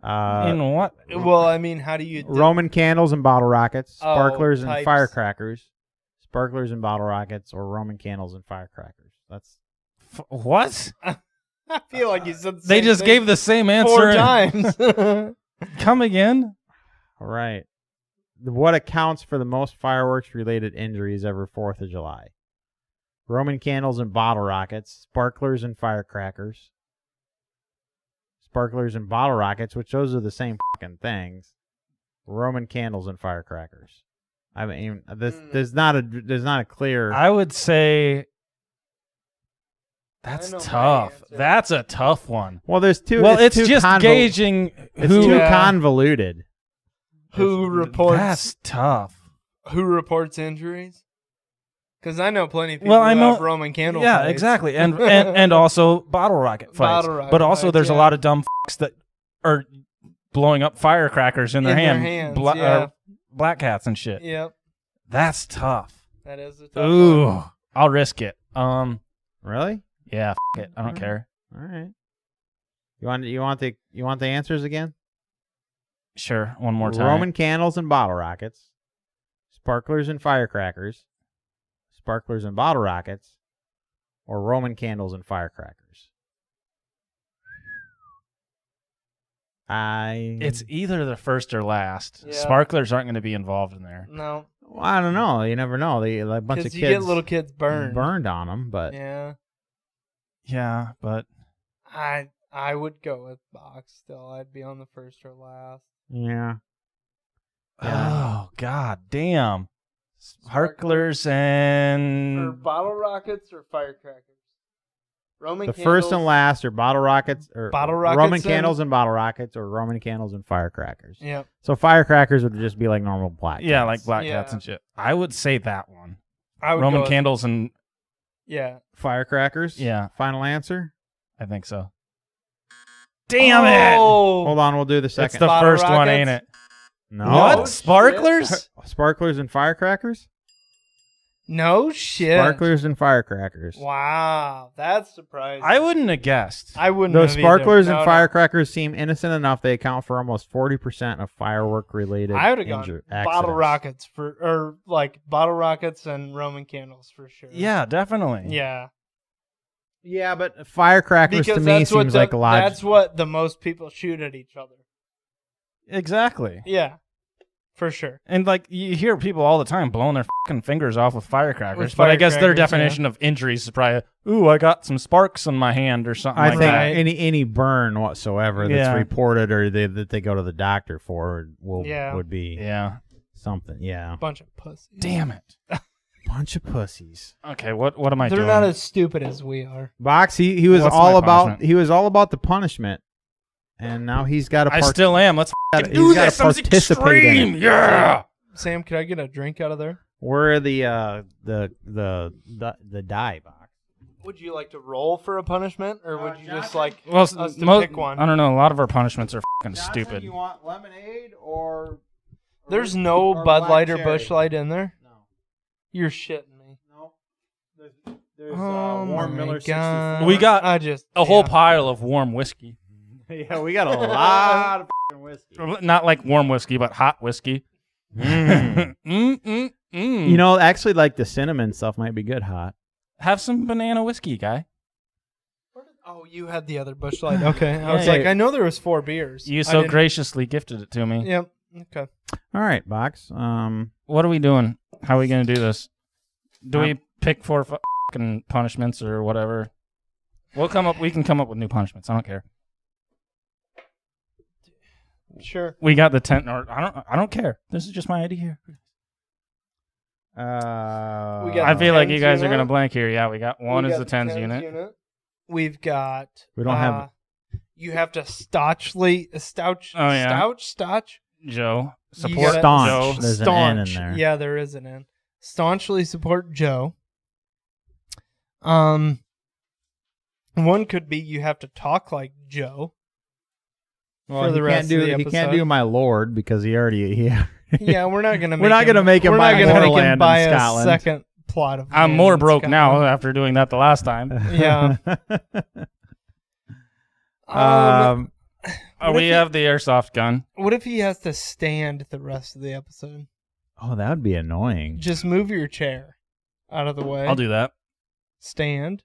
In what? Well, I mean, how do you Roman candles and bottle rockets, Oh, sparklers and types. firecrackers, sparklers and bottle rockets, or Roman candles and firecrackers. That's What? I feel like you said the They same just thing gave the same answer 4 times. Come again? all right. What accounts for the most fireworks-related injuries every 4th of July? Roman candles and bottle rockets, sparklers and firecrackers, sparklers and bottle rockets, which those are the same fucking things. Roman candles and firecrackers. I mean, there's not a clear. I would say I that's know my tough. answer. That's a tough one. Well, there's two. Well, it's too just gauging It's who. too Yeah. convoluted. Who reports That's tough. who reports injuries? Because I know plenty of people Well, I who know- have Roman candle Yeah, fights. exactly, and also bottle rocket fights. Bottle rocket but also, fights, there's a yeah. lot of dumb fucks that are blowing up firecrackers in their hands, yeah. black hats and shit. Yep, That's tough. that is a tough Ooh, one. I'll risk it. Really? Yeah, it. I don't care. All right. You want the answers again? Sure, one more time. Roman candles and bottle rockets, sparklers and firecrackers, sparklers and bottle rockets, or Roman candles and firecrackers. It's either the first or last. Yeah. Sparklers aren't going to be involved in there. No, I don't know. You never know. They a bunch of because kids you get little kids burned. on them, but Yeah, Yeah, but I would go with box. Still, I'd be on the first or last. yeah. oh god damn, sparklers Or and bottle rockets or firecrackers. Roman The candles, first and last are bottle rockets or Bottle rockets Roman and- candles and bottle rockets or Roman candles and firecrackers. Yep. So firecrackers would just be like normal black. yeah, cats. like black Yeah. cats and shit. I would say that one. I would Roman go with- candles and Yeah. Firecrackers. yeah, Final answer. I think so. Damn it! Oh, Hold on, we'll do the It's second. the Bottle first one, rockets? ain't it? No. What? shit. Sparklers? Sparklers and firecrackers? No shit. Sparklers and firecrackers. Wow, that's surprising. I wouldn't have guessed. I wouldn't. Those have sparklers either. and No, firecrackers seem innocent enough. They account for almost 40% of firework-related No. I would have gone accidents. bottle rockets or like bottle rockets and Roman candles for sure. Yeah, definitely. Yeah. Yeah, but firecrackers Because to me that's what seems like a lot. that's what the most people shoot at each other. Exactly. Yeah. For sure. And like you hear people all the time blowing their fucking fingers off with firecrackers. With But I guess their firecrackers, definition of injuries is probably, ooh, I got some sparks on my hand or something I like think that. Right. any burn whatsoever that's Yeah. reported or that they go to the doctor for Yeah. would be Yeah. something. Yeah. Bunch of pussies. Damn it. Bunch of pussies. Okay, what am I They're doing? not as stupid as we are. Box. He was What's all my about punishment? he was all about the punishment, and now he's got to. I still am. Let's he's do gotta this. I'm participate in extreme. it. Yeah. Sam, can I get a drink out of there? Where are the die box? Would you like to roll for a punishment, or would you just like Well, us to pick one? I don't know. A lot of our punishments are fucking stupid. You want lemonade or There's no or Bud black Light or cherry? Busch Light in there. No. You're shitting me. No. There's Oh warm my Miller God. 64. We got I just a whole pile of warm whiskey. Yeah, we got a lot of f***ing whiskey. Not like warm whiskey, but hot whiskey. You know, actually, like the cinnamon stuff might be good hot. Have some banana whiskey, guy. Oh, you had the other Busch Light. Okay, I was Yeah. like, I know there was 4 beers. You I so didn't- graciously gifted it to me. Yep. Okay. All right, box. What are we doing? How are we going to do this? Do we pick 4 fucking punishments or whatever? We can come up with new punishments. I don't care. Sure. We got the 10 or I don't care. This is just my idea. We I got I feel like you tens guys are unit. going to blank here. Yeah, we got one We is got the tens unit. We've got. We don't have- You have to stouch. Oh, yeah. Stouch. Joe. You Support gotta- Staunch. Joe. There's an N in Staunch. there. Yeah, there is an N. Staunchly support Joe. One could be you have to talk like Joe. Well, for the rest of the he can't episode. do my lord because he already. Yeah, we're not gonna. We're not gonna make him buy We're not gonna make more him land buy in a Scotland. second plot of. I'm land more in broke now Scotland. after doing that the last time. Yeah. What We if have the airsoft gun. What if he has to stand the rest of the episode? Oh, that would be annoying. Just move your chair out of the way. I'll do that. Stand.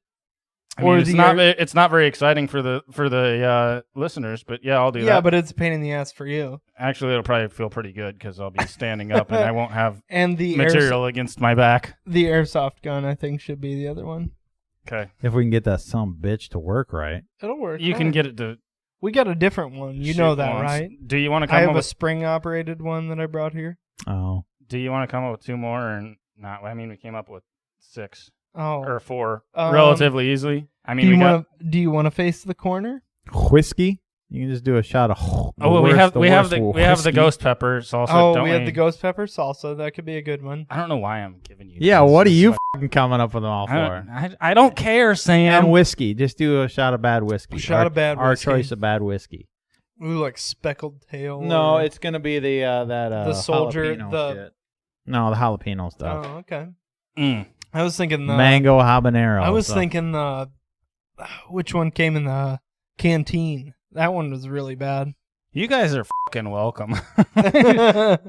I mean, Or it's the not air- it's not very exciting for the listeners, but yeah, I'll do Yeah, that. but it's a pain in the ass for you. Actually, it'll probably feel pretty good because I'll be standing up and I won't have And the material against my back. the airsoft gun, I think, should be the other one. Okay, If we can get that some bitch to work right. It'll work. you can right. get it to. We got a different one. You shoot know that, once. right? Do you want to I come have up a with? spring operated one that I brought here. Oh, Do you want to come up with 2 more or not? I mean, we came up with 6 Oh. or 4 Um, relatively easily. I mean, Do you want to face the corner? whiskey. You can just do a shot of. Oh, well, we have the whiskey. ghost peppers also. Oh, don't we have the ghost pepper salsa. That could be a good one. I don't know why I'm giving you. Yeah, this. what are It's you like- fucking coming up with them all for? I don't care, Sam. And whiskey. Just do a shot of bad whiskey. A shot of bad Our whiskey. choice of bad whiskey. Ooh, like speckled tail. No, or- it's gonna be the The soldier, jalapeno the- shit. No, the jalapeno stuff. Oh, okay. Mm. I was thinking the Mango habanero. I was so- thinking the which one came in the canteen. That one was really bad. You guys are fucking welcome.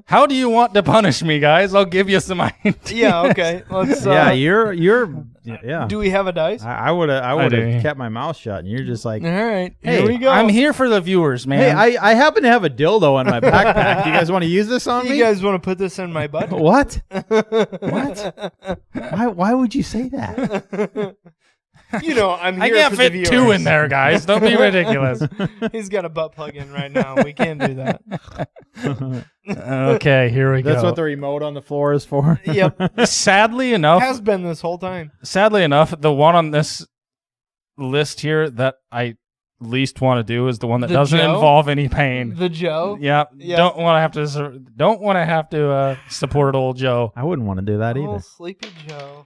How do you want to punish me, guys? I'll give you some ideas. Yeah, okay. Let's. Yeah, you're. Yeah. Do we have a dice? I would have. I would do. have kept my mouth shut, and you're just like, All right. Hey, here we go. I'm here for the viewers, man. hey, I happen to have a dildo in my backpack. Do you guys want to use this on You me? guys want to put this in my butt? What? What? Why would you say that? You know, I'm I here can't for fit the 2 viewers. in there, guys. Don't be ridiculous. He's got a butt plug in right now. We can't do that. Okay, here we go. That's what the remote on the floor is for. Yep. Sadly enough, Has been this whole time. the one on this list here that I least want to do is the one that The doesn't Joe? involve any pain. The Joe. Yeah, Yeah. don't want to have to support old Joe. I wouldn't want to do that Oh, either. Sleepy Joe.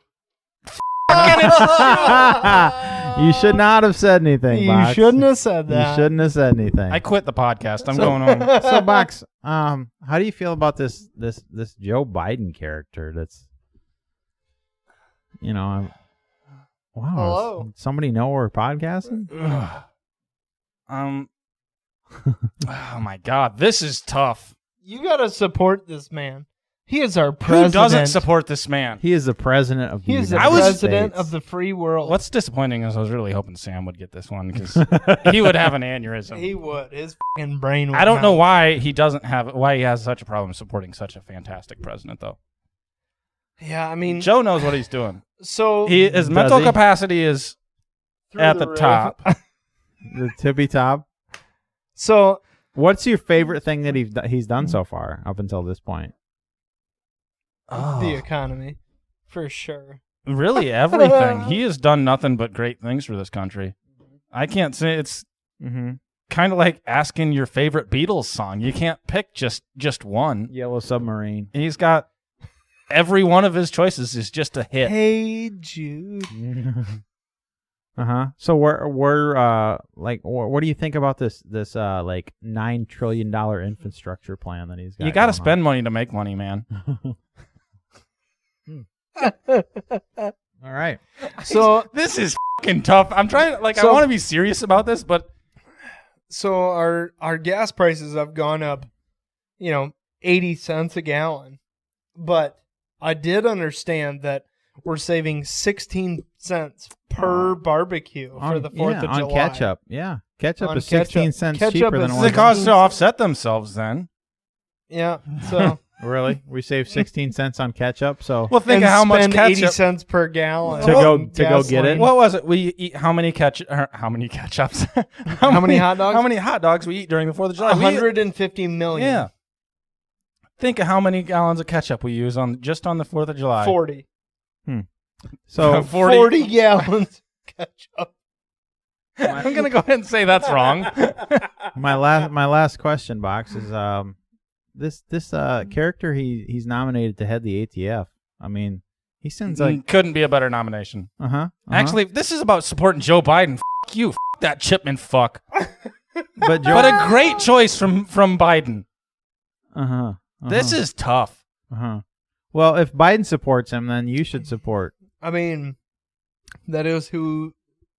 You should not have said anything. You Box. shouldn't have said You that. shouldn't have said anything. I quit the podcast. I'm going home. So, Box, how do you feel about this Joe Biden character? That's, wow. Hello. Does somebody know we're podcasting? Oh my God, this is tough. You got to support this man. He is our president. Who doesn't support this man? He is the president of the He is the United president States. of the free world. What's disappointing is I was really hoping Sam would get this one because he would have an aneurysm. He would. His fucking brain would I don't know melt. why he has such a problem supporting such a fantastic president, though. Yeah, I mean, Joe knows what he's doing. so His mental he? capacity is through at the roof. top. The tippy top. So What's your favorite thing that he's done so far up until this point? the economy, for sure. Really, everything. He has done nothing but great things for this country. I can't say it's kind of like asking your favorite Beatles song. You can't pick just one. Yellow Submarine. He's got every one of his choices is just a hit. Hey Jude. So we're like, what do you think about this like $9 trillion infrastructure plan that he's got? You got to spend money to make money, man. All right. So this is fucking tough. I'm trying to I want to be serious about this, but so our gas prices have gone up, 80 cents a gallon. But I did understand that we're saving 16 cents per barbecue for the 4th of July. On ketchup. Yeah. Ketchup On is 16 ketchup. cents Ketchup cheaper is- than this it is was. a cause to offset themselves then. Yeah. So Really? We saved 16 cents on ketchup, so Well, think and of how much spend 80 ketchup. cents per gallon To go- on to go get it? gasoline. What was it? We eat how many ketchups? How many hot dogs? How many hot dogs we eat during the 4th of July? 150 million. Yeah. Think of how many gallons of ketchup we use just on the 4th of July. 40. so 40 gallons ketchup. I'm gonna go ahead and say that's wrong. my last question, Box, is this character he's nominated to head the ATF. I mean, he seems like Couldn't be a better nomination. Actually, Actually, this is about supporting Joe Biden. F you, that Chipman fuck. but Joe, But a great choice from Biden. This Uh-huh. is tough. Well, if Biden supports him, then you should support. I mean, that is who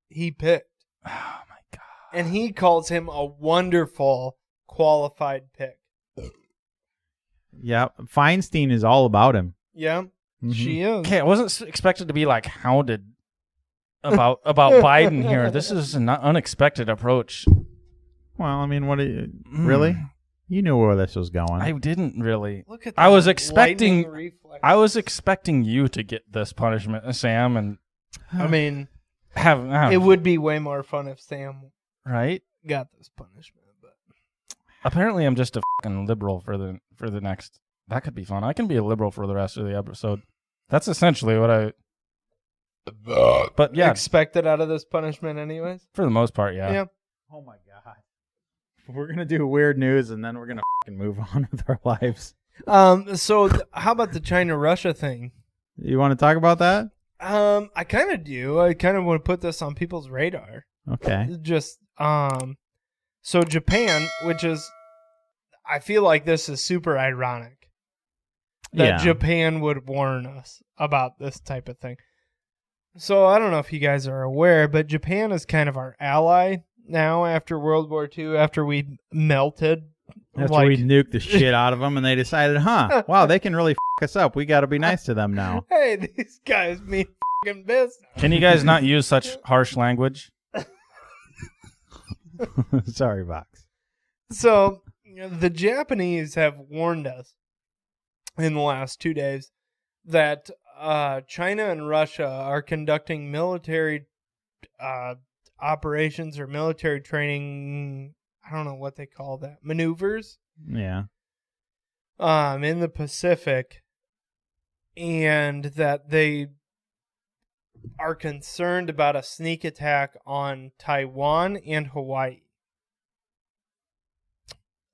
he picked. Oh my god. And he calls him a wonderful, qualified pick. Yeah, Feinstein is all about him. Yeah, she is. Okay, I wasn't expected to be hounded about Biden here. This is an unexpected approach. Well, I mean, really? You knew where this was going. I didn't really. Look at I was that expecting. lightning reflex. I was expecting you to get this punishment, Sam, and I mean, have it would be way more fun if Sam right. got this punishment. But Apparently, I'm just a fucking liberal for the next. That could be fun. I can be a liberal for the rest of the episode. That's essentially what I. But yeah, expected out of this punishment, anyways. for the most part, yeah. Yeah. Oh my god. We're gonna do weird news, and then we're gonna move on with our lives. So how about the China-Russia thing? You want to talk about that? I kind of do. I kind of want to put this on people's radar. Okay. Just so Japan, which is, I feel like this is super ironic that Yeah. Japan would warn us about this type of thing. So I don't know if you guys are aware, but Japan is kind of our ally now after World War II, after we melted. After we nuked the shit out of them, and they decided, wow, they can really f us up. We got to be nice to them now. Hey, these guys mean fucking business. Can you guys not use such harsh language? Sorry, Box. So the Japanese have warned us in the last 2 days that China and Russia are conducting military operations or military training. I don't know what they call that. Maneuvers. Yeah. In the Pacific, and that they are concerned about a sneak attack on Taiwan and Hawaii.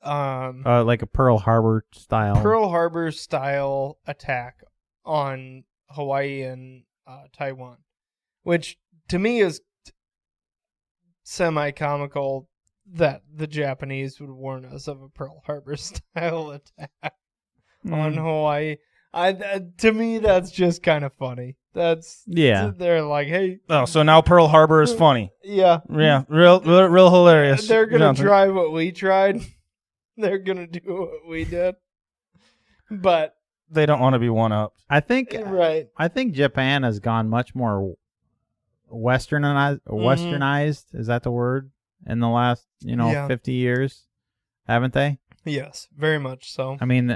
Like a Pearl Harbor style. Pearl Harbor style attack on Hawaii and Taiwan, which to me is semi-comical that the Japanese would warn us of a Pearl Harbor style attack on Hawaii. To me, that's just kind of funny. They're like, hey. Oh, so now Pearl Harbor is funny. Yeah. Yeah, real hilarious. They're going to try what we tried. They're going to do what we did. But They don't want to be one up. I think right. I think Japan has gone much more westernized. Is that the word? In the last, 50 years, haven't they? Yes, very much so. I mean,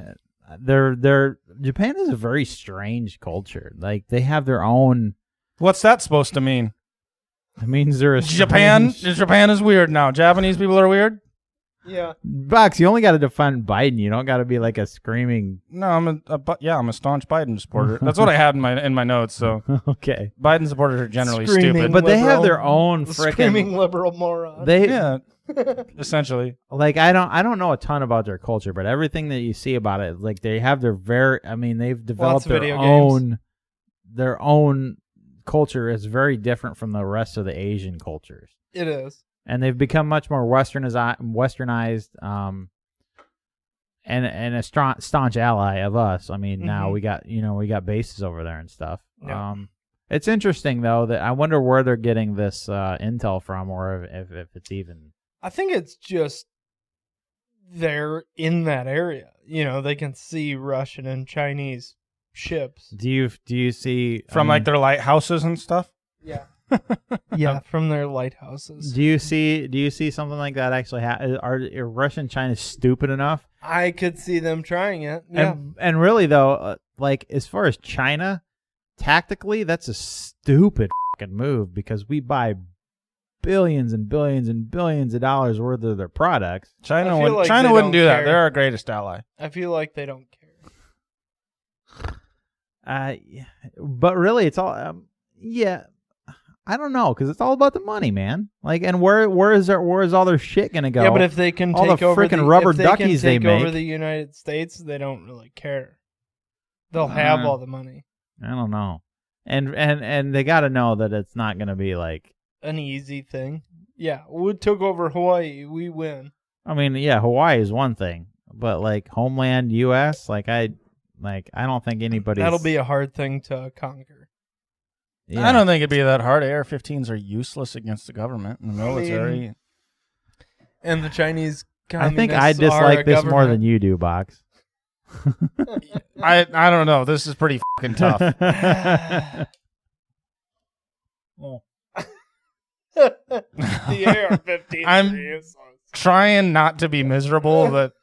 Japan is a very strange culture. Like, they have their own. What's that supposed to mean? It means they're a Japan strange- is weird now. Japanese people are weird. Yeah. Bucks, you only got to defend Biden. You don't got to be like a screaming. No, I'm a staunch Biden supporter. That's what I had in my notes. So Okay. Biden supporters are generally Screaming stupid. But they have liberal- their own Screaming freaking. liberal moron. They essentially. like I don't know a ton about their culture, but everything that you see about it, like they have their they've developed of their video own culture is very different from the rest of the Asian cultures. It is. And they've become much more westernized, and a staunch ally of us. I mean, now we got bases over there and stuff. Yeah. It's interesting though that I wonder where they're getting this intel from, or if it's even. I think it's just they're in that area. You know, they can see Russian and Chinese ships. Do you see From like their lighthouses and stuff? Yeah. Yeah, from their lighthouses. Do you see something like that actually happen? Are Russia and China stupid enough? I could see them trying it. Yeah. And really though, like as far as China, tactically, that's a stupid fucking move because we buy billions and billions and billions of dollars worth of their products. China I feel wouldn't. like China they wouldn't don't do that. care. They're our greatest ally. I feel like they don't care. But really, it's all yeah. I don't know because it's all about the money, man. Like, and where is all their shit gonna go? Yeah, but if they can all take the over freaking rubber if they duckies can take they over make. the United States, they don't really care. They'll have all the money. I don't know, and they got to know that it's not gonna be like An easy thing. Yeah, we took over Hawaii. We win. I mean, yeah, Hawaii is one thing, but like homeland U.S., I don't think anybody's. That'll be a hard thing to conquer. Yeah. I don't think it'd be that hard. AR-15s are useless against the government and the military. And the Chinese I think communists I are dislike a this more government. than you do, Box. I don't know. This is pretty fucking tough. The AR-15. I'm trying not to be miserable, but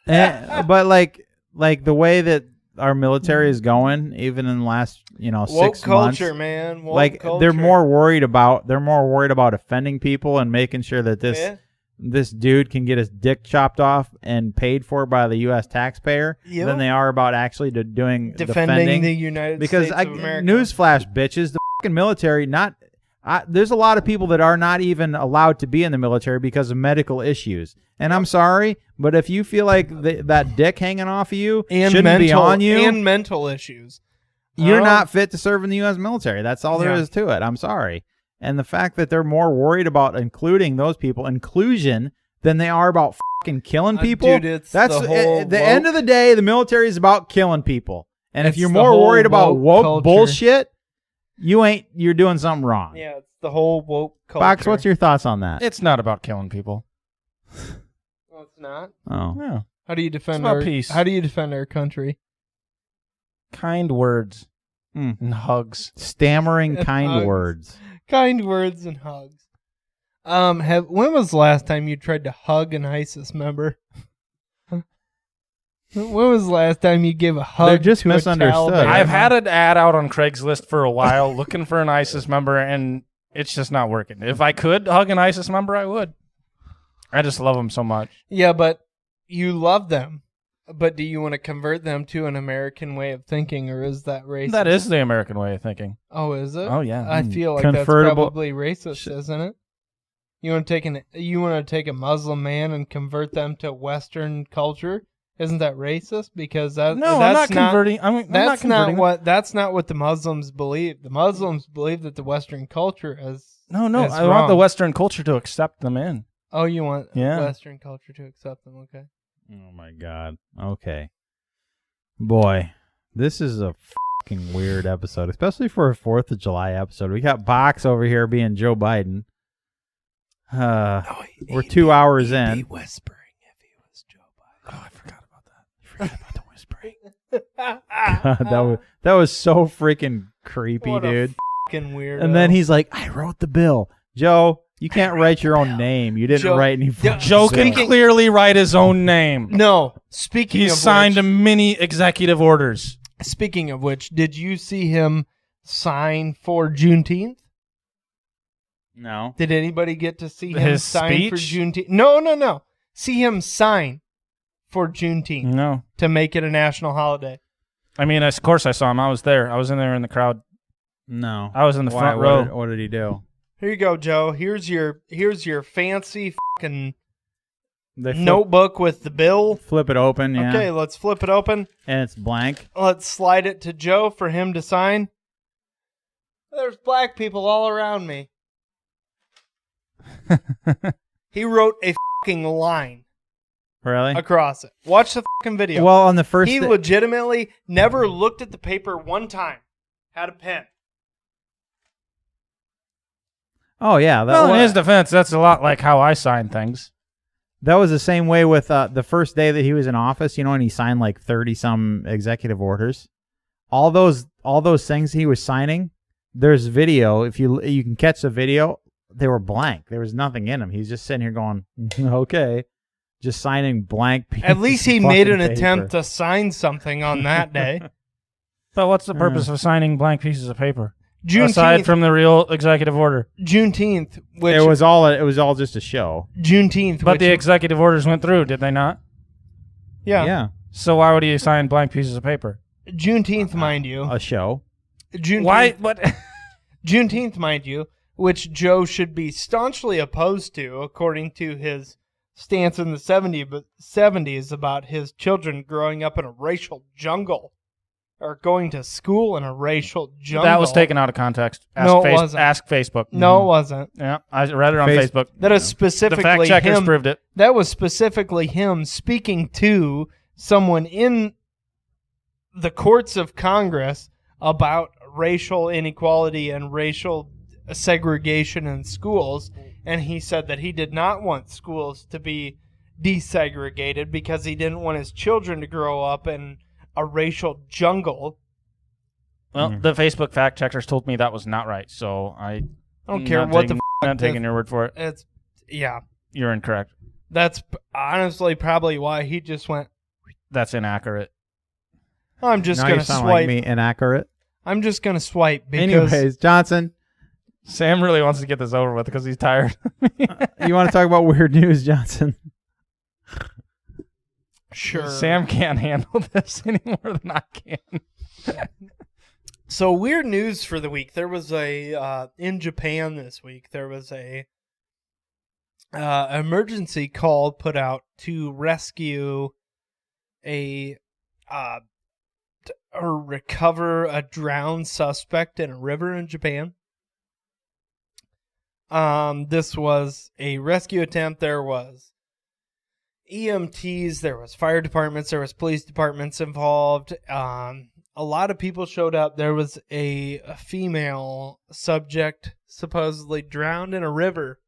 But like the way that our military is going, even in the last woke 6 culture, months, man. Woke like culture. they're more worried about offending people and making sure that this dude can get his dick chopped off and paid for by the U.S. taxpayer Yep. than they are about actually defending the United because States of America. newsflash, bitches, the fucking military there's a lot of people that are not even allowed to be in the military because of medical issues. And I'm sorry, but if you feel like that dick hanging off of you and shouldn't mental, be on you, and mental issues, you're not fit to serve in the U.S. military. That's all there Yeah. is to it. I'm sorry. And the fact that they're more worried about including those people, inclusion, than they are about fucking killing people. Dude, it's that's the whole at the end of the day, the military is about killing people. And if It's you're the more whole worried about woke woke culture. bullshit, you're doing something wrong. Yeah, it's the whole woke culture. Box, what's your thoughts on that? it's not about killing people. No, it's not. Oh. No. How do you defend about our peace. How do you defend our country? Kind words Mm. and hugs. Stammering And kind hugs. words. Kind words and hugs. When was the last time you tried to hug an ISIS member? When was the last time you gave a hug? They're just to a misunderstood. Taliban? I've had an ad out on Craigslist for a while looking for an ISIS member, and it's just not working. If I could hug an ISIS member, I would. I just love them so much. Yeah, but you love them. But do you want to convert them to an American way of thinking, or is that racist? That is the American way of thinking. Oh, is it? Oh, yeah. I feel like Convertible- that's probably racist, isn't it? You want to take a Muslim man and convert them to Western culture? Isn't that racist? Because that's I'm not converting. I'm That's not converting. That's not what the Muslims believe. The Muslims believe that the Western culture is No, is I want the wrong. Western culture to accept them in. Oh, you want Yeah. Western culture to accept them? Okay. Oh my God. Okay. Boy, this is a fucking weird episode, especially for a 4th of July episode. We got Box over here being Joe Biden. We're 2 hours in. Whispering if he was Joe Biden. Oh, I forgot about that. You forgot about the whispering. God, that was so freaking creepy, What a dude. Fucking weird. And then he's like, I wrote the bill. Joe, you can't write your own name. You didn't Joe- write any Yeah, Joe fucking can bill. clearly write his own name. No. Speaking He's of signed which, many executive orders. Speaking of which, did you see him sign for Juneteenth? No. Did anybody get to see him His sign for speech? Juneteenth? No. see him sign for Juneteenth No. to make it a national holiday. I mean, of course I saw him. I was there. I was in there in the crowd. No. I was in the Why? front row. What did he do? Here you go, Joe. Here's your fancy fucking They notebook with the bill. flip it open, yeah. Okay, let's flip it open. And it's blank. Let's slide it to Joe for him to sign. There's black people all around me. He wrote a fucking line Really? across it. Watch the fucking video. Well, on the first he legitimately never looked at the paper one time. Had a pen. Oh, yeah. Well, in his defense, that's a lot like how I sign things. That was the same way with the first day that he was in office, and he signed like 30-some executive orders. All those things he was signing, there's video. If you can catch the video, they were blank. There was nothing in them. He's just sitting here going, okay, just signing blank pieces. At least he of made an fucking attempt paper. to sign something on that day. But what's the purpose of signing blank pieces of paper? Juneteenth, Aside from the real executive order. Juneteenth, which It was all just a show. Juneteenth, But which, the executive orders went through, did they not? yeah, So why would he sign blank pieces of paper? Juneteenth, mind you, A show. Juneteenth, Why? What? Juneteenth, mind you, which Joe should be staunchly opposed to, according to his stance in the 70s about his children growing up in a racial jungle, or going to school in a racial jungle. That was taken out of context. No, it wasn't. Ask Facebook. No, it wasn't. Yeah, I read it on Facebook. That is The specifically fact checkers him. proved it. That was specifically him speaking to someone in the courts of Congress about racial inequality and racial segregation in schools, and he said that he did not want schools to be desegregated because he didn't want his children to grow up in a racial jungle. Well, the Facebook fact checkers told me that was not right, so I don't care what not taking your word for it. It's yeah. You're incorrect. That's honestly probably why he just went, That's inaccurate. I'm just Now going you to sound swipe. like me, inaccurate. I'm just going to swipe because Anyways, Johnson, Sam really wants to get this over with because he's tired. you want to talk about weird news, Johnson? sure. Sam can't handle this any more than I can. So weird news for the week. There was a in Japan this week. There was a emergency call put out to rescue or recover a drowned suspect in a river in Japan. This was a rescue attempt. There was EMTs, there was fire departments, there was police departments involved. A lot of people showed up. There was a female subject supposedly drowned in a river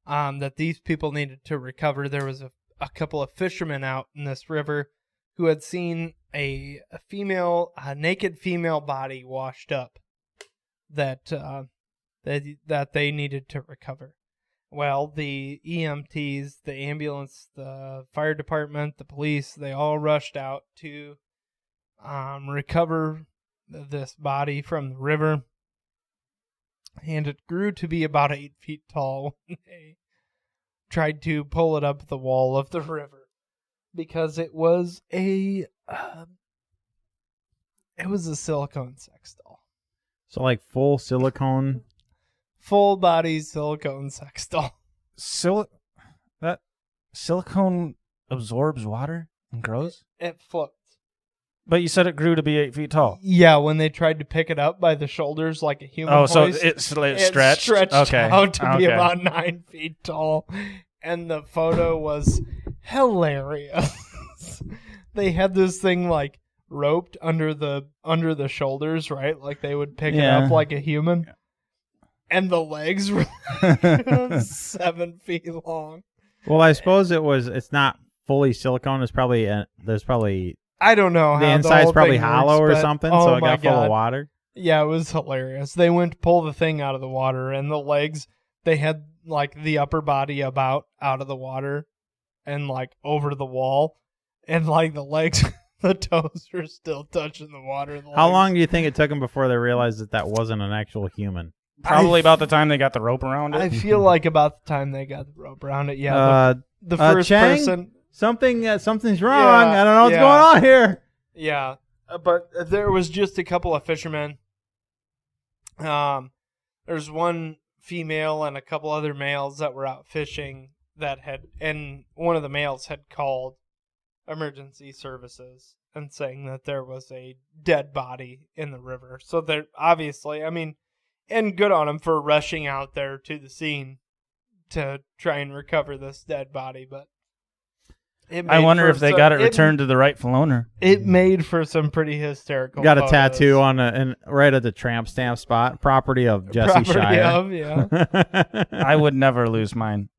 that these people needed to recover. There was a couple of fishermen out in this river who had seen a naked female body washed up that they needed to recover. Well, the EMTs, the ambulance, the fire department, the police, they all rushed out to recover this body from the river. And it grew to be about 8 feet tall when they tried to pull it up the wall of the river. Because it was a silicone sex doll. So like full silicone. Full body silicone sex doll. That silicone absorbs water and grows? It floats. But you said it grew to be 8 feet tall. Yeah, when they tried to pick it up by the shoulders like a human Oh, so hoist, it stretched? It stretched Okay. out to be Okay. about 9 feet tall. And the photo was hilarious. They had this thing like roped under the shoulders, right? Like they would pick it up like a human. And the legs were 7 feet long. Well, I suppose it's not fully silicone. It's probably there's probably I don't know how the the inside's whole probably thing hollow works, or but- something, oh so it my got full God. of water. Yeah, it was hilarious. They went to pull the thing out of the water, and the legs, they had like the upper body about out of the water and like over the wall, and like the legs, the toes are still touching the water. How long do you think it took them before they realized that wasn't an actual human? Probably about the time they got the rope around it. I feel like about the time they got the rope around it. Yeah, the first Chang? person. Something's wrong. Yeah, I don't know what's yeah. going on here. Yeah, but there was just a couple of fishermen. There's one female and a couple other males that were out fishing and one of the males had called emergency services and saying that there was a dead body in the river. So they're obviously, and good on them for rushing out there to the scene to try and recover this dead body, but I wonder if they got it returned to the rightful owner. It made for some pretty hysterical Got a photos. tattoo on right at the tramp stamp spot. Property of Jesse Shire. Yeah. I would never lose mine.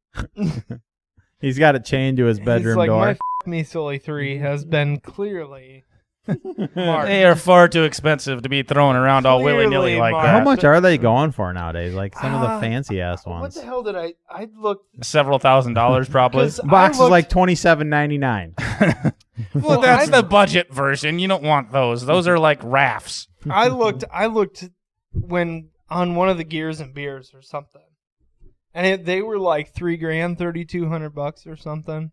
He's got it chained to his bedroom He's like, door. my Me Silly 3 has been clearly marked. They are far too expensive to be thrown around all Clearly willy-nilly like marked. that. How much are they going for nowadays? Like some of the Uh, fancy ass What ones. the hell did I looked Several $1,000s probably. 'Cause Box is I looked- like $27.99. Well, that's the budget version. You don't want those. Those are like rafts. I looked when on one of the Gears and Beers or something. And they were like $3,000, $3,200 or something.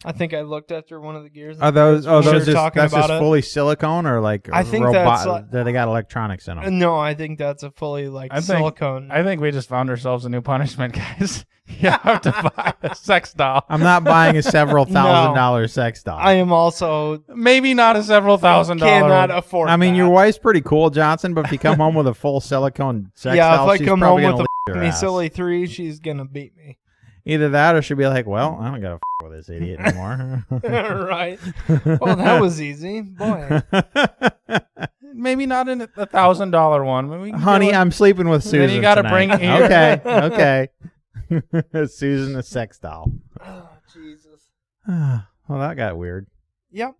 I think I looked after one of the Gears and Are those? Beers Oh, when we those were just talking that's about just it. fully silicone or like I think robot? that's like- That they got electronics in them. No, I think that's a fully like I think- silicone. I think we just found ourselves a new punishment, guys. You have to buy a sex doll. I'm not buying a several No. $1,000 sex doll. I am also Maybe not a several $1,000. cannot afford. I mean, that. your wife's pretty cool, Johnson, but if you come home with a full silicone sex Yeah, doll, if I she's come probably home gonna with lick your Me ass. Silly 3, she's gonna beat me. Either that or she'll be like, well, I don't got to with this idiot anymore. Right. Well, that was easy, boy. Maybe not a $1,000 one. But we can Honey, do it. I'm sleeping with Susan. Then you gotta tonight. bring it here. Okay. Susan, the sex doll. Oh, Jesus. Well, that got weird. Yep.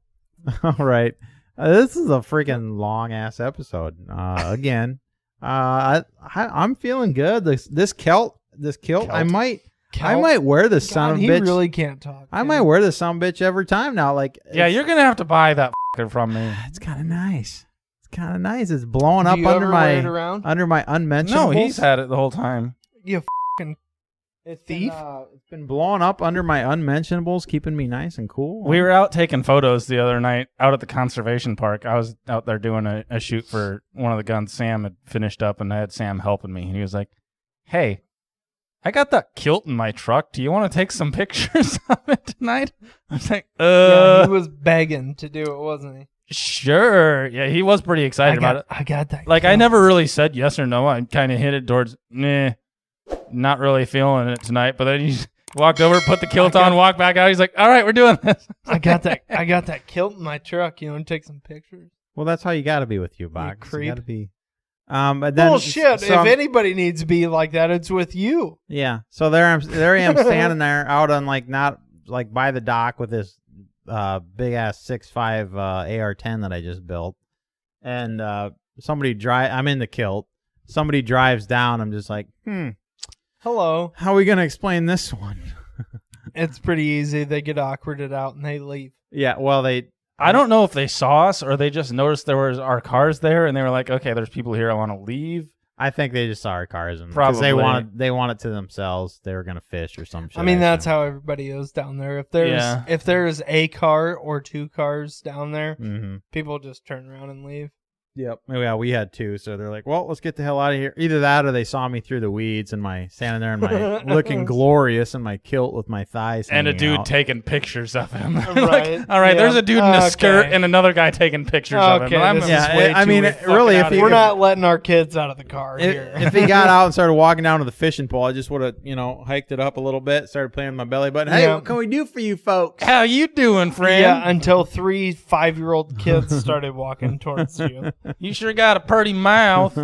All right. This is a freaking long ass episode. Again, I'm feeling good. This kilt. I might wear this son God, of a he bitch. really can't talk. I might wear this son of a bitch every time now. Like, Yeah, you're gonna have to buy that from me. it's kind of nice. It's kind of nice. It's blowing Do up you under ever my wear it around? No, unmentionables. he's had it the whole time. You fucking thief. It's been blowing up under my unmentionables, keeping me nice and cool. We were out taking photos the other night out at the conservation park. I was out there doing a shoot for one of the guns Sam had finished up, and I had Sam helping me. And he was like, hey, I got that kilt in my truck. Do you want to take some pictures of it tonight? I was like, Yeah, he was begging to do it, wasn't he? sure. Yeah, he was pretty excited about it. I got that. Like, I kilt. never really said yes or no. I kind of hinted towards, nah, not really feeling it tonight. But then he walked over, put the kilt on, walked back out. He's like, all right, we're doing this. I got that kilt in my truck. You want to take some pictures? Well, that's how you got to be with you, Box. You creep. got to be. But then, Bullshit. so If I'm- anybody needs to be like that, it's with you. Yeah. So there I am standing there out on not by the dock with this big ass 6.5 AR-10 that I just built, and I'm in the kilt. Somebody drives down. I'm just like, Hello. how are we gonna explain this one? It's pretty easy. They get awkwarded out and they leave. Yeah. Well, I don't know if they saw us or they just noticed there was our cars there, and they were like, okay, there's people here. I want to leave. I think they just saw our cars and Probably. they want it to themselves. They were gonna fish or some shit. I mean, that's assume. how everybody is down there. Yeah. If there's a car or two cars down there, Mhm. people just turn around and leave. Yep. Yeah, we had two, so they're like, "Well, let's get the hell out of here." Either that, or they saw me through the weeds and standing there in my looking glorious in my kilt with my thighs And a hanging dude out. taking pictures of him. Right. Like, all right, Yeah. there's a dude in a skirt Okay. and another guy taking pictures of him. Okay, And I'm this is Yeah, way I too mean, weird. really, Fucking if he- We're not letting our kids out of the car here. If he got out and started walking down to the fishing pole, I just would have, hiked it up a little bit, started playing my belly button. Hey, Yeah. what can we do for you folks? How you doing, friend? Yeah, until 3 5-year-old kids started walking towards you. You sure got a pretty mouth.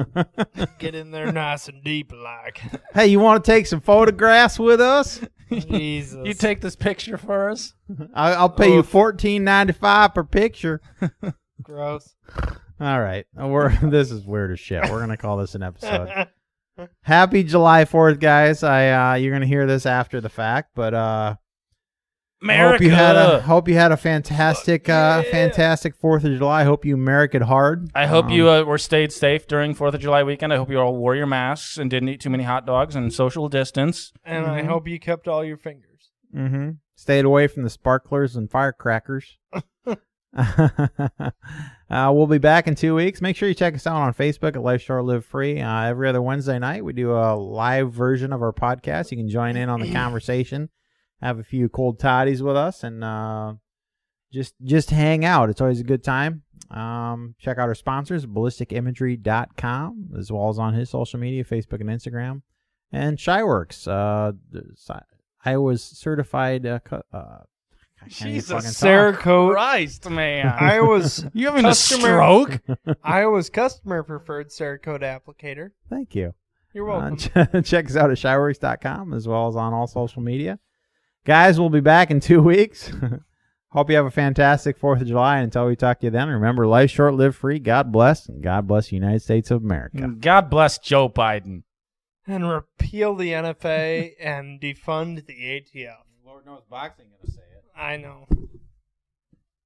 Get in there nice and deep, like. Hey, you want to take some photographs with us? Jesus. You take this picture for us? I'll pay you $14.95 per picture. Gross. All right, this is weird as shit. We're gonna call this an episode. Happy July 4th, guys. You're gonna hear this after the fact, but America. Hope you had a fantastic fantastic 4th of July. Hope you America'd hard. I hope you were stayed safe during 4th of July weekend. I hope you all wore your masks and didn't eat too many hot dogs and social distance. And I hope you kept all your fingers. Mm-hmm. Stayed away from the sparklers and firecrackers. We'll be back in 2 weeks. Make sure you check us out on Facebook at Life Short Live Free. Every other Wednesday night, we do a live version of our podcast. You can join in on the conversation, have a few cold toddies with us, and just hang out. It's always a good time. Check out our sponsors, ballisticimagery.com, as well as on his social media, Facebook and Instagram, and Shyworks. Iowa's certified. Jesus, Cerakote. Christ, man! Iowa's You having a stroke? Iowa's customer preferred Cerakote applicator. Thank you. You're welcome. Check us out at shyworks.com as well as on all social media. Guys, we'll be back in 2 weeks. Hope you have a fantastic 4th of July. And until we talk to you then, remember, life short, live free. God bless. And God bless the United States of America. God bless Joe Biden. And repeal the NFA and defund the ATF. Lord knows boxing going to say it. I know.